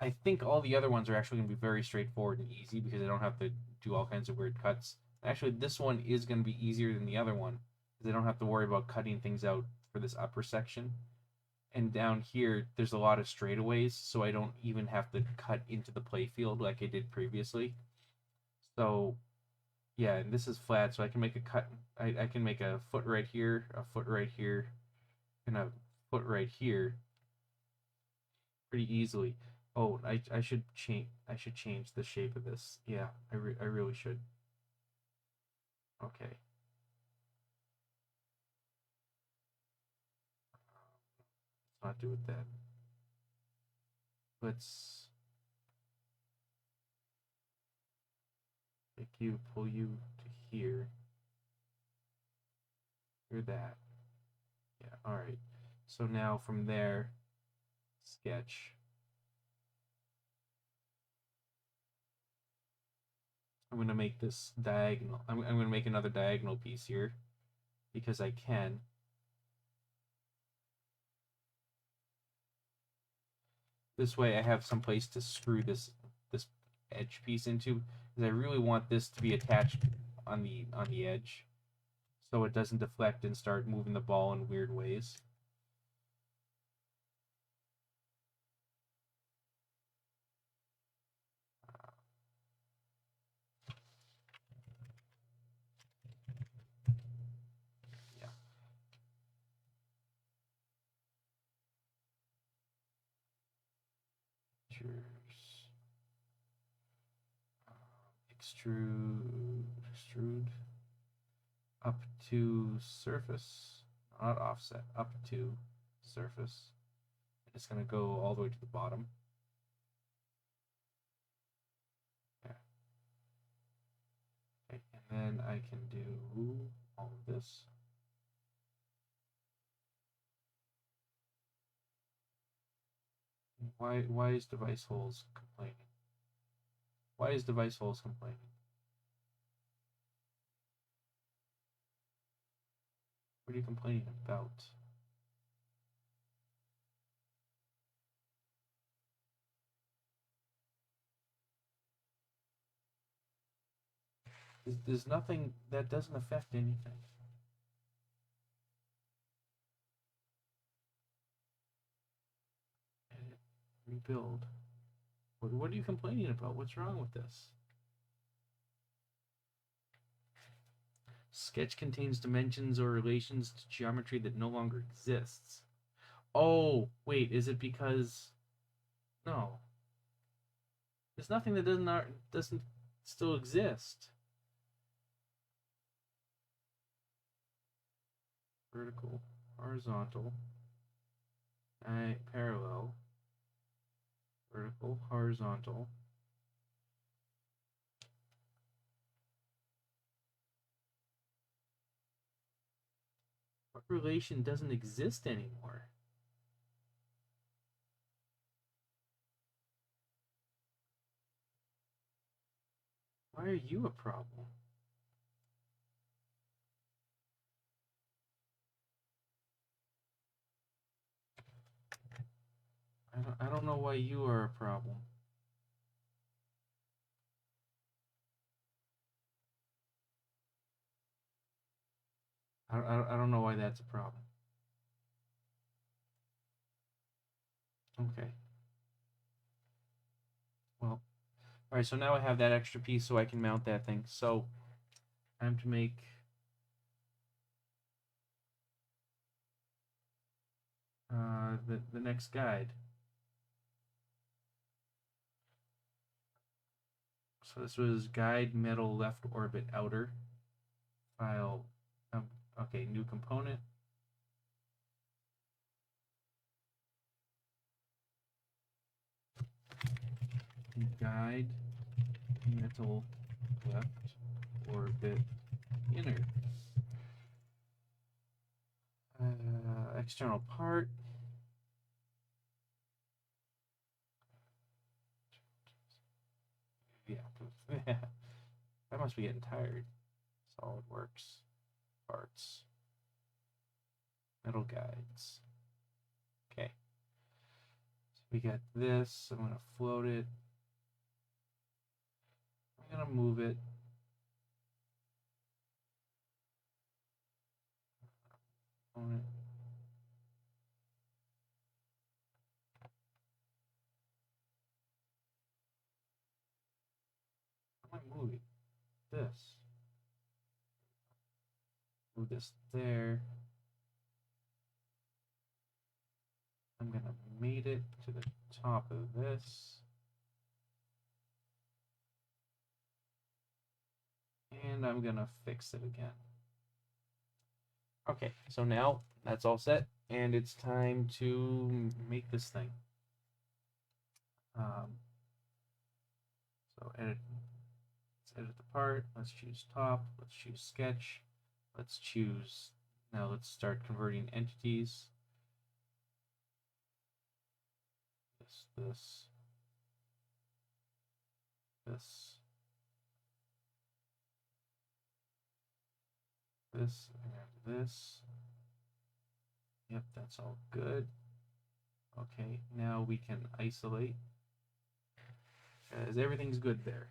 I think all the other ones are actually going to be very straightforward and easy because I don't have to do all kinds of weird cuts. Actually, this one is going to be easier than the other one because I don't have to worry about cutting things out for this upper section. And down here, there's a lot of straightaways, so I don't even have to cut into the playfield like I did previously. So, yeah, and this is flat, so I can make a cut. I can make a foot right here, a foot right here, and a foot right here pretty easily. Oh, I should change the shape of this. Yeah, I really should. Okay. Let's not do it then. Let's pull you to here. You're that. Yeah, alright. So now from there, sketch. I'm going to make this diagonal. I'm going to make another diagonal piece here because I can. This way I have some place to screw this edge piece into because I really want this to be attached on the edge so it doesn't deflect and start moving the ball in weird ways. Yeah. Extrude up to surface, not offset, up to surface. It's going to go all the way to the bottom. Okay. Okay, and then I can do all of this. Why is device holes complaining? Why is device holes complaining? What are you complaining about? There's nothing that doesn't affect anything. Edit, rebuild. What are you complaining about? What's wrong with this? Sketch contains dimensions or relations to geometry that no longer exists. Oh, wait, is it because... No. There's nothing that doesn't still exist. Vertical, horizontal, parallel, vertical, horizontal. What relation doesn't exist anymore? Why are you a problem? I don't know why you are a problem. I don't know why that's a problem. Okay. Well, all right, so now I have that extra piece so I can mount that thing. So, time to make the next guide. So this was guide metal left orbit outer. File, okay, new component. Guide metal left orbit inner. External part. Yeah. I must be getting tired. SolidWorks parts. Metal guides. Okay. So we got this. I'm going to float it. I'm going to move it. Component. How am I moving this? Move this there. I'm going to mate it to the top of this. And I'm going to fix it again. Okay, so now that's all set, and it's time to make this thing. So let's edit the part. Let's choose top. Let's choose sketch. Let's choose, now let's start converting entities. This, and this. Yep, that's all good. Okay, now we can isolate, as everything's good there.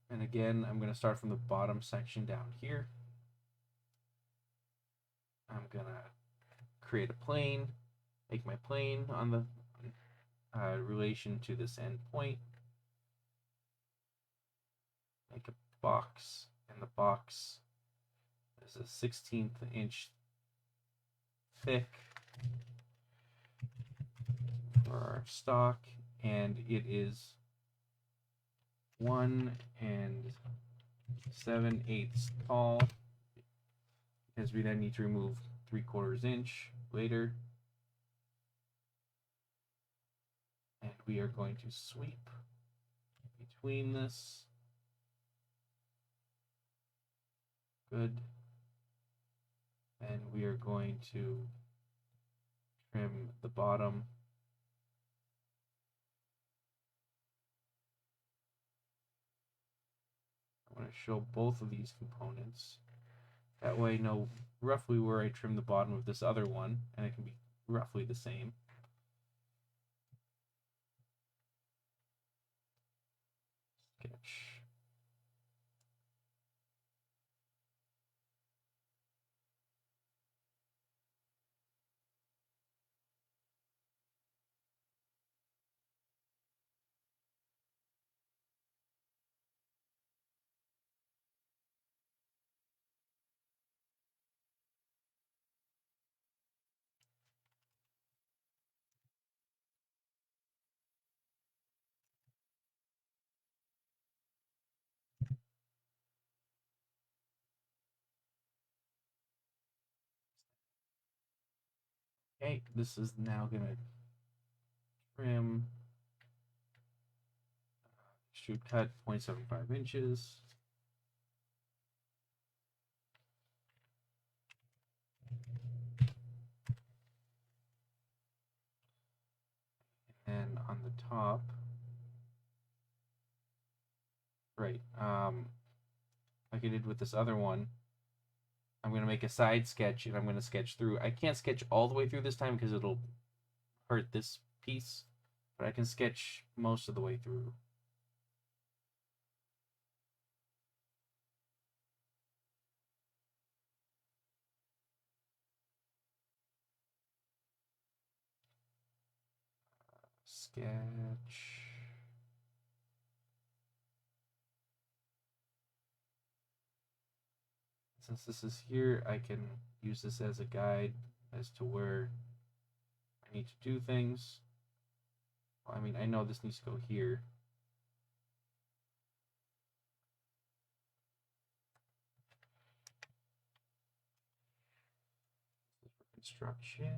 And again, I'm going to start from the bottom section down here. I'm going to create a plane, make my plane on the relation to this end point. Make a box, and the box is a 16th inch thick for our stock, and it is 1 7/8 tall, because we then need to remove 3/4 inch later. And we are going to sweep between this. Good. And we are going to trim the bottom. I want to show both of these components. That way I know roughly where I trim the bottom of this other one, and it can be roughly the same. Sketch. Okay, this is now going to trim, shoot cut 0.75 inches. And on the top, right, like I did with this other one, I'm going to make a side sketch and I'm going to sketch through. I can't sketch all the way through this time because it'll hurt this piece, but I can sketch most of the way through. Sketch. Since this is here, I can use this as a guide as to where I need to do things. Well, I mean, I know this needs to go here. Construction.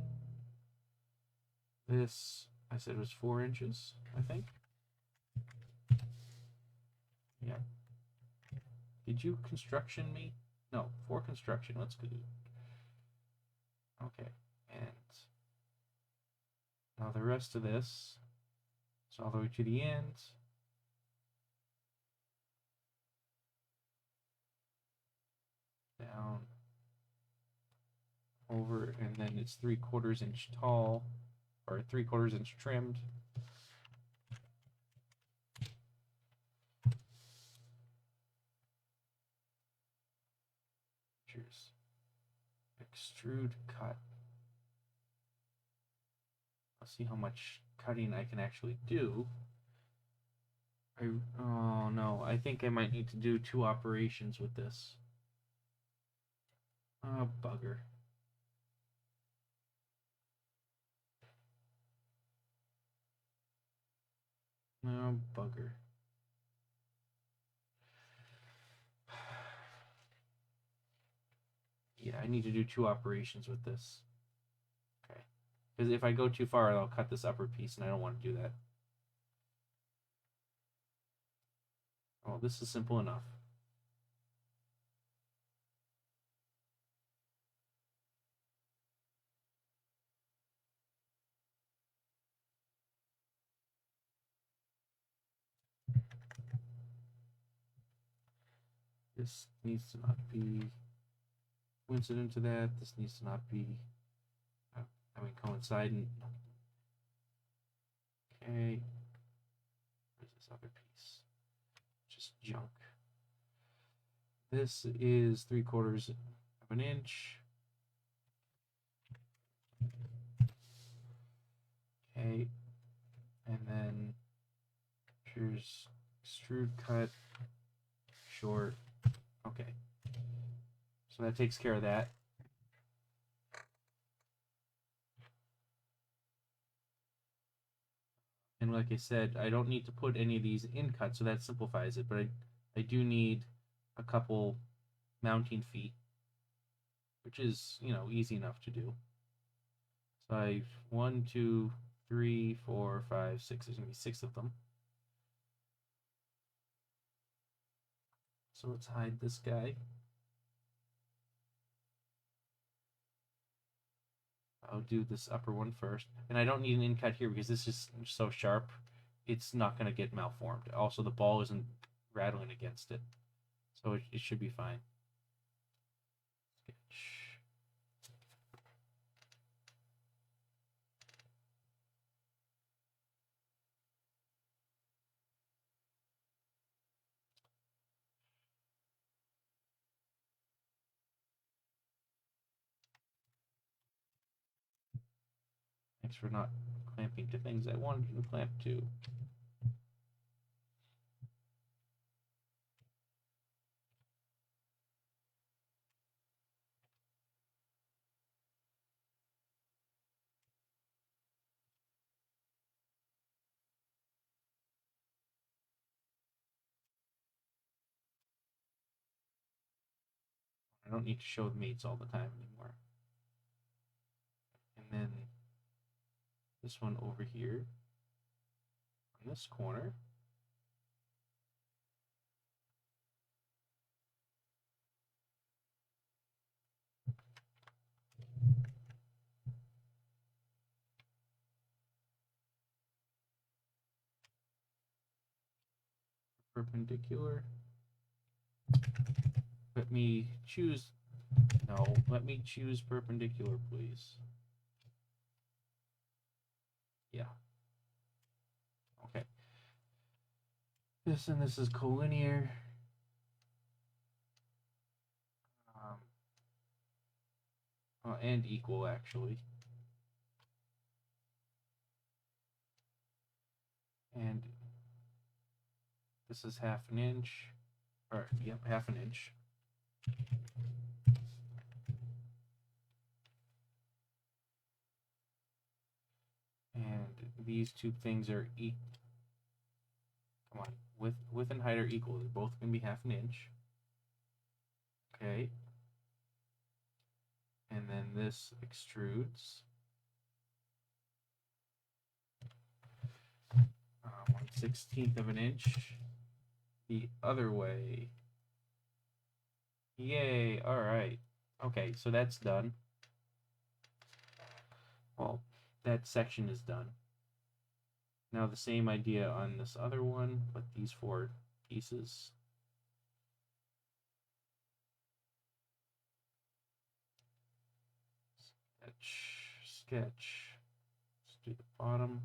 This, I said, was 4 inches, I think. Yeah. Did you construction me? No, for construction. Let's go. Okay, and now the rest of this is all the way to the end. Down, over, and then it's 3/4 inch tall, or 3/4 inch trimmed. Cheers. Extrude cut. Let's see how much cutting I can actually do. Oh no, I think I might need to do 2 operations with this. Oh, bugger. Oh, bugger. Yeah, I need to do 2 operations with this. Okay. Because if I go too far, I'll cut this upper piece, and I don't want to do that. Oh, this is simple enough. This needs to not be coincident to that. This needs to not be, coincident. Okay. Where's this other piece? Just junk. This is 3/4 of an inch. Okay. And then here's extrude cut, short. Okay. So that takes care of that. And like I said, I don't need to put any of these in cut, so that simplifies it. But I do need a couple mounting feet, which is, easy enough to do. So I've 1, 2, 3, 4, 5, 6. There's going to be 6 of them. So let's hide this guy. I'll do this upper one first. And I don't need an in cut here because this is so sharp, it's not going to get malformed. Also, the ball isn't rattling against it, so it should be fine. Sketch. Thanks for not clamping to things I wanted you to clamp to. I don't need to show the mates all the time anymore. And then this one over here on this corner. Perpendicular. Let me choose. No, let me choose perpendicular, please. Yeah. Okay. This and this is collinear. And equal, actually. And this is 1/2 inch. Or, yep, 1/2 inch. And these two things are equal. Come on, width and height are equal. They're both going to be 1/2 inch. Okay. And then this extrudes 1/16 of an inch the other way. Yay! All right. Okay, so that's done. Well, that section is done. Now the same idea on this other one, but these 4 pieces. Sketch. Let's do the bottom.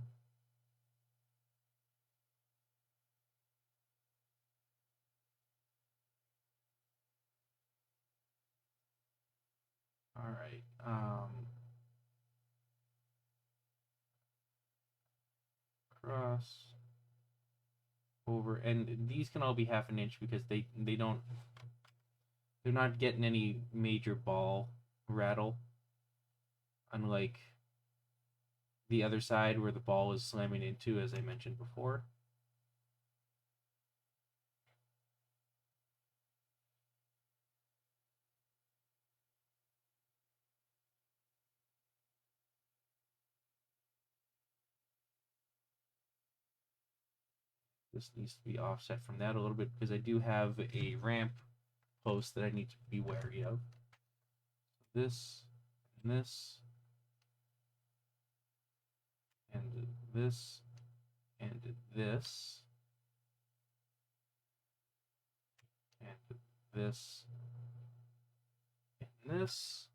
All right. Cross over, and these can all be 1/2 inch because they're not getting any major ball rattle, unlike the other side where the ball is slamming into, as I mentioned before. This needs to be offset from that a little bit because I do have a ramp post that I need to be wary of. This, and this, and this, and this, and this, and this,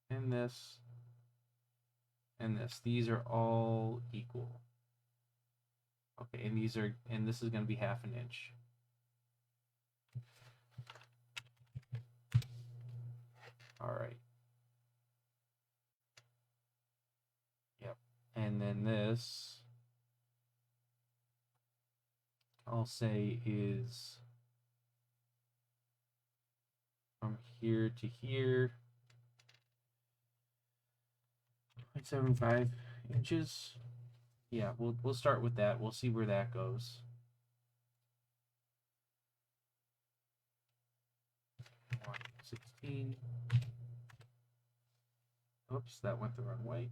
and this, and this. These are all equal. Okay, and this is going to be 1/2 inch. All right. Yep. And then this, I'll say, is from here to here, 0.75 inches. Yeah, we'll start with that. We'll see where that goes. $1.16. Oops, that went the wrong way.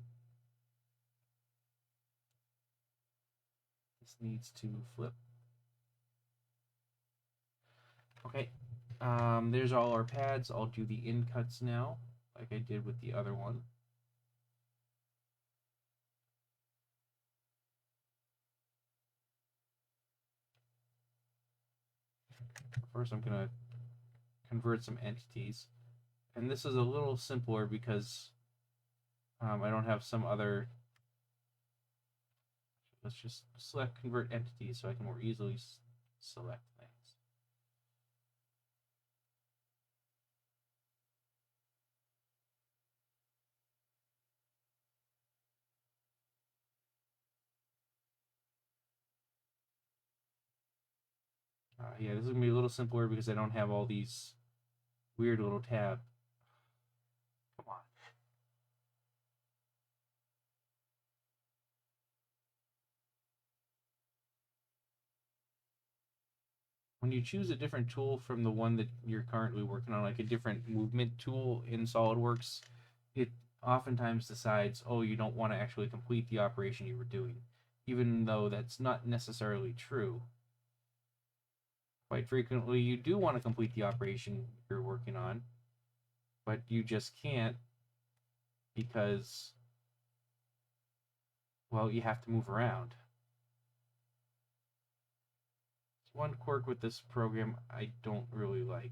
This needs to flip. Okay, there's all our pads. I'll do the in cuts now. like I did with the other one. First, I'm going to convert some entities. And this is a little simpler because I don't have some other. Let's just select convert entities so I can more easily select things. Yeah, this is going to be a little simpler because I don't have all these weird little tabs. Come on. When you choose a different tool from the one that you're currently working on, like a different movement tool in SolidWorks, it oftentimes decides, oh, you don't want to actually complete the operation you were doing, even though that's not necessarily true. Quite frequently, you do want to complete the operation you're working on, but you just can't because, well, you have to move around. One quirk with this program I don't really like.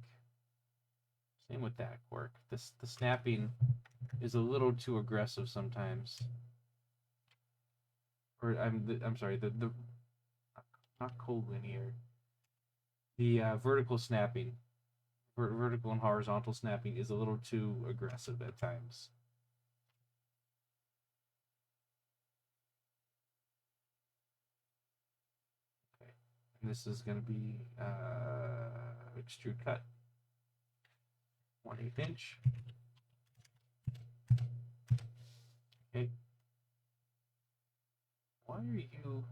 Same with that quirk. The snapping is a little too aggressive sometimes. Or I'm sorry, the not collinear. The vertical snapping, vertical and horizontal snapping is a little too aggressive at times. Okay, and this is going to be extrude cut, 1/8 inch. Okay. Why are you?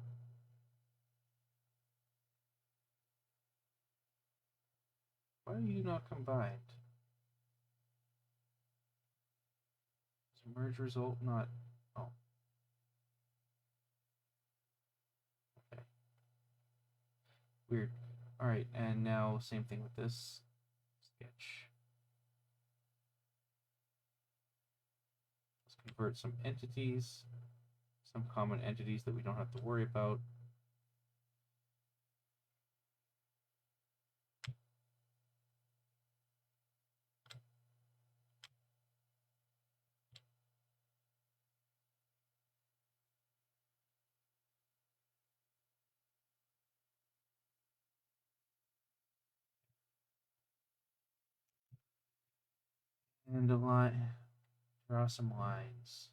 Why are you not combined? Is merge result not? Oh. Okay. Weird. All right, and now same thing with this sketch. Let's convert some entities, some common entities that we don't have to worry about. And a line, draw some lines.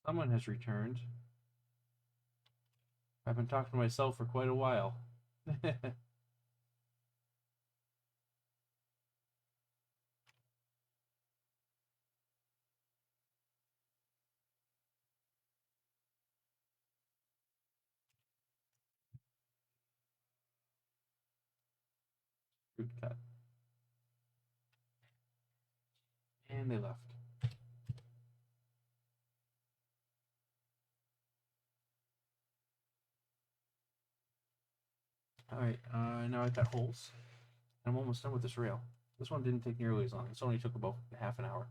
Someone has returned. I've been talking to myself for quite a while. Root cut. And they left. Alright, now I've got holes. I'm almost done with this rail. This one didn't take nearly as long. This only took about half an hour.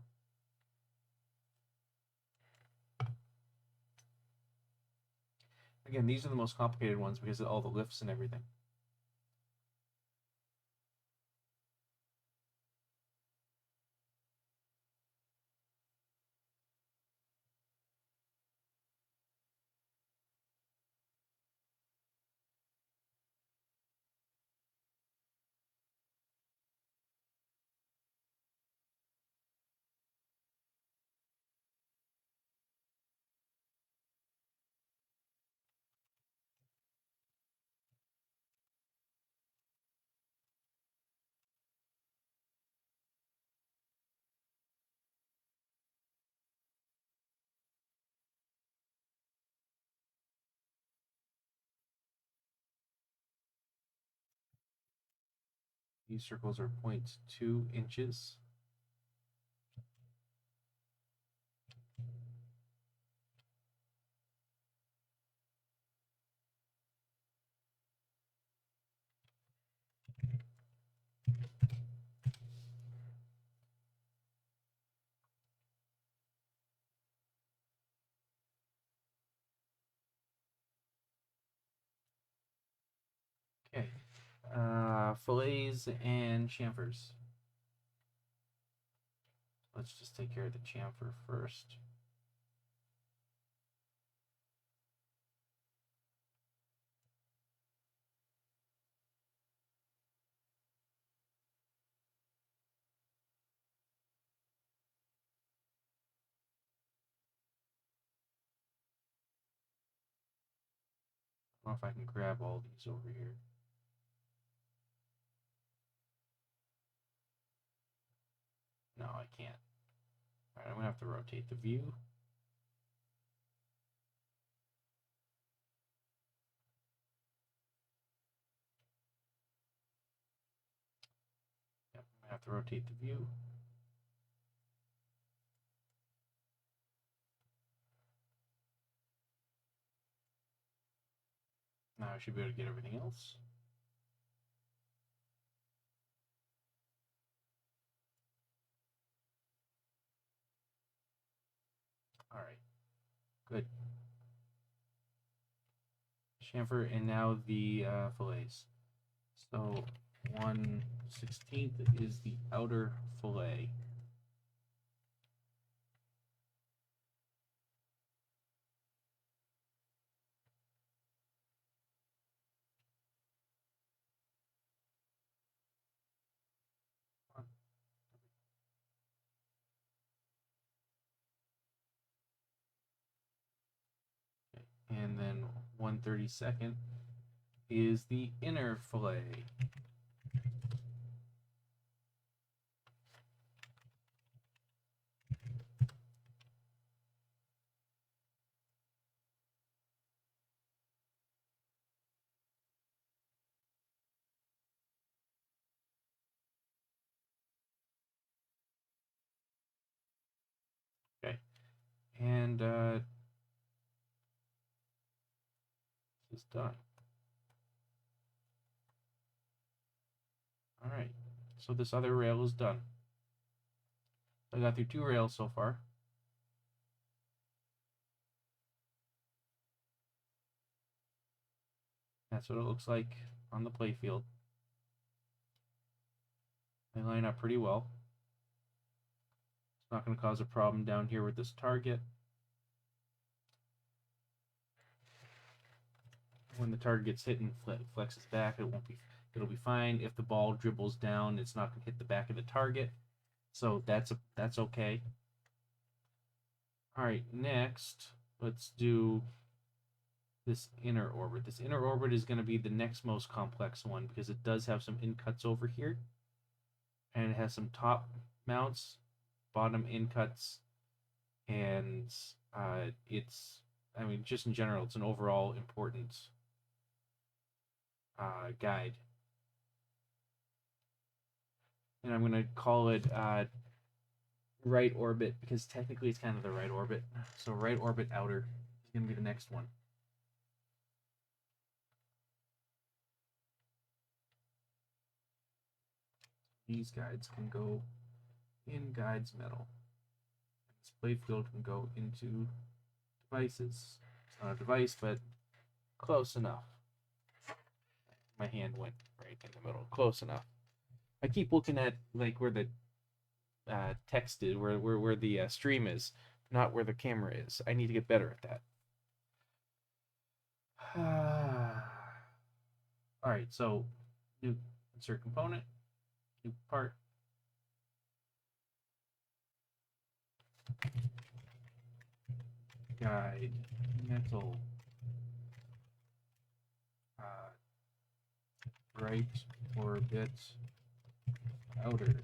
Again, these are the most complicated ones because of all the lifts and everything. These circles are 0.2 inches. Okay, fillets and chamfers. Let's just take care of the chamfer first. I don't know if I can grab all these over here. No, I can't. All right, I'm gonna have to rotate the view. Yep, I'm gonna have to rotate the view. Now I should be able to get everything else. All right, good. Chamfer and now the fillets. So 1/16 is the outer fillet. And then 1/32 is the inner fillet. Okay, and this is done. All right, so this other rail is done. I got through 2 rails so far. That's what it looks like on the playfield. They line up pretty well. It's not going to cause a problem down here with this target. When the target gets hit and flexes back, it'll be fine. If the ball dribbles down, it's not going to hit the back of the target. So that's okay. All right, next, let's do this inner orbit. This inner orbit is going to be the next most complex one because it does have some in cuts over here. And it has some top mounts, bottom in cuts, and it's, I mean, just in general, it's an overall important guide. And I'm going to call it right orbit because technically it's kind of the right orbit. So right orbit outer is going to be the next one. These guides can go in guides metal. This playfield can go into devices. It's not a device, but close enough. My hand went right in the middle. Close enough. I keep looking at like where the text is, where the stream is, not where the camera is. I need to get better at that. All right, so new insert component, new part. Guide metal right orbit outer.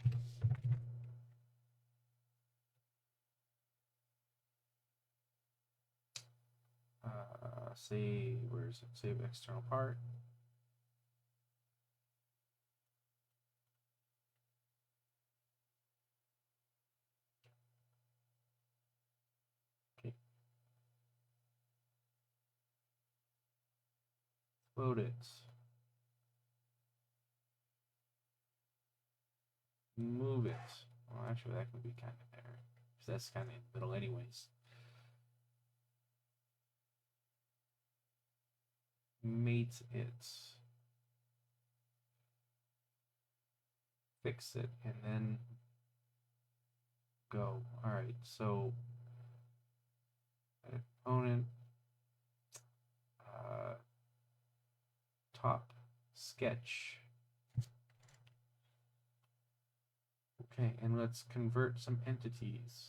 Save, where is it? Save external part. Load it. Move it. Well, actually, that could be kind of there. Because that's kind of in the middle anyways. Mate it. Fix it. And then go. Alright, so opponent. Top. Sketch. Okay, and let's convert some entities.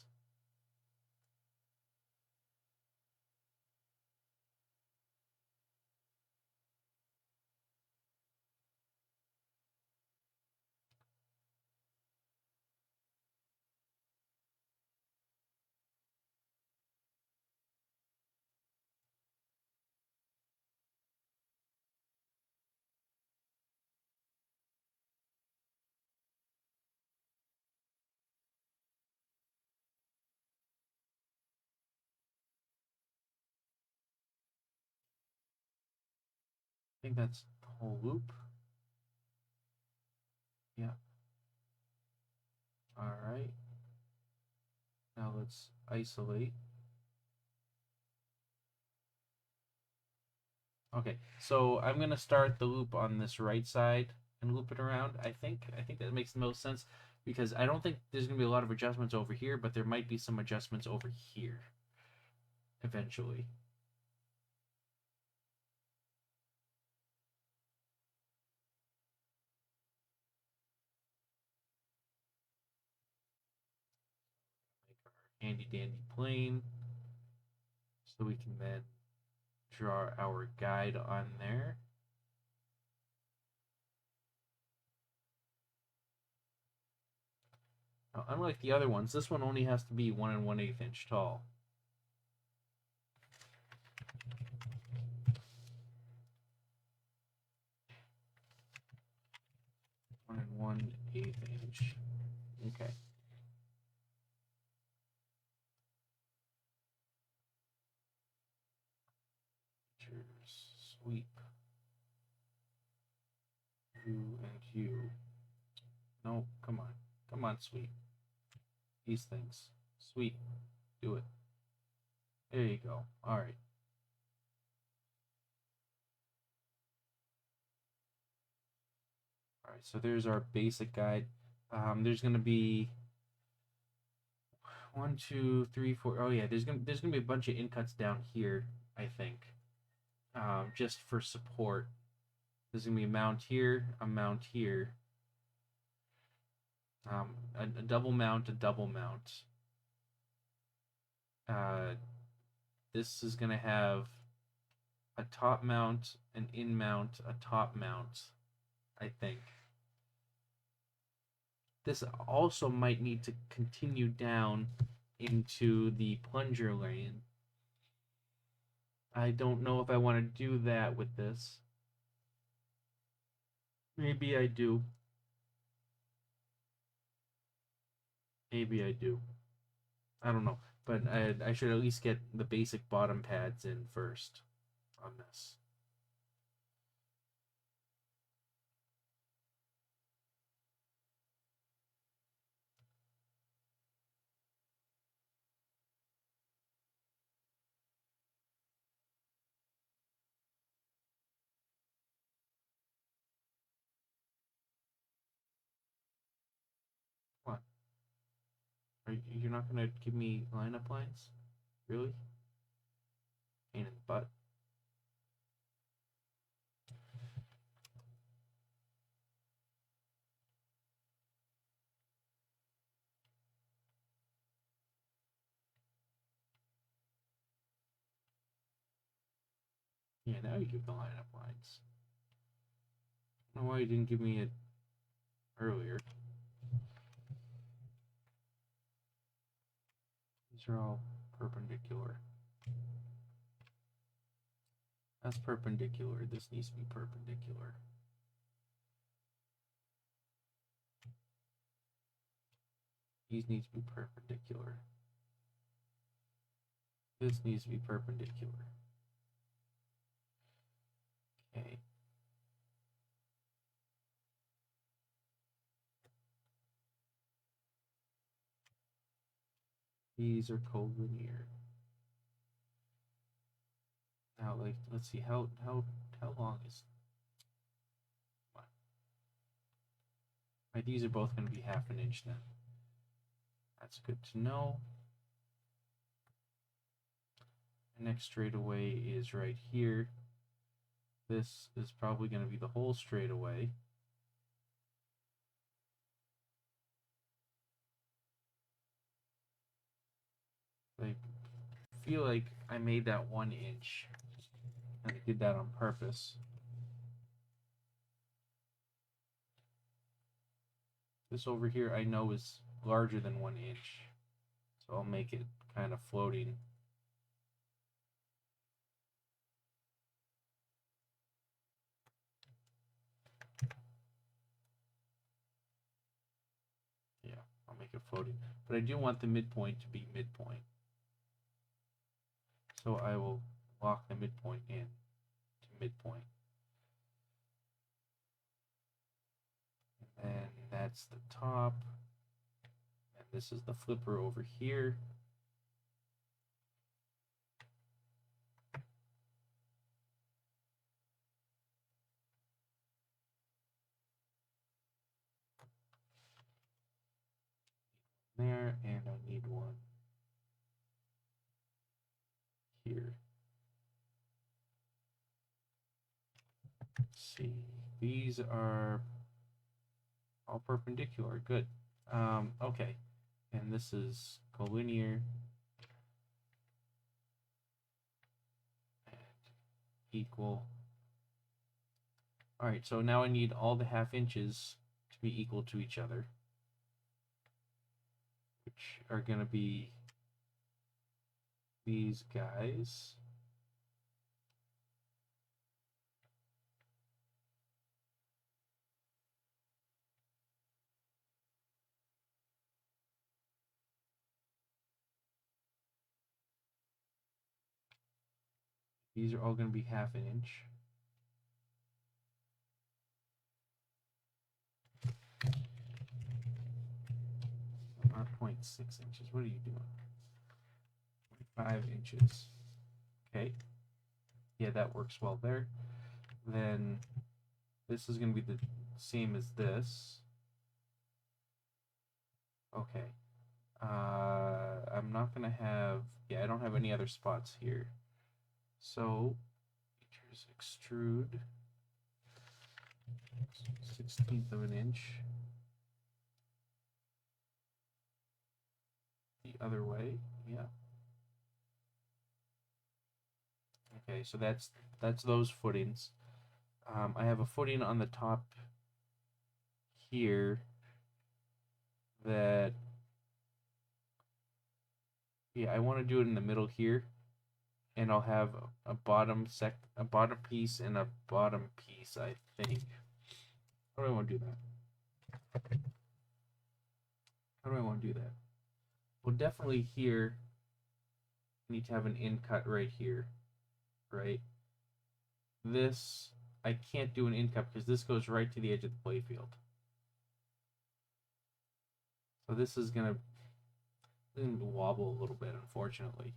I think that's the whole loop. Yeah. All right. Now let's isolate. Okay, so I'm gonna start the loop on this right side and loop it around. I think that makes the most sense because I don't think there's gonna be a lot of adjustments over here, but there might be some adjustments over here eventually. Make our handy dandy plane so we can then draw our guide on there. Now, unlike the other ones, this one only has to be 1 1/8 inch tall. One and 1/8 inch. Okay. Sweep. You and you. No, come on. Come on, sweep. These things. Sweep. Do it. There you go. All right. All right, so there's our basic guide. There's gonna be 1, 2, 3, 4. Oh yeah, there's gonna be a bunch of incuts down here, I think. Just for support. There's gonna be a mount here, a mount here. A double mount, a double mount. This is gonna have a top mount, an in mount, a top mount, I think. This also might need to continue down into the plunger lane. I don't know if I want to do that with this. Maybe I do. Maybe I do. I don't know. But I should at least get the basic bottom pads in first on this. What? You're not going to give me lineup lines? Really? Pain in the butt. Yeah, now you give the lineup lines. I don't know why you didn't give me it earlier. These are all perpendicular. That's perpendicular. This needs to be perpendicular. These need to be perpendicular. This needs to be perpendicular. Okay. These are collinear. Now, like, let's see how long is. Right, these are both going to be half an inch then. That's good to know. The next straightaway is right here. This is probably going to be the whole straightaway. I feel like I made that 1 inch. And I did that on purpose. This over here I know is larger than 1 inch. So I'll make it kind of floating. Yeah, I'll make it floating. But I do want the midpoint to be midpoint. So I will lock the midpoint in to midpoint. And that's the top. And this is the flipper over here. There, and I need one here. Let's see, these are all perpendicular, good. Okay, and this is collinear and equal. All right, so now I need all the half inches to be equal to each other, which are going to be these guys. These are all going to be half an inch. Not 0.6 inches. What are you doing? 0.5 inches. Okay. Yeah, that works well there. Then this is going to be the same as this. Okay. I'm not going to have... Yeah, I don't have any other spots here. So, here's extrude. 1/16 of an inch. The other way, yeah. Okay, so that's those footings. I have a footing on the top here that, yeah, I want to do it in the middle here, and I'll have a bottom piece and a bottom piece, I think. How do I want to do that? How do I want to do that? Well, definitely here, I need to have an in cut right here, right? This, I can't do an in cut because this goes right to the edge of the playfield. So this is gonna wobble a little bit, unfortunately.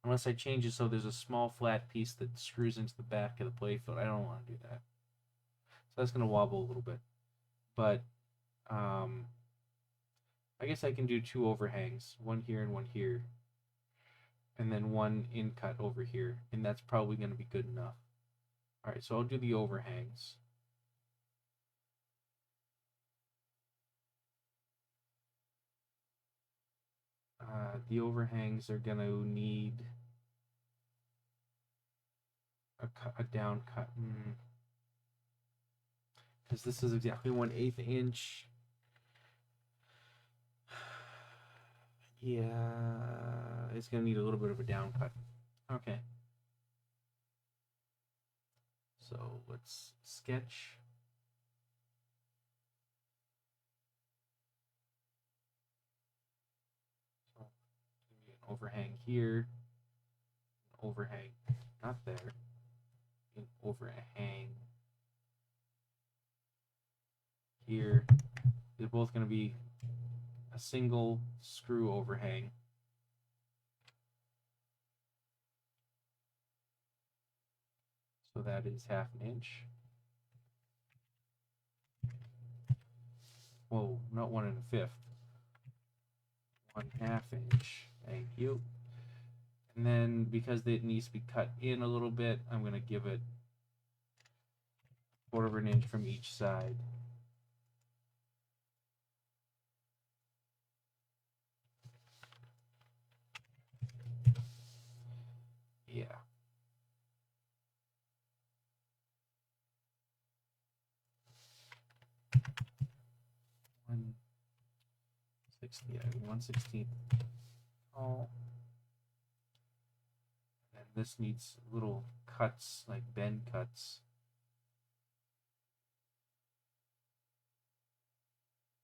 Unless I change it so there's a small flat piece that screws into the back of the playfield. I don't want to do that. So that's gonna wobble a little bit. But I guess I can do 2 overhangs, one here and one here. And then one in cut over here. And that's probably gonna be good enough. Alright, so I'll do the overhangs. The overhangs are going to need a down cut. Because this is exactly 1/8 inch. Yeah, it's going to need a little bit of a down cut. Okay. So let's sketch. So an overhang here, overhang not there, overhang here. They're both going to be a single screw overhang. So that is 1/2 inch. Whoa, not 1 1/5. 1/2 inch. Thank you. And then because it needs to be cut in a little bit, I'm going to give it 1/4 inch from each side. Yeah. One 1/16 tall. And this needs little cuts, like bend cuts,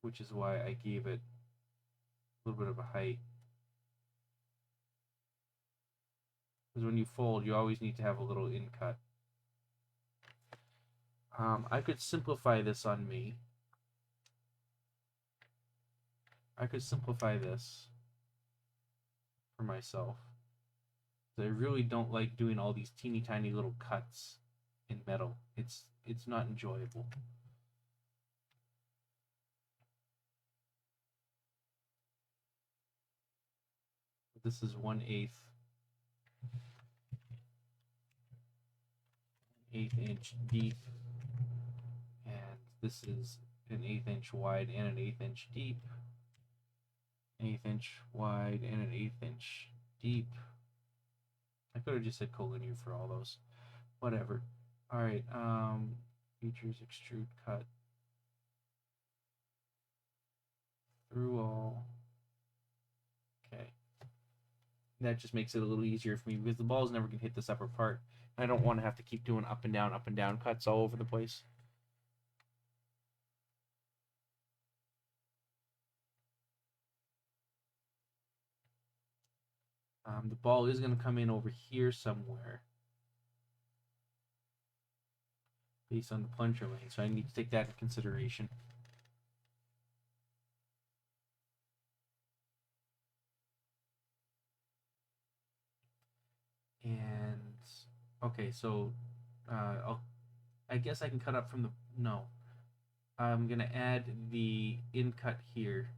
which is why I gave it a little bit of a height. Because when you fold, you always need to have a little in cut. I could simplify this on me. I could simplify this for myself. I really don't like doing all these teeny tiny little cuts in metal. It's not enjoyable. This is 1/8 inch deep, and this is an 1/8 inch wide and an 1/8 inch deep. 1/8 inch wide and an 1/8 inch deep. I could have just said collinear for all those. Whatever. Alright, features extrude cut through all. Okay. That just makes it a little easier for me because the ball's never going to hit this upper part. I don't want to have to keep doing up and down cuts all over the place. The ball is going to come in over here somewhere based on the plunger lane, so I need to take that into consideration. And okay, so I guess I can cut up from the no. I'm gonna add the in cut here.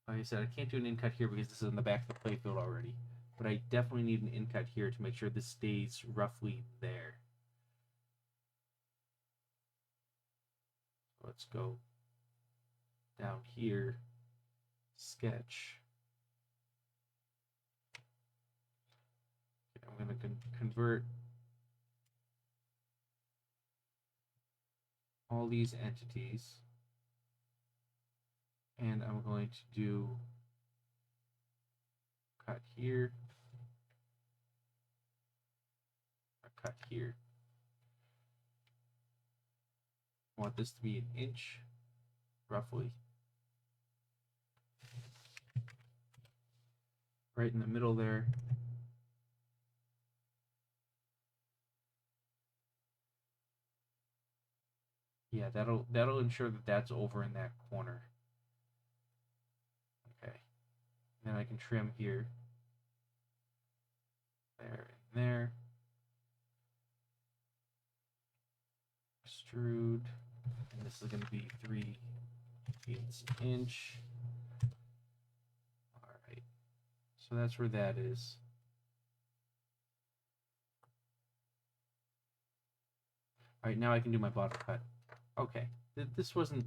Like I said, I can't do an in cut here because this is in the back of the playfield already. But I definitely need an in cut here to make sure this stays roughly there. Let's go down here, sketch. Okay, I'm going to convert all these entities, and I'm going to do cut here, a cut here. I want this to be 1 inch, roughly. Right in the middle there. Yeah, that'll ensure that that's over in that corner. Okay. Then I can trim here. There and there. Extrude. And this is going to be 3/8 inch. Alright. So that's where that is. Alright, now I can do my bottom cut. Okay. This wasn't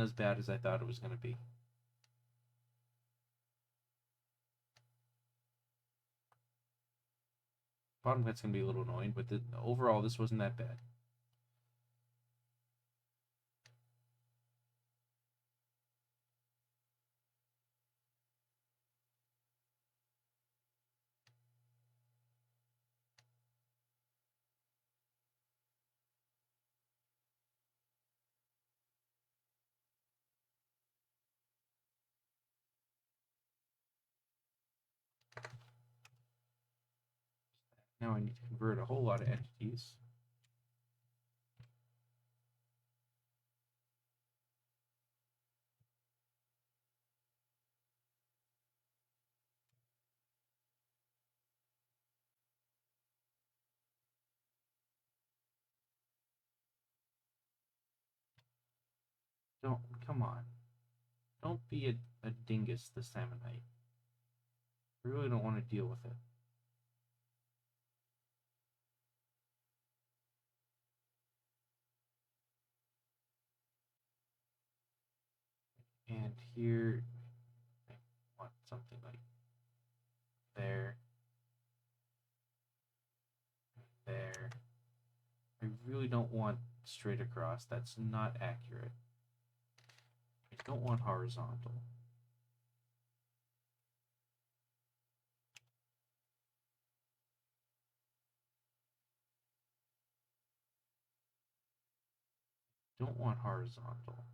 as bad as I thought it was going to be. Bottom cut's going to be a little annoying, but overall this wasn't that bad. Now I need to convert a whole lot of entities. Don't, come on. Don't be a dingus this time of night. I really don't want to deal with it. And here, I want something like there, there. I really don't want straight across. That's not accurate. I don't want horizontal. Don't want horizontal.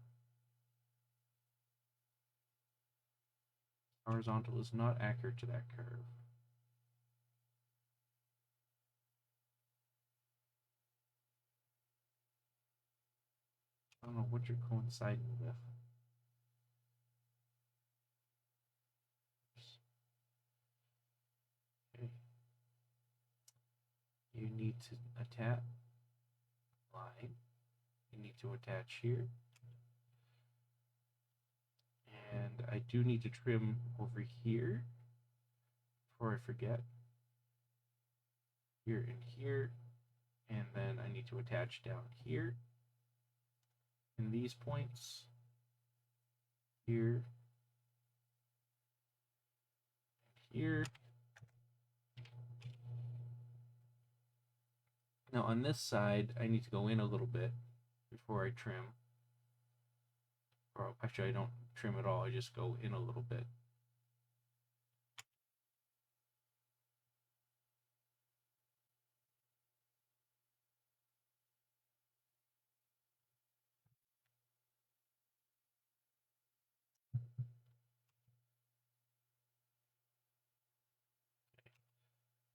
Horizontal is not accurate to that curve. I don't know what you're coinciding with. Okay. You need to attach line. You need to attach here. And I do need to trim over here before I forget. Here and here. And then I need to attach down here in these points. Here. Here. Now on this side, I need to go in a little bit before I trim. Or actually, I don't trim at all. I just go in a little bit.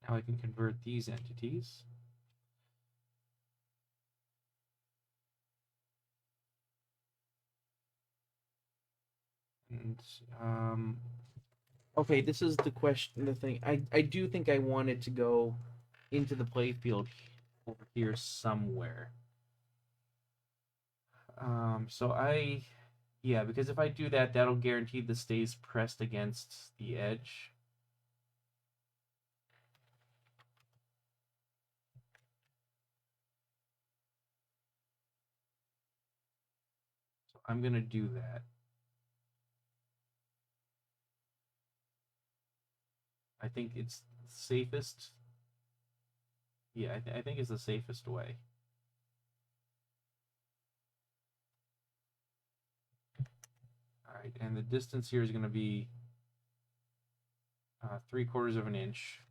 Now I can convert these entities. And okay, this is the question. The thing I do think I wanted to go into the playfield over here somewhere. So yeah, because if I do that, that'll guarantee this stays pressed against the edge. So I'm gonna do that. I think it's safest. Yeah, I think it's the safest way. All right, and the distance here is going to be 3/4 of an inch.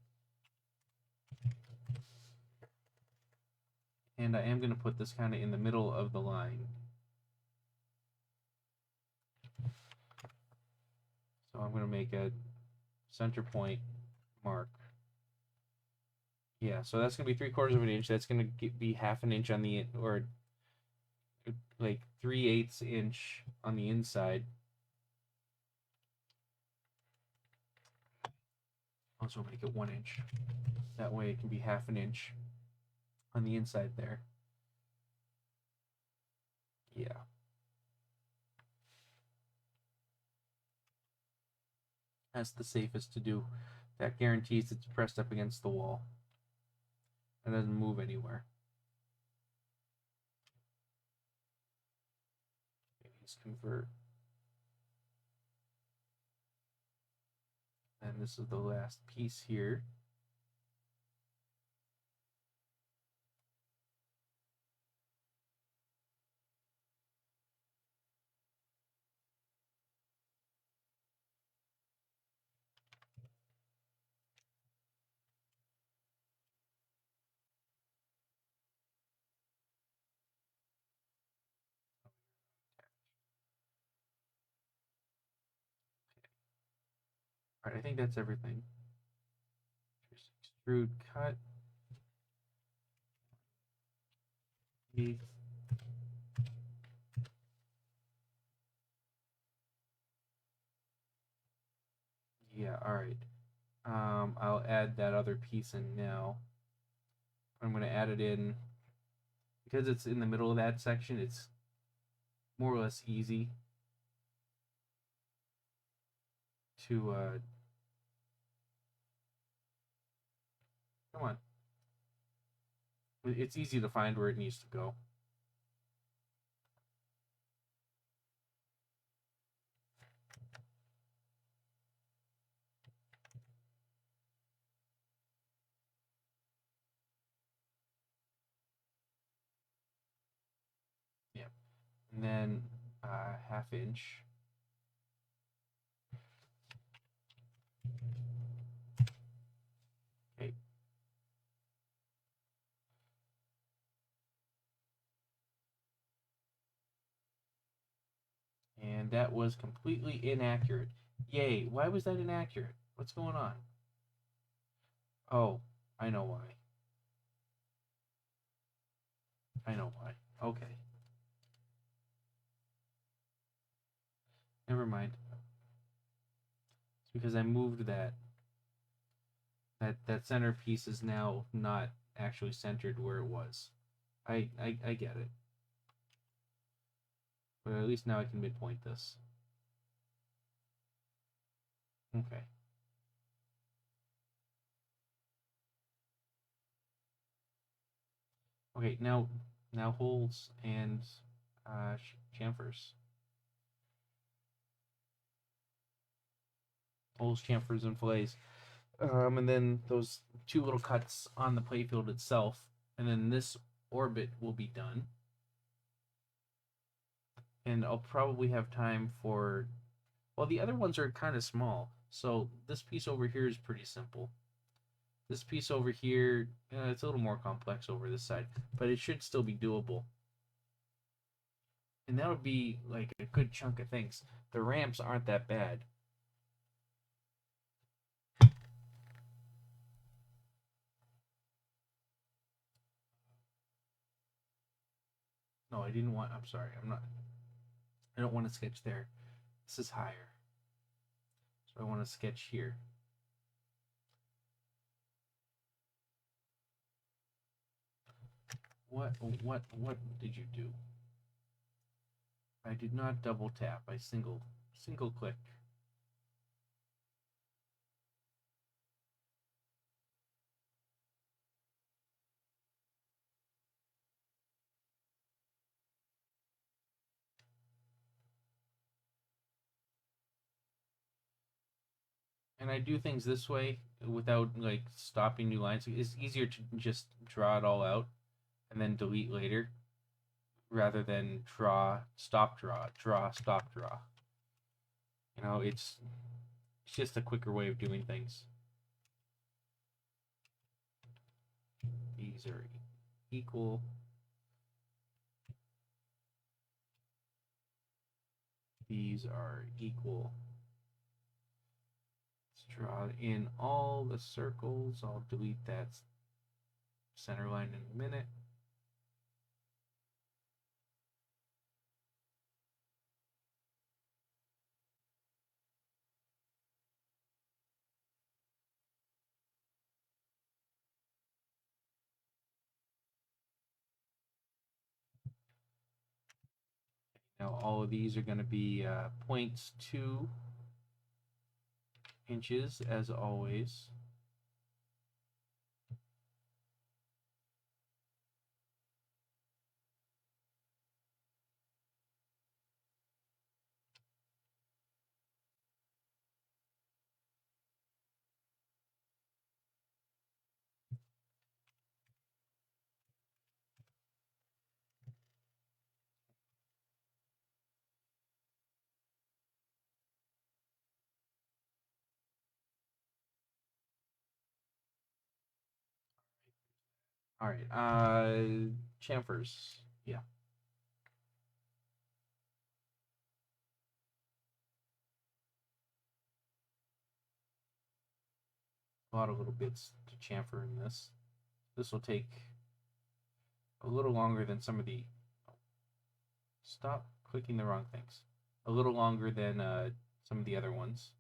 And I am going to put this kind of in the middle of the line. So I'm going to make a center point mark. Yeah, so that's going to be 3/4 of an inch. That's going to be 1/2 inch on the, or like 3/8 inch on the inside. Also make it 1 inch. That way it can be 1/2 inch on the inside there. Yeah. That's the safest to do. That guarantees it's pressed up against the wall. It doesn't move anywhere. Maybe just convert. And this is the last piece here. All right, I think that's everything. Just extrude, cut. Yeah, all right. I'll add that other piece in now. I'm going to add it in because it's in the middle of that section. It's more or less easy to come on. It's easy to find where it needs to go. Yep. And then 1/2 inch. Okay. And that was completely inaccurate. Yay, why was that inaccurate? What's going on? Oh, I know why. I know why. Okay. Never mind. It's because I moved that. That center piece is now not actually centered where it was. I get it. But at least now I can midpoint this. Okay. Okay, now holes and chamfers. Holes, chamfers, and fillets. And then those 2 little cuts on the playfield itself. And then this orbit will be done. And I'll probably have time for... Well, the other ones are kind of small. So this piece over here is pretty simple. This piece over here, it's a little more complex over this side. But it should still be doable. And that would be like a good chunk of things. The ramps aren't that bad. No, I didn't want... I'm sorry. I don't want to sketch there. This is higher. So I want to sketch here. What did you do? I did not double tap. I single click. And I do things this way without like stopping new lines. It's easier to just draw it all out and then delete later rather than stop draw. You know, it's just a quicker way of doing things. These are equal. These are equal. Let's draw in all the circles. I'll delete that center line in a minute. Now all of these are going to be 0.2 inches as always. All right, chamfers. Yeah. A lot of little bits to chamfer in this. This will take a little longer than some of the... Stop clicking the wrong things. A little longer than some of the other ones.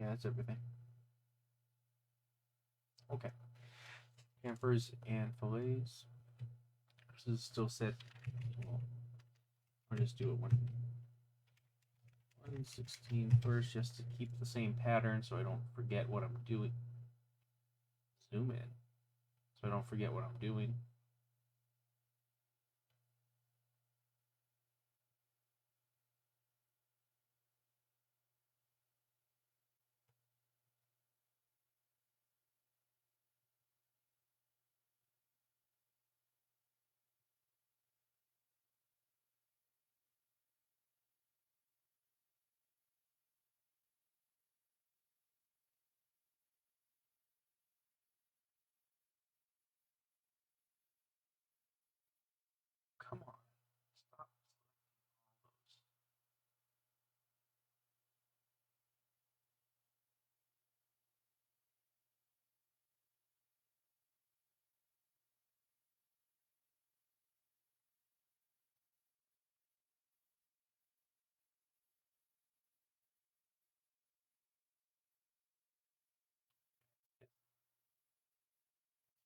Okay, that's everything. Okay. Campers and fillets. This is still set. Well, I'll just do it 116 first, just to keep the same pattern so I don't forget what I'm doing. Zoom in so I don't forget what I'm doing. Come on. Stop.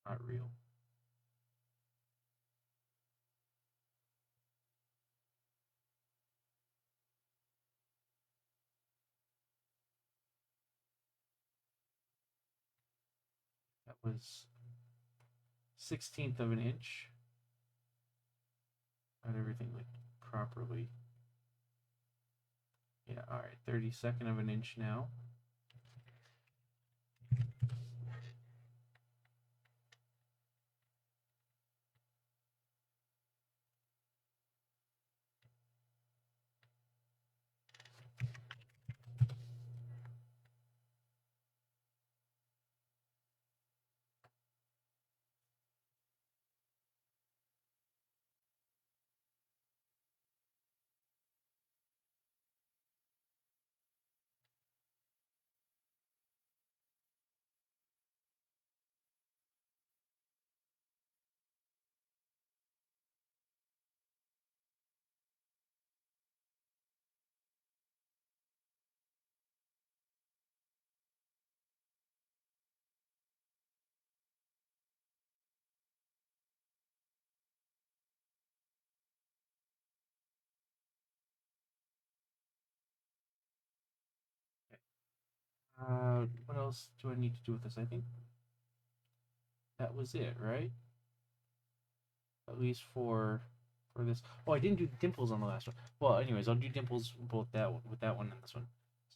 Not real. That was 1/16 of an inch. Got everything like properly. Yeah, all right, 32nd of an inch now. What else do I need to do with this? I think that was it, right? At least for this. Oh, I didn't do dimples on the last one. Well, anyways, I'll do dimples both that one, with that one and this one.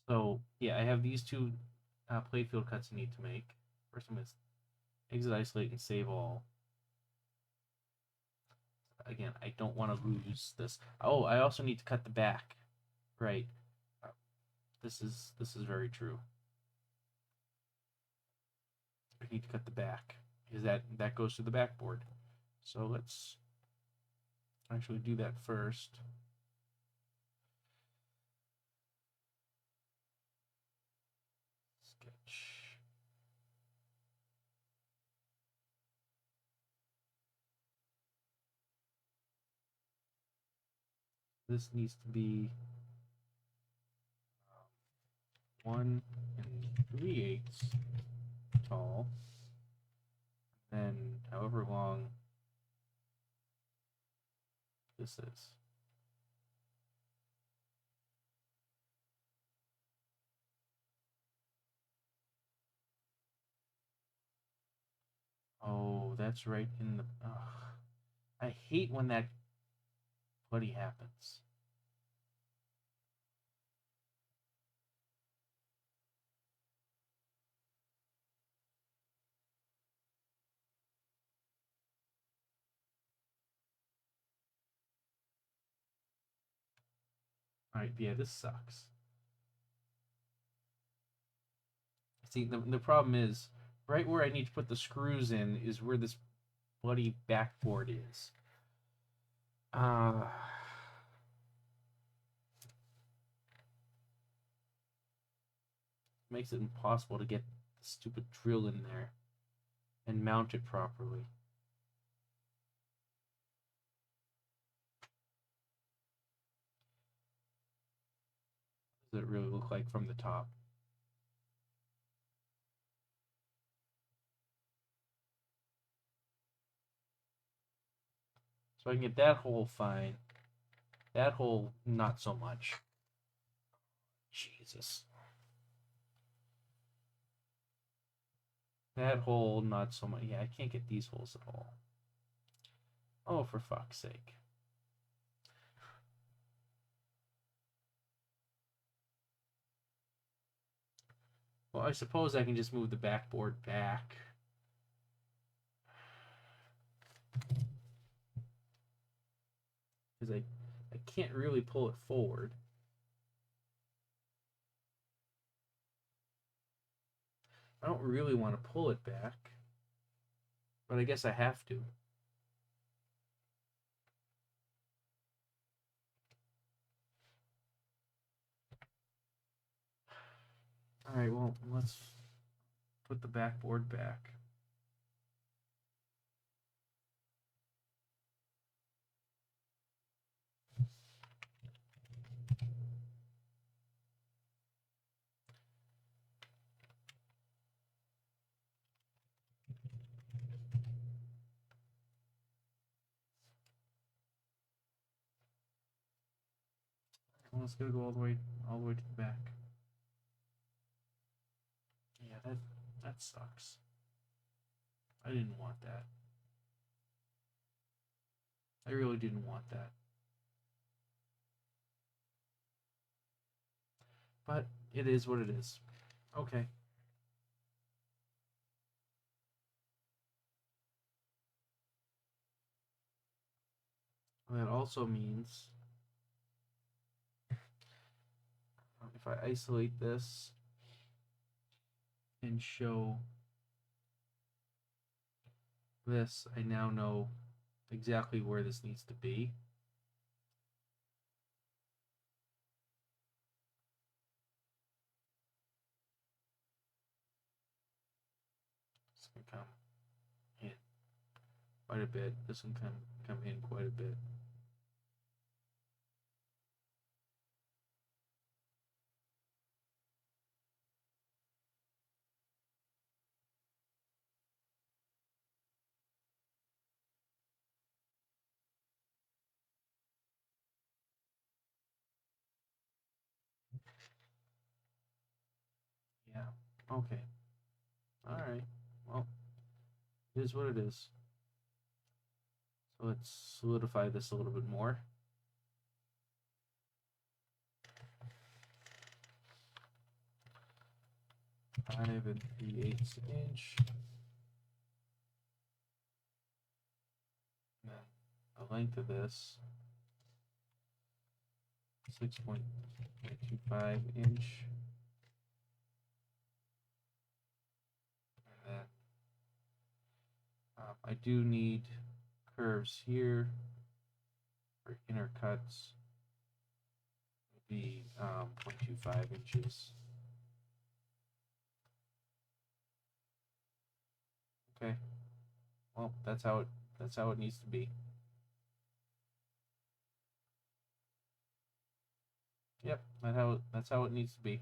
So yeah, I have these two playfield cuts I need to make. First, I'm gonna exit, isolate, and save all. Again, I don't want to lose this. Oh, I also need to cut the back. Right. This is very true. I need to cut the back because that goes to the backboard. So let's actually do that first. Sketch. This needs to be 1 3/8 tall, then however long this is. Oh, that's right in the. I hate when that bloody happens. All right, yeah, this sucks. See, the problem is right where I need to put the screws in is where this bloody backboard is. Makes it impossible to get the stupid drill in there and mount it properly. What does it really look like from the top? So I can get that hole fine. That hole, not so much. Jesus. That hole, not so much. Yeah, I can't get these holes at all. Oh, for fuck's sake. Well, I suppose I can just move the backboard back. Because I can't really pull it forward. I don't really want to pull it back. But I guess I have to. Alright, well, let's put the backboard back. Well, it's gonna go all the way to the back. Yeah, that sucks. I didn't want that. I really didn't want that. But it is what it is. Okay. That also means if I isolate this and show this, I now know exactly where this needs to be. It's going to come in quite a bit. This one come in quite a bit. Yeah. Okay. All right. Well, it is what it is. So let's solidify this a little bit more. 5 3/8 inch. And then the length of this 6.25 inch. And then I do need curves here for inner cuts. Would be 0.25 inches. Okay. Well, that's how it needs to be. Yep, that's how it needs to be.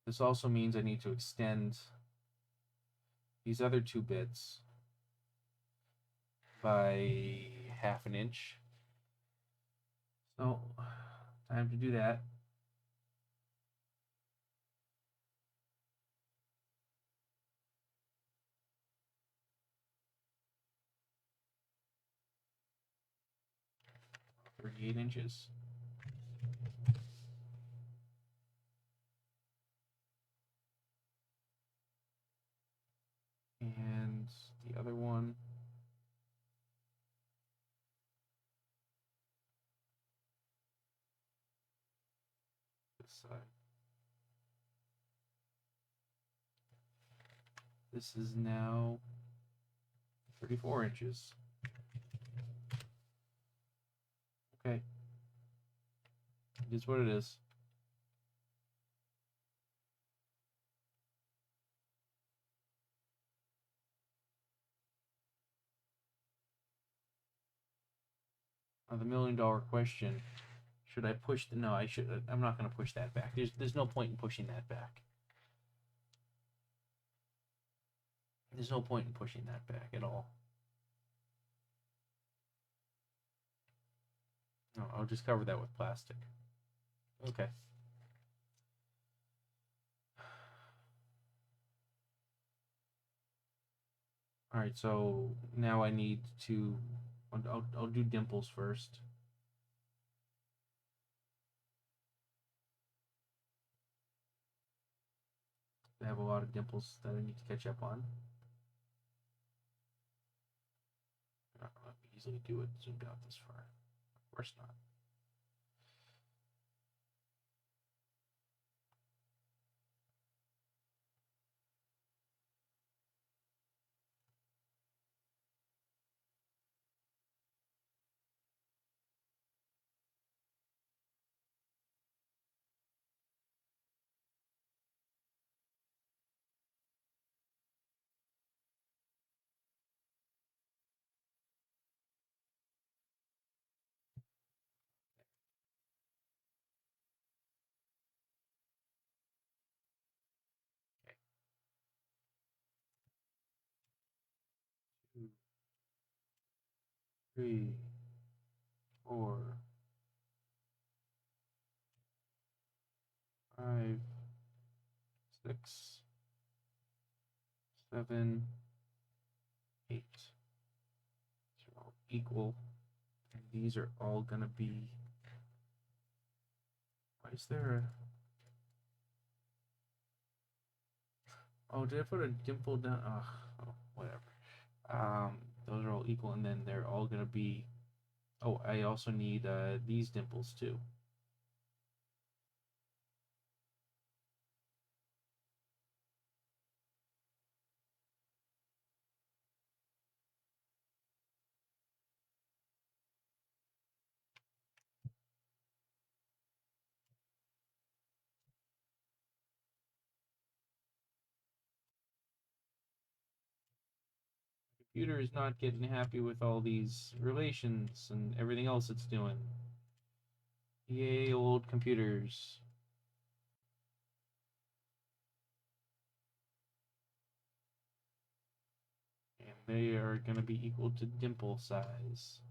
This also means I need to extend these other two bits by 1/2 inch. So, time to do that. .38 inches. And the other one, this side. This is now 34 inches. Okay. It is what it is. Now the $1 million question, should I push the, no, I'm not going to push that back. There's no point in pushing that back. There's no point in pushing that back at all. No, I'll just cover that with plastic. Okay. All right, so now I need to, I'll do dimples first. I have a lot of dimples that I need to catch up on. I'm not going to easily do it zoomed out this far. Of course not. Okay. 2, 3, 4, 5, 6, 7, 8. These are all equal. And these are all going to be. Why is there a. Oh, did I put a dimple down? Oh, whatever. Those are all equal, and then they're all going to be. Oh, I also need these dimples too. Computer is not getting happy with all these relations and everything else it's doing. Yay, old computers. And they are going to be equal to dimple size.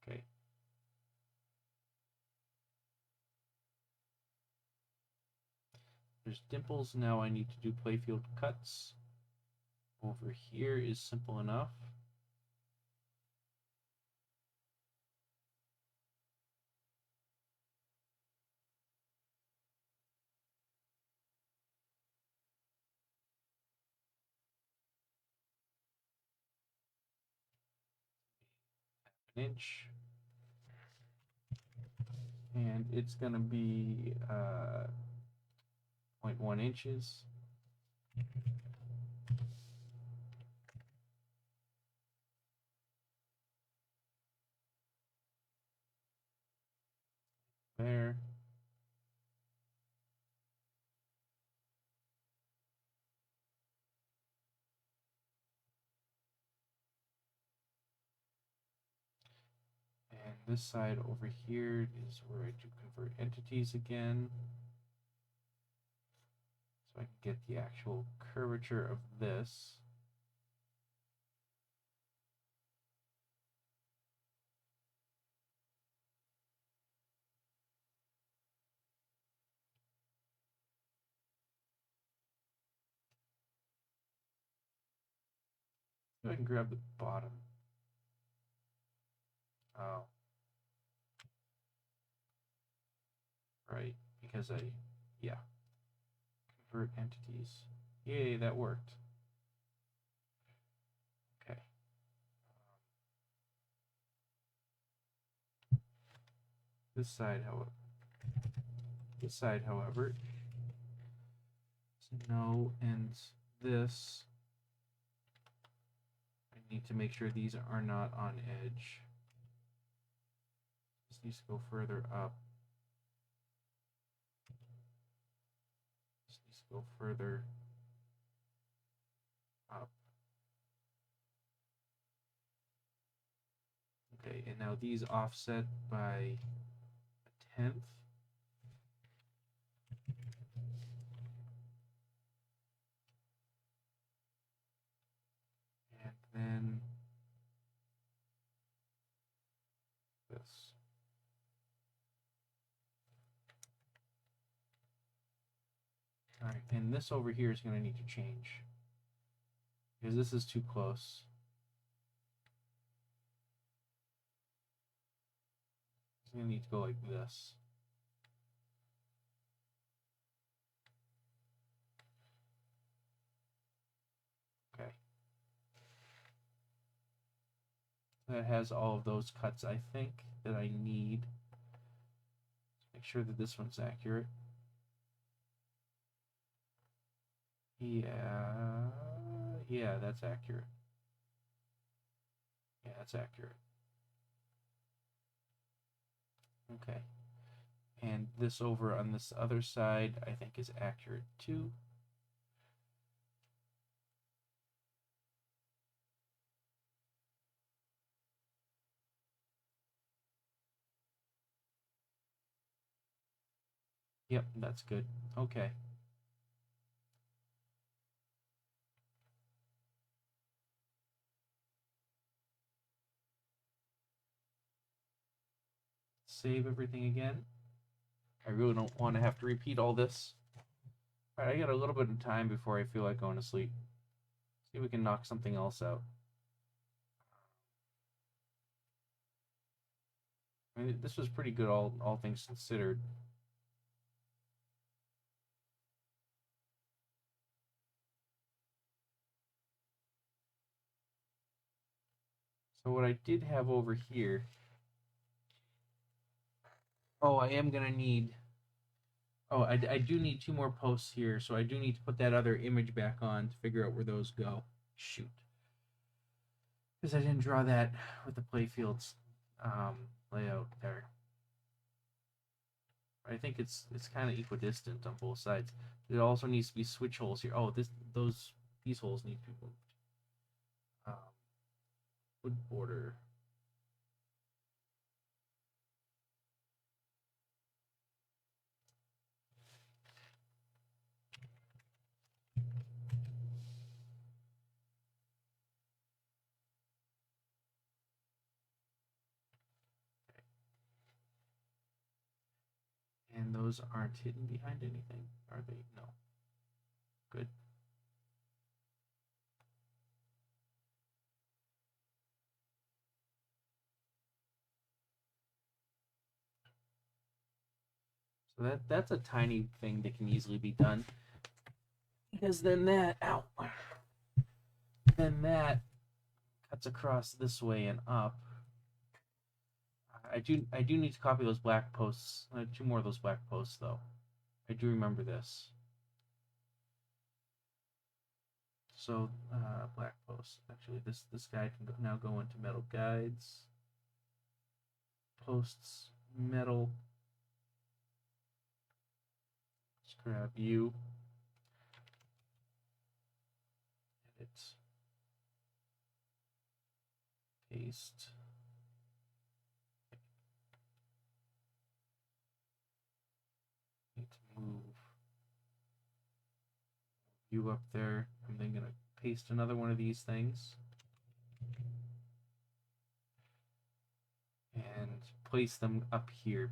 Okay. There's dimples. Now I need to do playfield cuts. Over here is simple enough. An inch. And it's going to be 0.1 inches. There. And this side over here is where I do convert entities again. So I can get the actual curvature of this. So I can grab the bottom. Oh. Right, because yeah. Convert entities. Yay, that worked. Okay. This side, however, is no, and this, I need to make sure these are not on edge. This needs to go further up. This needs to go further up. Okay, and now these offset by 1/10. then this. All right, and this over here is going to need to change because this is too close. It's going to need to go like this. Okay. That has all of those cuts, I think, that I need. Make sure that this one's accurate. Yeah, that's accurate. Yeah, that's accurate. Okay. And this over on this other side, I think is accurate too. Yep, that's good. Okay. Save everything again. I really don't want to have to repeat all this. All right, I got a little bit of time before I feel like going to sleep. See if we can knock something else out. I mean, this was pretty good, all things considered. So what I did have over here. Oh, I am gonna need. Oh, I do need 2 more posts here, so I do need to put that other image back on to figure out where those go. Shoot. Because I didn't draw that with the playfields layout there. I think it's kind of equidistant on both sides. It also needs to be switch holes here. Oh, these holes need to be moved. Wood border. And those aren't hidden behind anything, are they? No. Good. So that's a tiny thing that can easily be done. Because then that, then that cuts across this way and up. I do need to copy those black posts. 2 more of those black posts though. I do remember this. So black posts. Actually, this guy can now go into metal guides. Posts, metal. Let's grab you. Edit. Paste. Need to move you up there. I'm then gonna paste another one of these things and place them up here.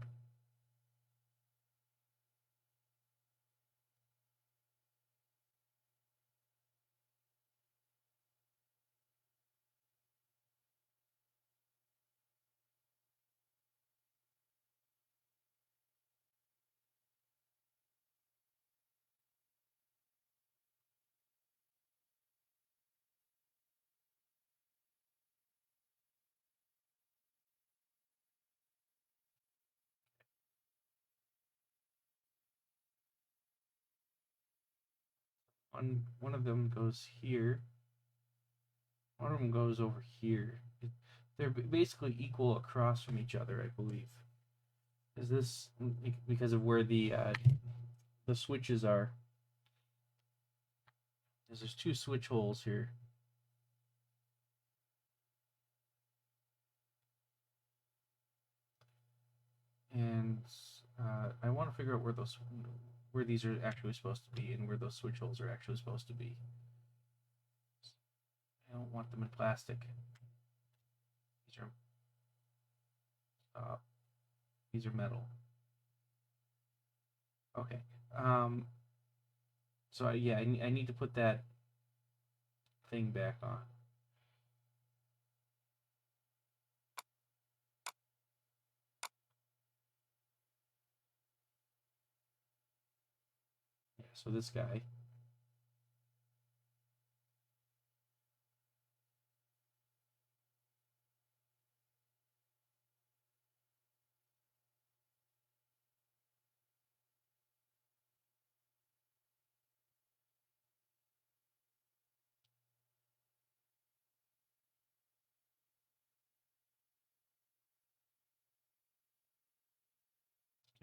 One of them goes here. One of them goes over here. They're basically equal across from each other, I believe. Is this because of where the switches are? Because there's 2 switch holes here. And I want to figure out where these are actually supposed to be and where those switch holes are actually supposed to be. I don't want them in plastic. These are metal. Okay. So yeah, I need to put that thing back on. Yeah, so this guy.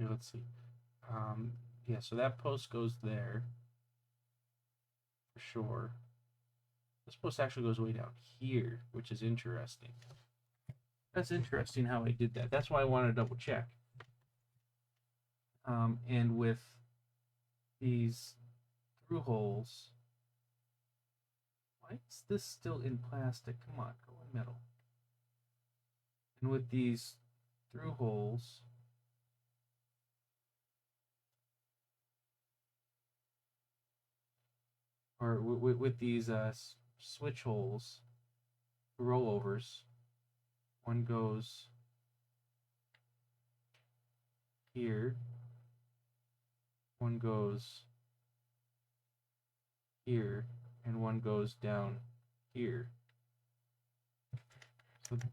Okay, let's see. Yeah, so that post goes there for sure. This post actually goes way down here, which is interesting. That's interesting how I did that. That's why I wanted to double check. And with these through holes, why is this still in plastic? Come on, go in metal. And with these through holes, or with these switch holes, rollovers, one goes here, one goes here, and one goes down here.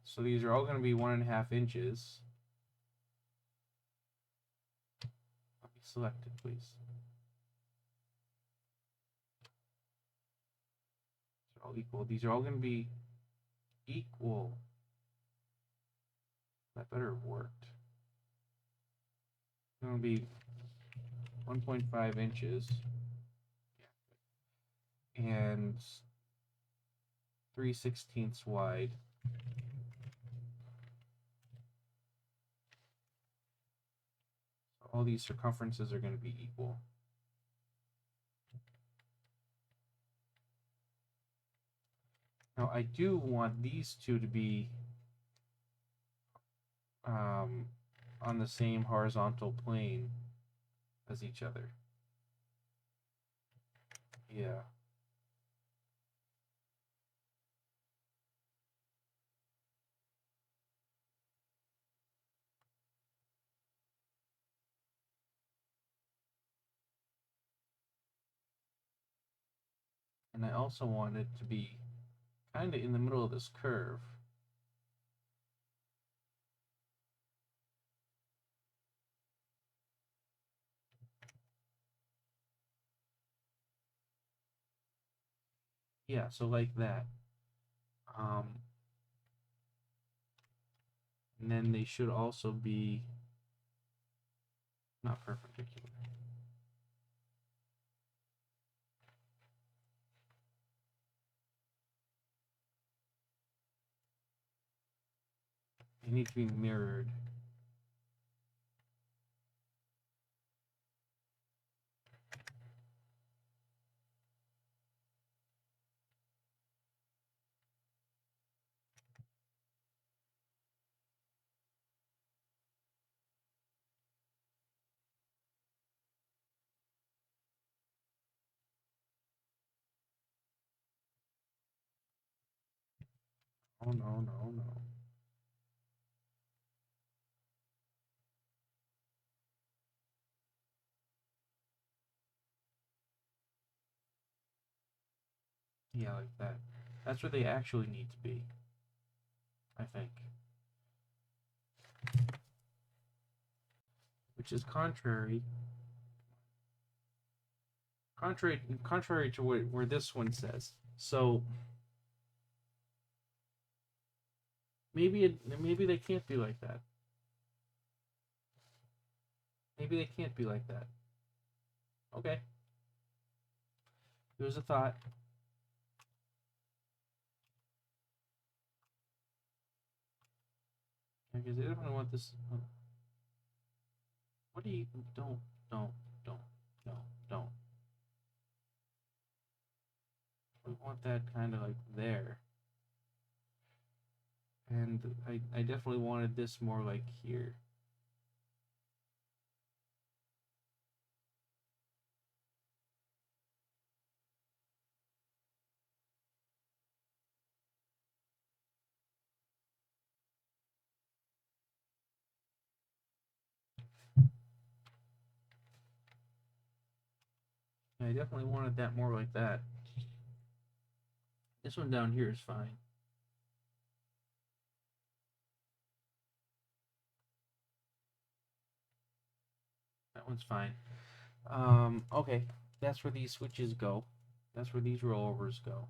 So these are all going to be 1.5 inches. I'll be selected, please. These are all equal. These are all going to be equal. That better have worked. It's going to be 1.5 inches. And 3/16 wide. So all these circumferences are going to be equal. Now I do want these two to be on the same horizontal plane as each other. Yeah. And I also want it to be kind of in the middle of this curve. Yeah, so like that. And then they should also be not perpendicular. They need to be mirrored. Oh no, no, no. Yeah, like that. That's where they actually need to be, I think. Which is contrary to where this one says. So maybe they can't be like that. Maybe they can't be like that. Okay. There's a thought. Because I don't want this. What do you? Don't. No. We want that kind of like there. And I definitely wanted this more like here. I definitely wanted that more like that. This one down here is fine. That one's fine. Okay, that's where these switches go. That's where these rollovers go.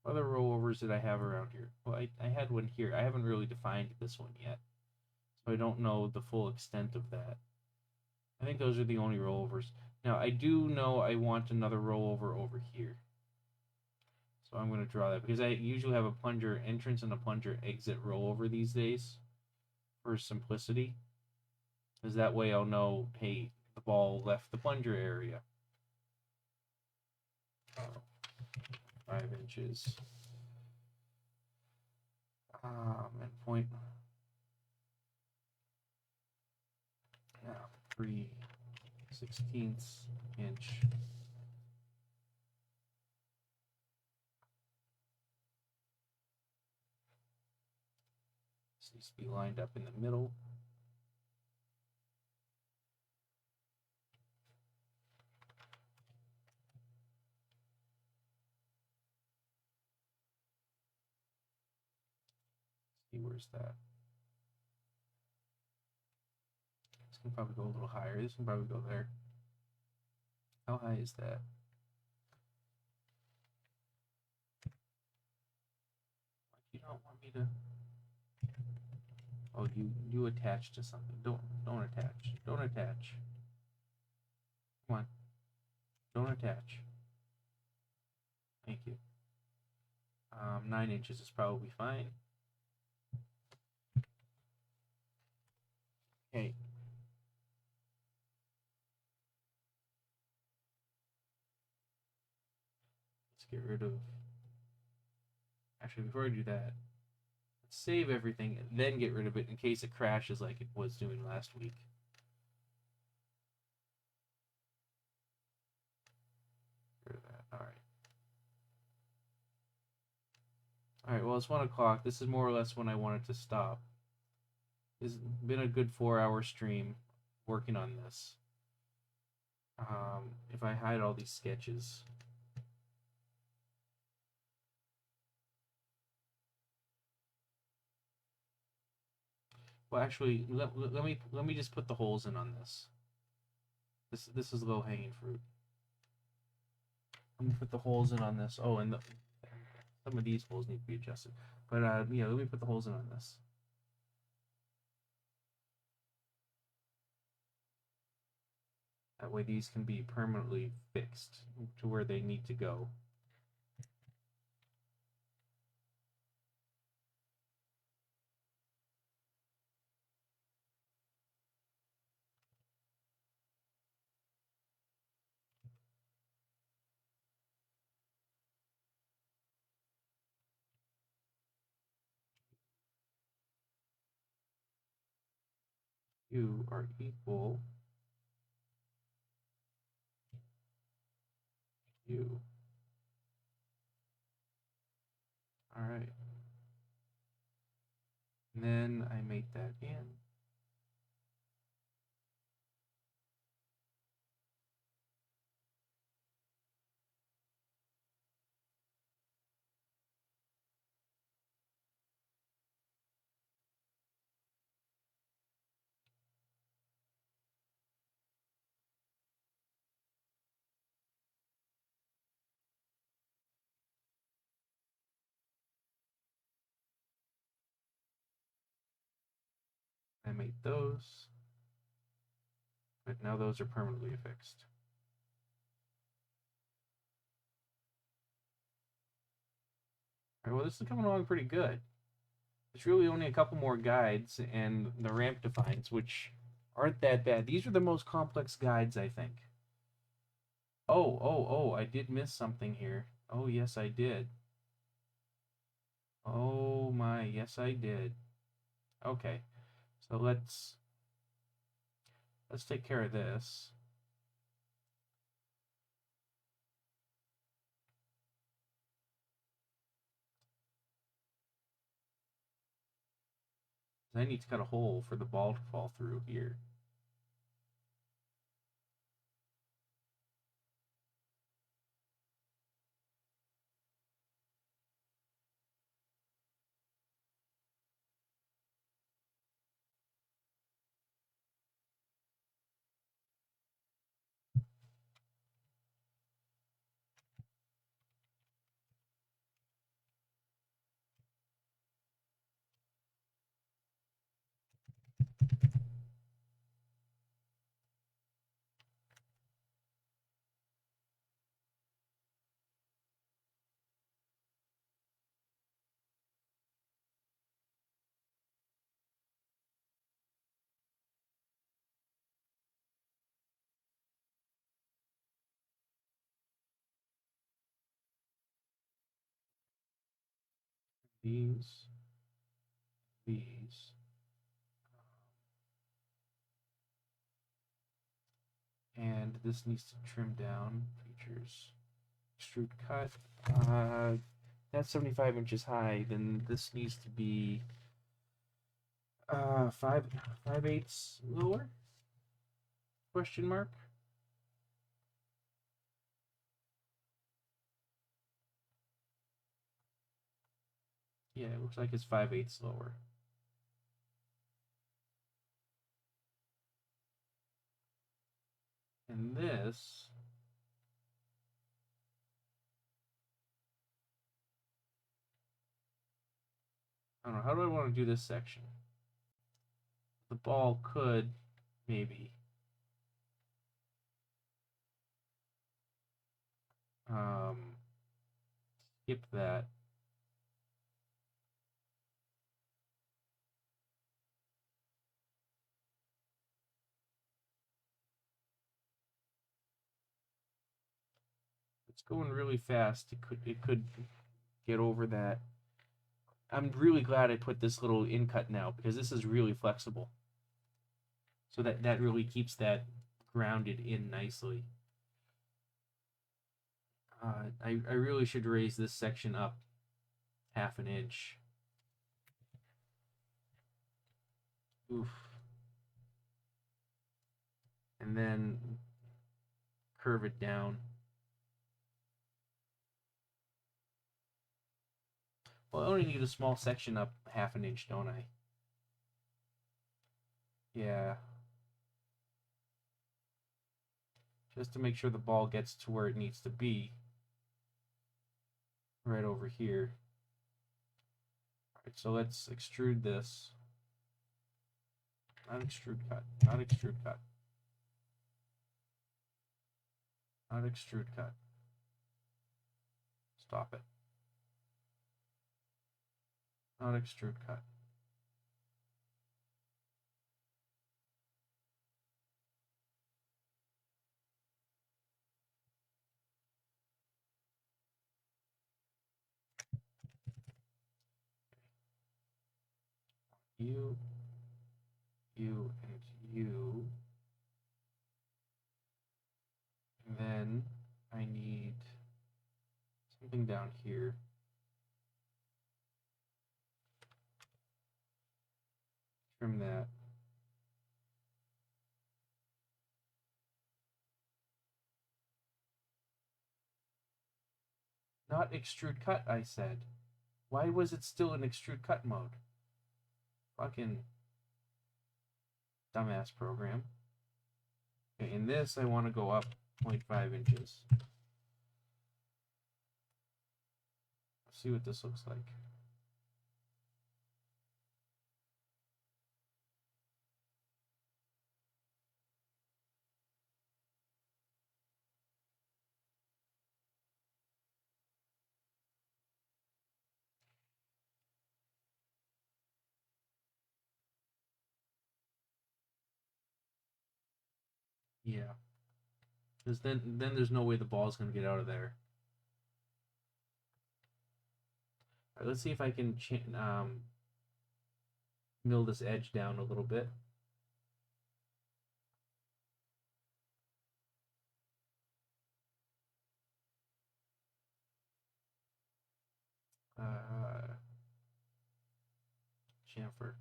Other rollovers that I have around here. Well, I had one here. I haven't really defined this one yet, so I don't know the full extent of that. I think those are the only rollovers. Now, I do know I want another rollover over here. So I'm going to draw that because I usually have a plunger entrance and a plunger exit rollover these days for simplicity. Because that way I'll know, hey, the ball left the plunger area. 5 inches. And point. Now, 3/16 inch. This needs to be lined up in the middle. See, where's that? This can probably go a little higher. This can probably go there. How high is that? You don't want me to. Oh, you attach to something. Don't attach. Don't attach. Come on. Don't attach. Thank you. 9 inches is probably fine. Okay. Let's get rid of. Actually, before I do that, let's save everything and then get rid of it in case it crashes like it was doing last week. Get rid of that. All right. All right. Well, it's 1 o'clock. This is more or less when I wanted to stop. It's been a good 4-hour stream working on this. If I hide all these sketches. Well, actually, let me just put the holes in on this. This is low hanging fruit. Let me put the holes in on this. Oh, and some of these holes need to be adjusted. But yeah, let me put the holes in on this. That way these can be permanently fixed to where they need to go. You are equal you. All right. And then I make that in. I made those. But now those are permanently affixed. All right, well, this is coming along pretty good. It's really only a couple more guides and the ramp defines, which aren't that bad. These are the most complex guides, I think. Oh, I did miss something here. Oh, yes, I did. Oh my, yes I did. Okay, so let's take care of this. I need to cut a hole for the ball to fall through here. These. And this needs to trim down. Features. Extrude cut. That's 75 inches high. Then this needs to be 5/8 lower? Question mark. Yeah, it looks like it's 5/8 lower. And this I don't know, how do I want to do this section? The ball could maybe skip that. It's going really fast. It could get over that. I'm really glad I put this little in cut now because this is really flexible. So that really keeps that grounded in nicely. I really should raise this section up 1/2 inch. Oof. And then curve it down. Well, I only need a small section up 1/2 inch, don't I? Yeah. Just to make sure the ball gets to where it needs to be. Right over here. Alright, so let's extrude this. Not extrude cut. Not extrude cut. Not extrude cut. Stop it. Not extrude cut. You, and you. And then I need something down here. Trim that. Not extrude cut, I said. Why was it still in extrude cut mode? Fucking dumbass program. Okay, in this I want to go up 0.5 inches. Let's see what this looks like. Yeah. Because then there's no way the ball's going to get out of there. right, let's see if I can mill this edge down a little bit. Chamfer.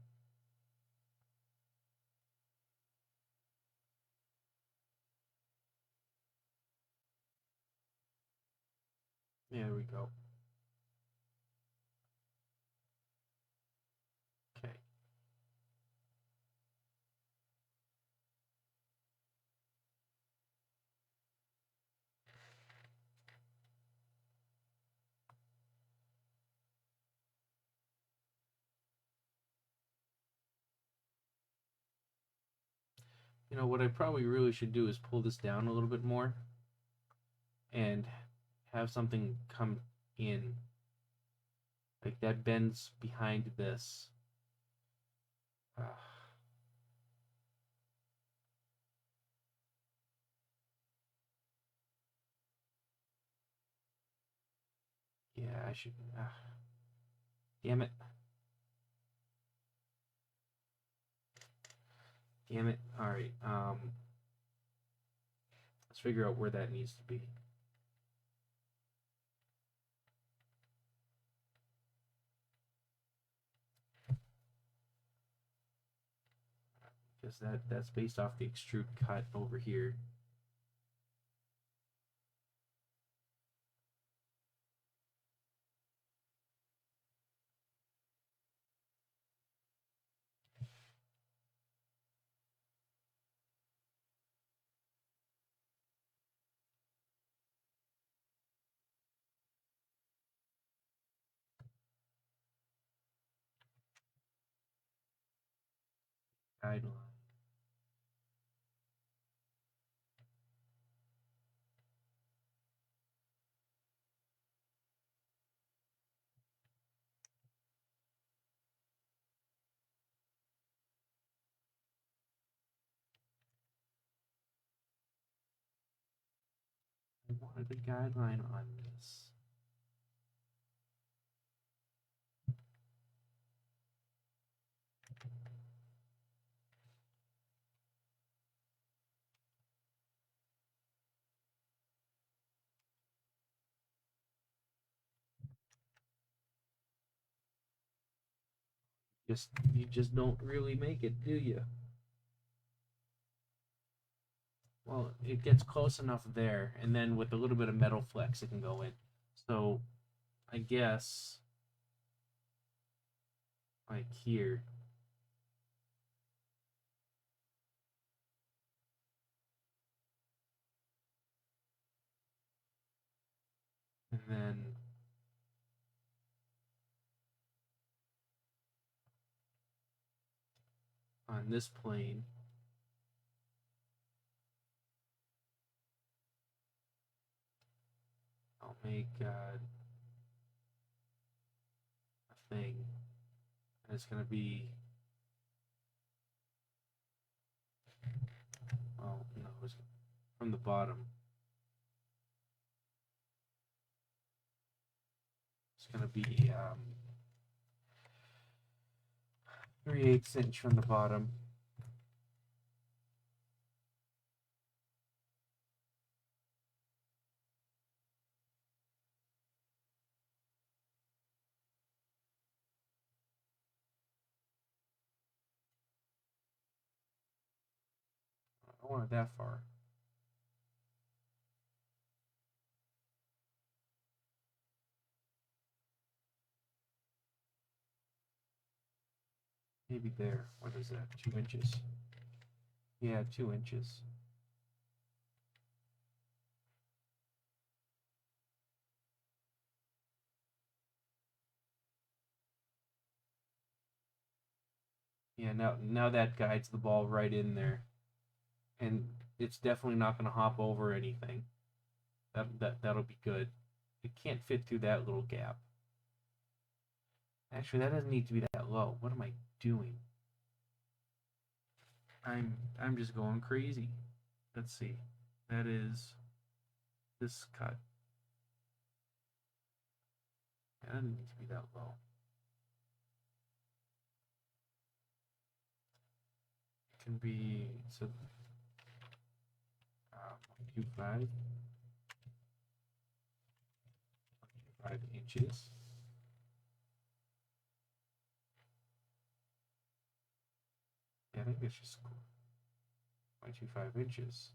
There we go. Okay. You know, what I probably really should do is pull this down a little bit more and have something come in. Like that bends behind this. Yeah, I should. Damn it. Damn it. Alright, let's figure out where that needs to be. Because that's based off the extrude cut over here. Guideline. I wanted a guideline on this. You just don't really make it, do you? Well, it gets close enough there, and then with a little bit of metal flex, it can go in. So, I guess, like here. And then on this plane, I'll make a thing. And it's going to be, oh, no, it's from the bottom. It's going to be 3/8 inch from the bottom. I don't want it that far. Maybe there. What is that? 2 inches? Yeah, 2 inches. Yeah, now that guides the ball right in there. And it's definitely not going to hop over anything. That'll be good. It can't fit through that little gap. Actually, that doesn't need to be that low. What am I doing? I'm just going crazy. Let's see. That is this cut. It doesn't need to be that low. It can be, so 125 inches. Yeah, I think it's just 0.25 inches.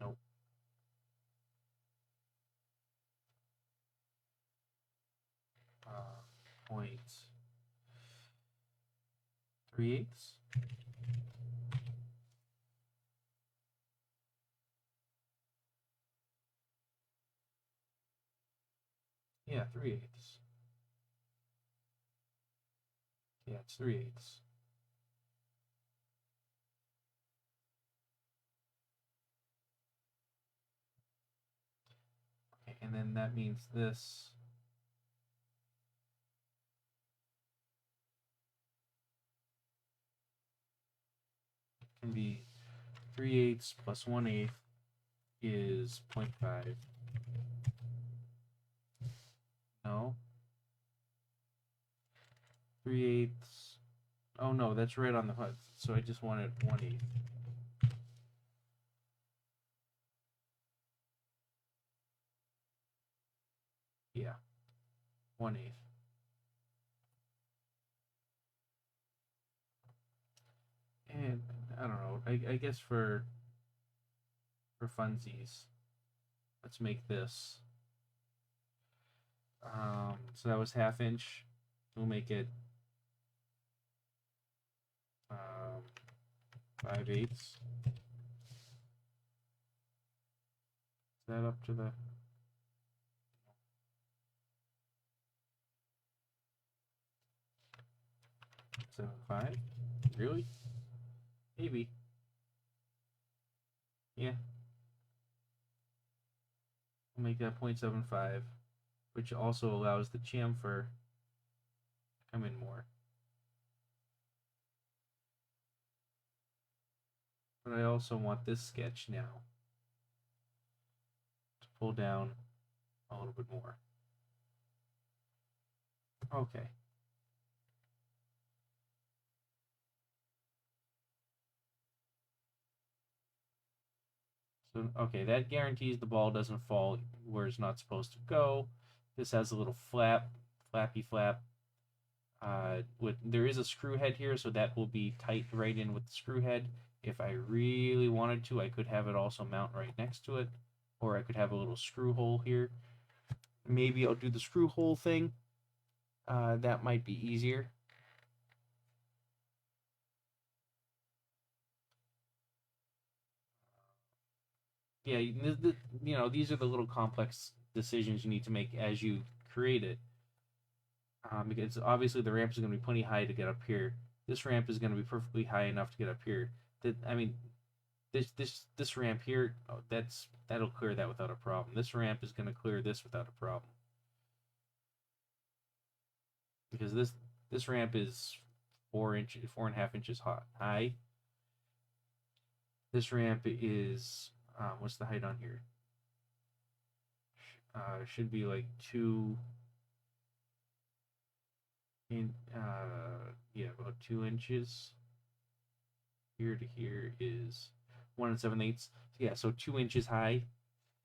Nope. 0.3/8. Yeah, 3/8. Yeah, it's 3/8. Okay, and then that means this can be 3/8 plus 1/8 is 0.5. No. 3/8. Oh no, that's right on the HUD. So I just wanted 1/8. Yeah, 1/8. And I don't know. I guess for funsies, let's make this. So that was 1/2 inch. We'll make it 5/8. Is that up to the 7.5? Really? Maybe. Yeah. We'll make that 0.75, which also allows the chamfer to come in more. But I also want this sketch now to pull down a little bit more. Okay. So, okay, that guarantees the ball doesn't fall where it's not supposed to go. This has a little flappy flap. There is a screw head here, so that will be tight right in with the screw head. If I really wanted to, I could have it also mount right next to it, or I could have a little screw hole here. Maybe I'll do the screw hole thing. That might be easier. Yeah, you know, these are the little complex decisions you need to make as you create it. Because obviously the ramp is going to be plenty high to get up here. This ramp is going to be perfectly high enough to get up here. I mean, this ramp here, oh, that'll clear that without a problem. This ramp is going to clear this without a problem. Because this ramp is 4.5 inches high. This ramp is what's the height on here? Should be like 2 yeah, about 2 inches. Here to here is 1 7/8. So yeah, so 2 inches high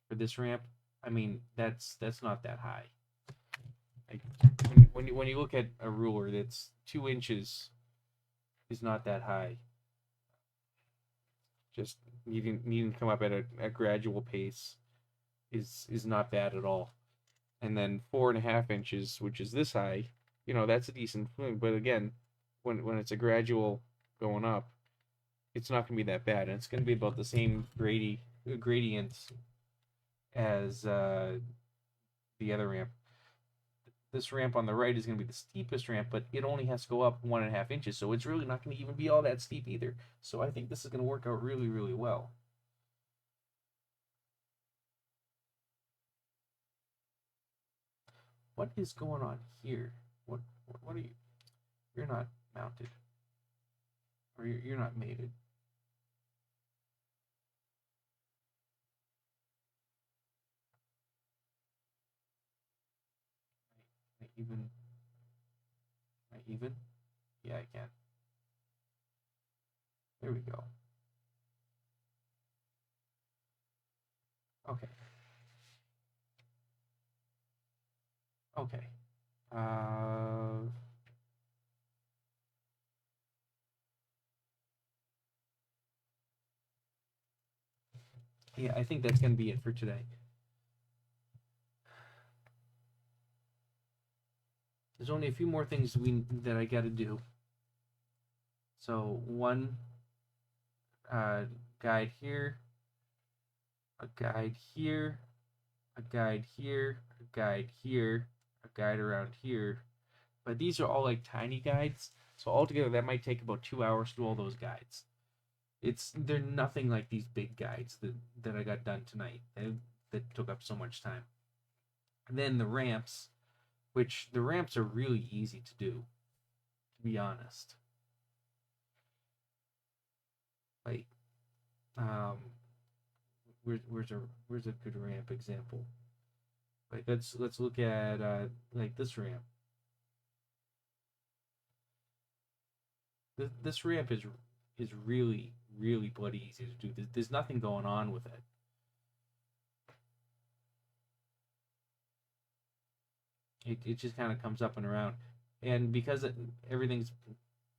for this ramp. I mean, that's not that high. Like, when you look at a ruler, that's 2 inches is not that high. Just needing to come up at a gradual pace is not bad at all. And then 4.5 inches, which is this high, you know, that's a decent thing. But again, when it's a gradual going up, it's not going to be that bad, and it's going to be about the same gradient as the other ramp. This ramp on the right is going to be the steepest ramp, but it only has to go up 1.5 inches, so it's really not going to even be all that steep either. So I think this is going to work out really, really well. What is going on here? What are you? You're not mounted, or you're not mated. even? Am I even? Yeah, I can. There we go. Okay. Okay. Yeah, I think that's gonna be it for today. There's only a few more things that I got to do. So one guide here, a guide here, a guide here, a guide here, a guide around here. But these are all like tiny guides. So altogether, that might take about 2 hours to do all those guides. They're nothing like these big guides that I got done tonight. That took up so much time. And then the ramps, which the ramps are really easy to do, to be honest. Like, where's a good ramp example? Like let's look at like this ramp. This ramp is really bloody easy to do. There's nothing going on with it. It just kind of comes up and around, and because everything's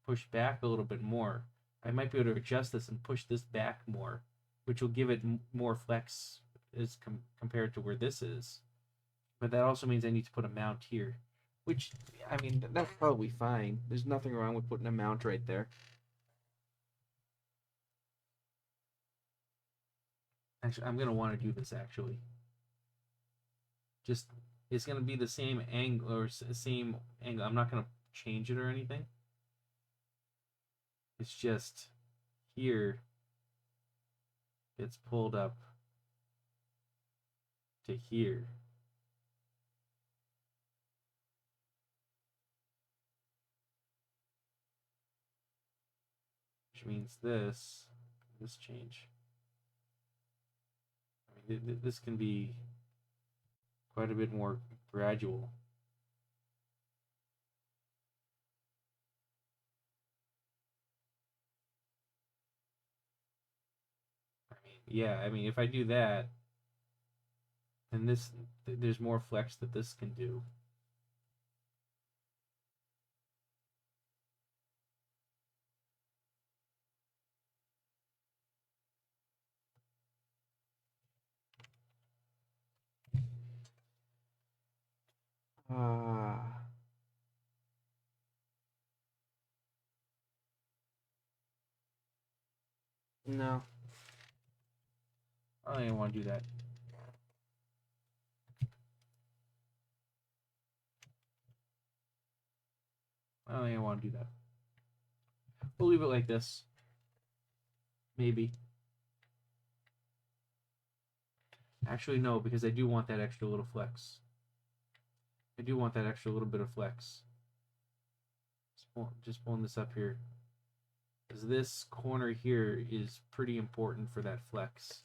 pushed back a little bit more, I might be able to adjust this and push this back more, which will give it more flex as compared to where this is. But that also means I need to put a mount here, which, I mean, that's probably fine. There's nothing wrong with putting a mount right there. Actually, I'm gonna want to do this actually. Just it's gonna be the same angle or same angle. I'm not gonna change it or anything. It's just here it's pulled up to here. Which means this change. I mean, this can be quite a bit more gradual. I mean, yeah, I mean, if I do that, then there's more flex that this can do. No. I don't even want to do that. I don't even want to do that. We'll leave it like this. Maybe. Actually, no, because I do want that extra little flex. I do want that extra little bit of flex. Just pulling this up here. Because this corner here is pretty important for that flex.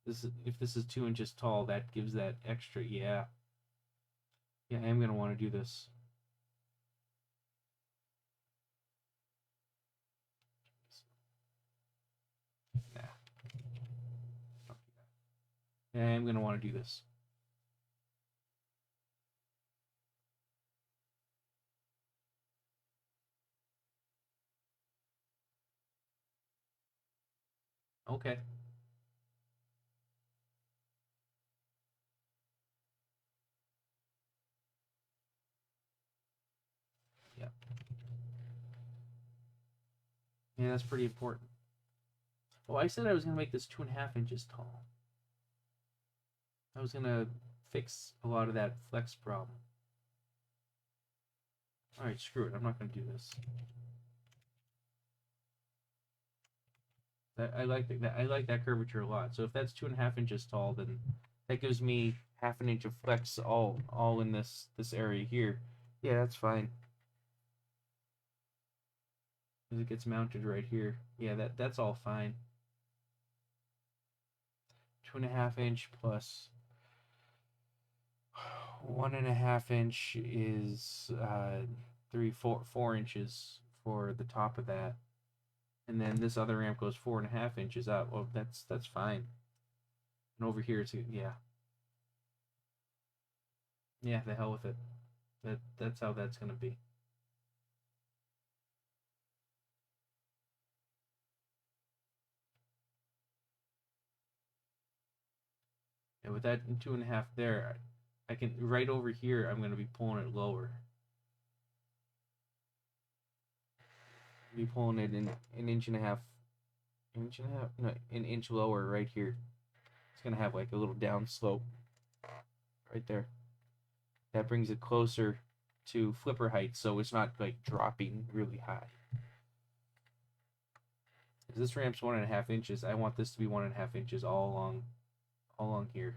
If this is 2 inches tall, that gives that extra, yeah. Yeah, I am going to want to do this. Nah. Yeah, I am going to want to do this. Okay. Yeah. Yeah, that's pretty important. Oh, I said I was going to make this 2.5 inches tall. I was going to fix a lot of that flex problem. Alright, screw it. I'm not going to do this. I like that curvature a lot. So if that's 2.5 inches tall, then that gives me 1/2 inch of flex all in this area here. Yeah, that's fine. Because it gets mounted right here. Yeah, that's all fine. 2.5 inch plus 1.5 inch is 4 inches for the top of that, and then this other ramp goes 4.5 inches up. Well, that's fine. And over here, it's yeah, the hell with it. That's how that's gonna be. And with that 2.5 there, I can right over here. I'm gonna be pulling it lower. Be pulling it in an inch and a half, no, an inch lower right here. It's gonna have like a little down slope right there. That brings it closer to flipper height, so it's not like dropping really high. Because this ramp's 1.5 inches, I want this to be 1.5 inches all along here.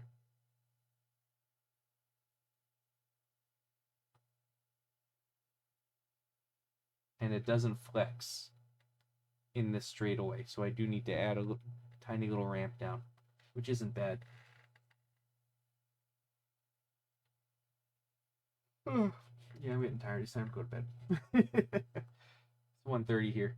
And it doesn't flex in this straightaway, so I do need to add a tiny little ramp down, which isn't bad. Yeah, I'm getting tired. It's time to go to bed. It's 1:30 here.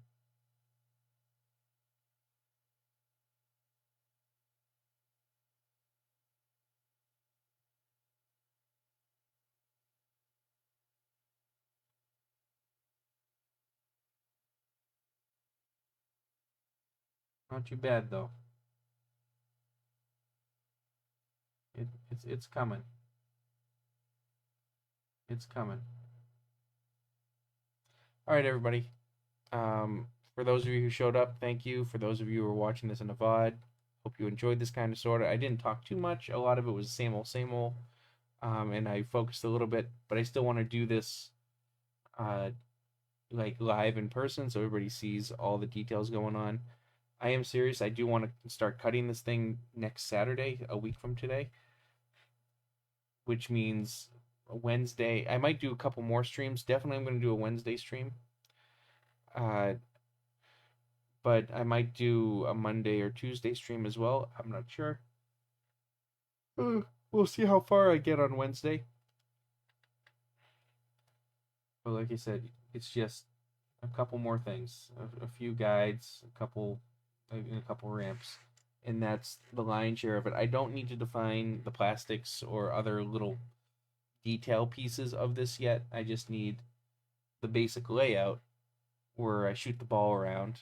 Not too bad though. It's coming. It's coming. All right, everybody. For those of you who showed up, thank you. For those of you who are watching this in a VOD, hope you enjoyed this kind of sorta. I didn't talk too much. A lot of it was same old, and I focused a little bit, but I still want to do this, like live in person, so everybody sees all the details going on. I am serious. I do want to start cutting this thing next Saturday, a week from today, which means Wednesday. I might do a couple more streams. Definitely, I'm going to do a Wednesday stream. But I might do a Monday or Tuesday stream as well. I'm not sure. We'll see how far I get on Wednesday. But like I said, it's just a couple more things, a few guides, a couple ramps, and that's the lion's share of it. I don't need to define the plastics or other little detail pieces of this yet. I just need the basic layout where I shoot the ball around,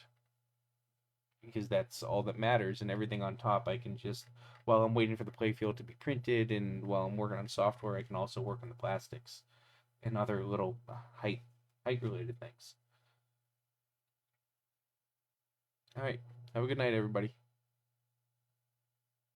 because that's all that matters, and everything on top I can just, while I'm waiting for the playfield to be printed and while I'm working on software, I can also work on the plastics and other little height related things. All right, have a good night, everybody.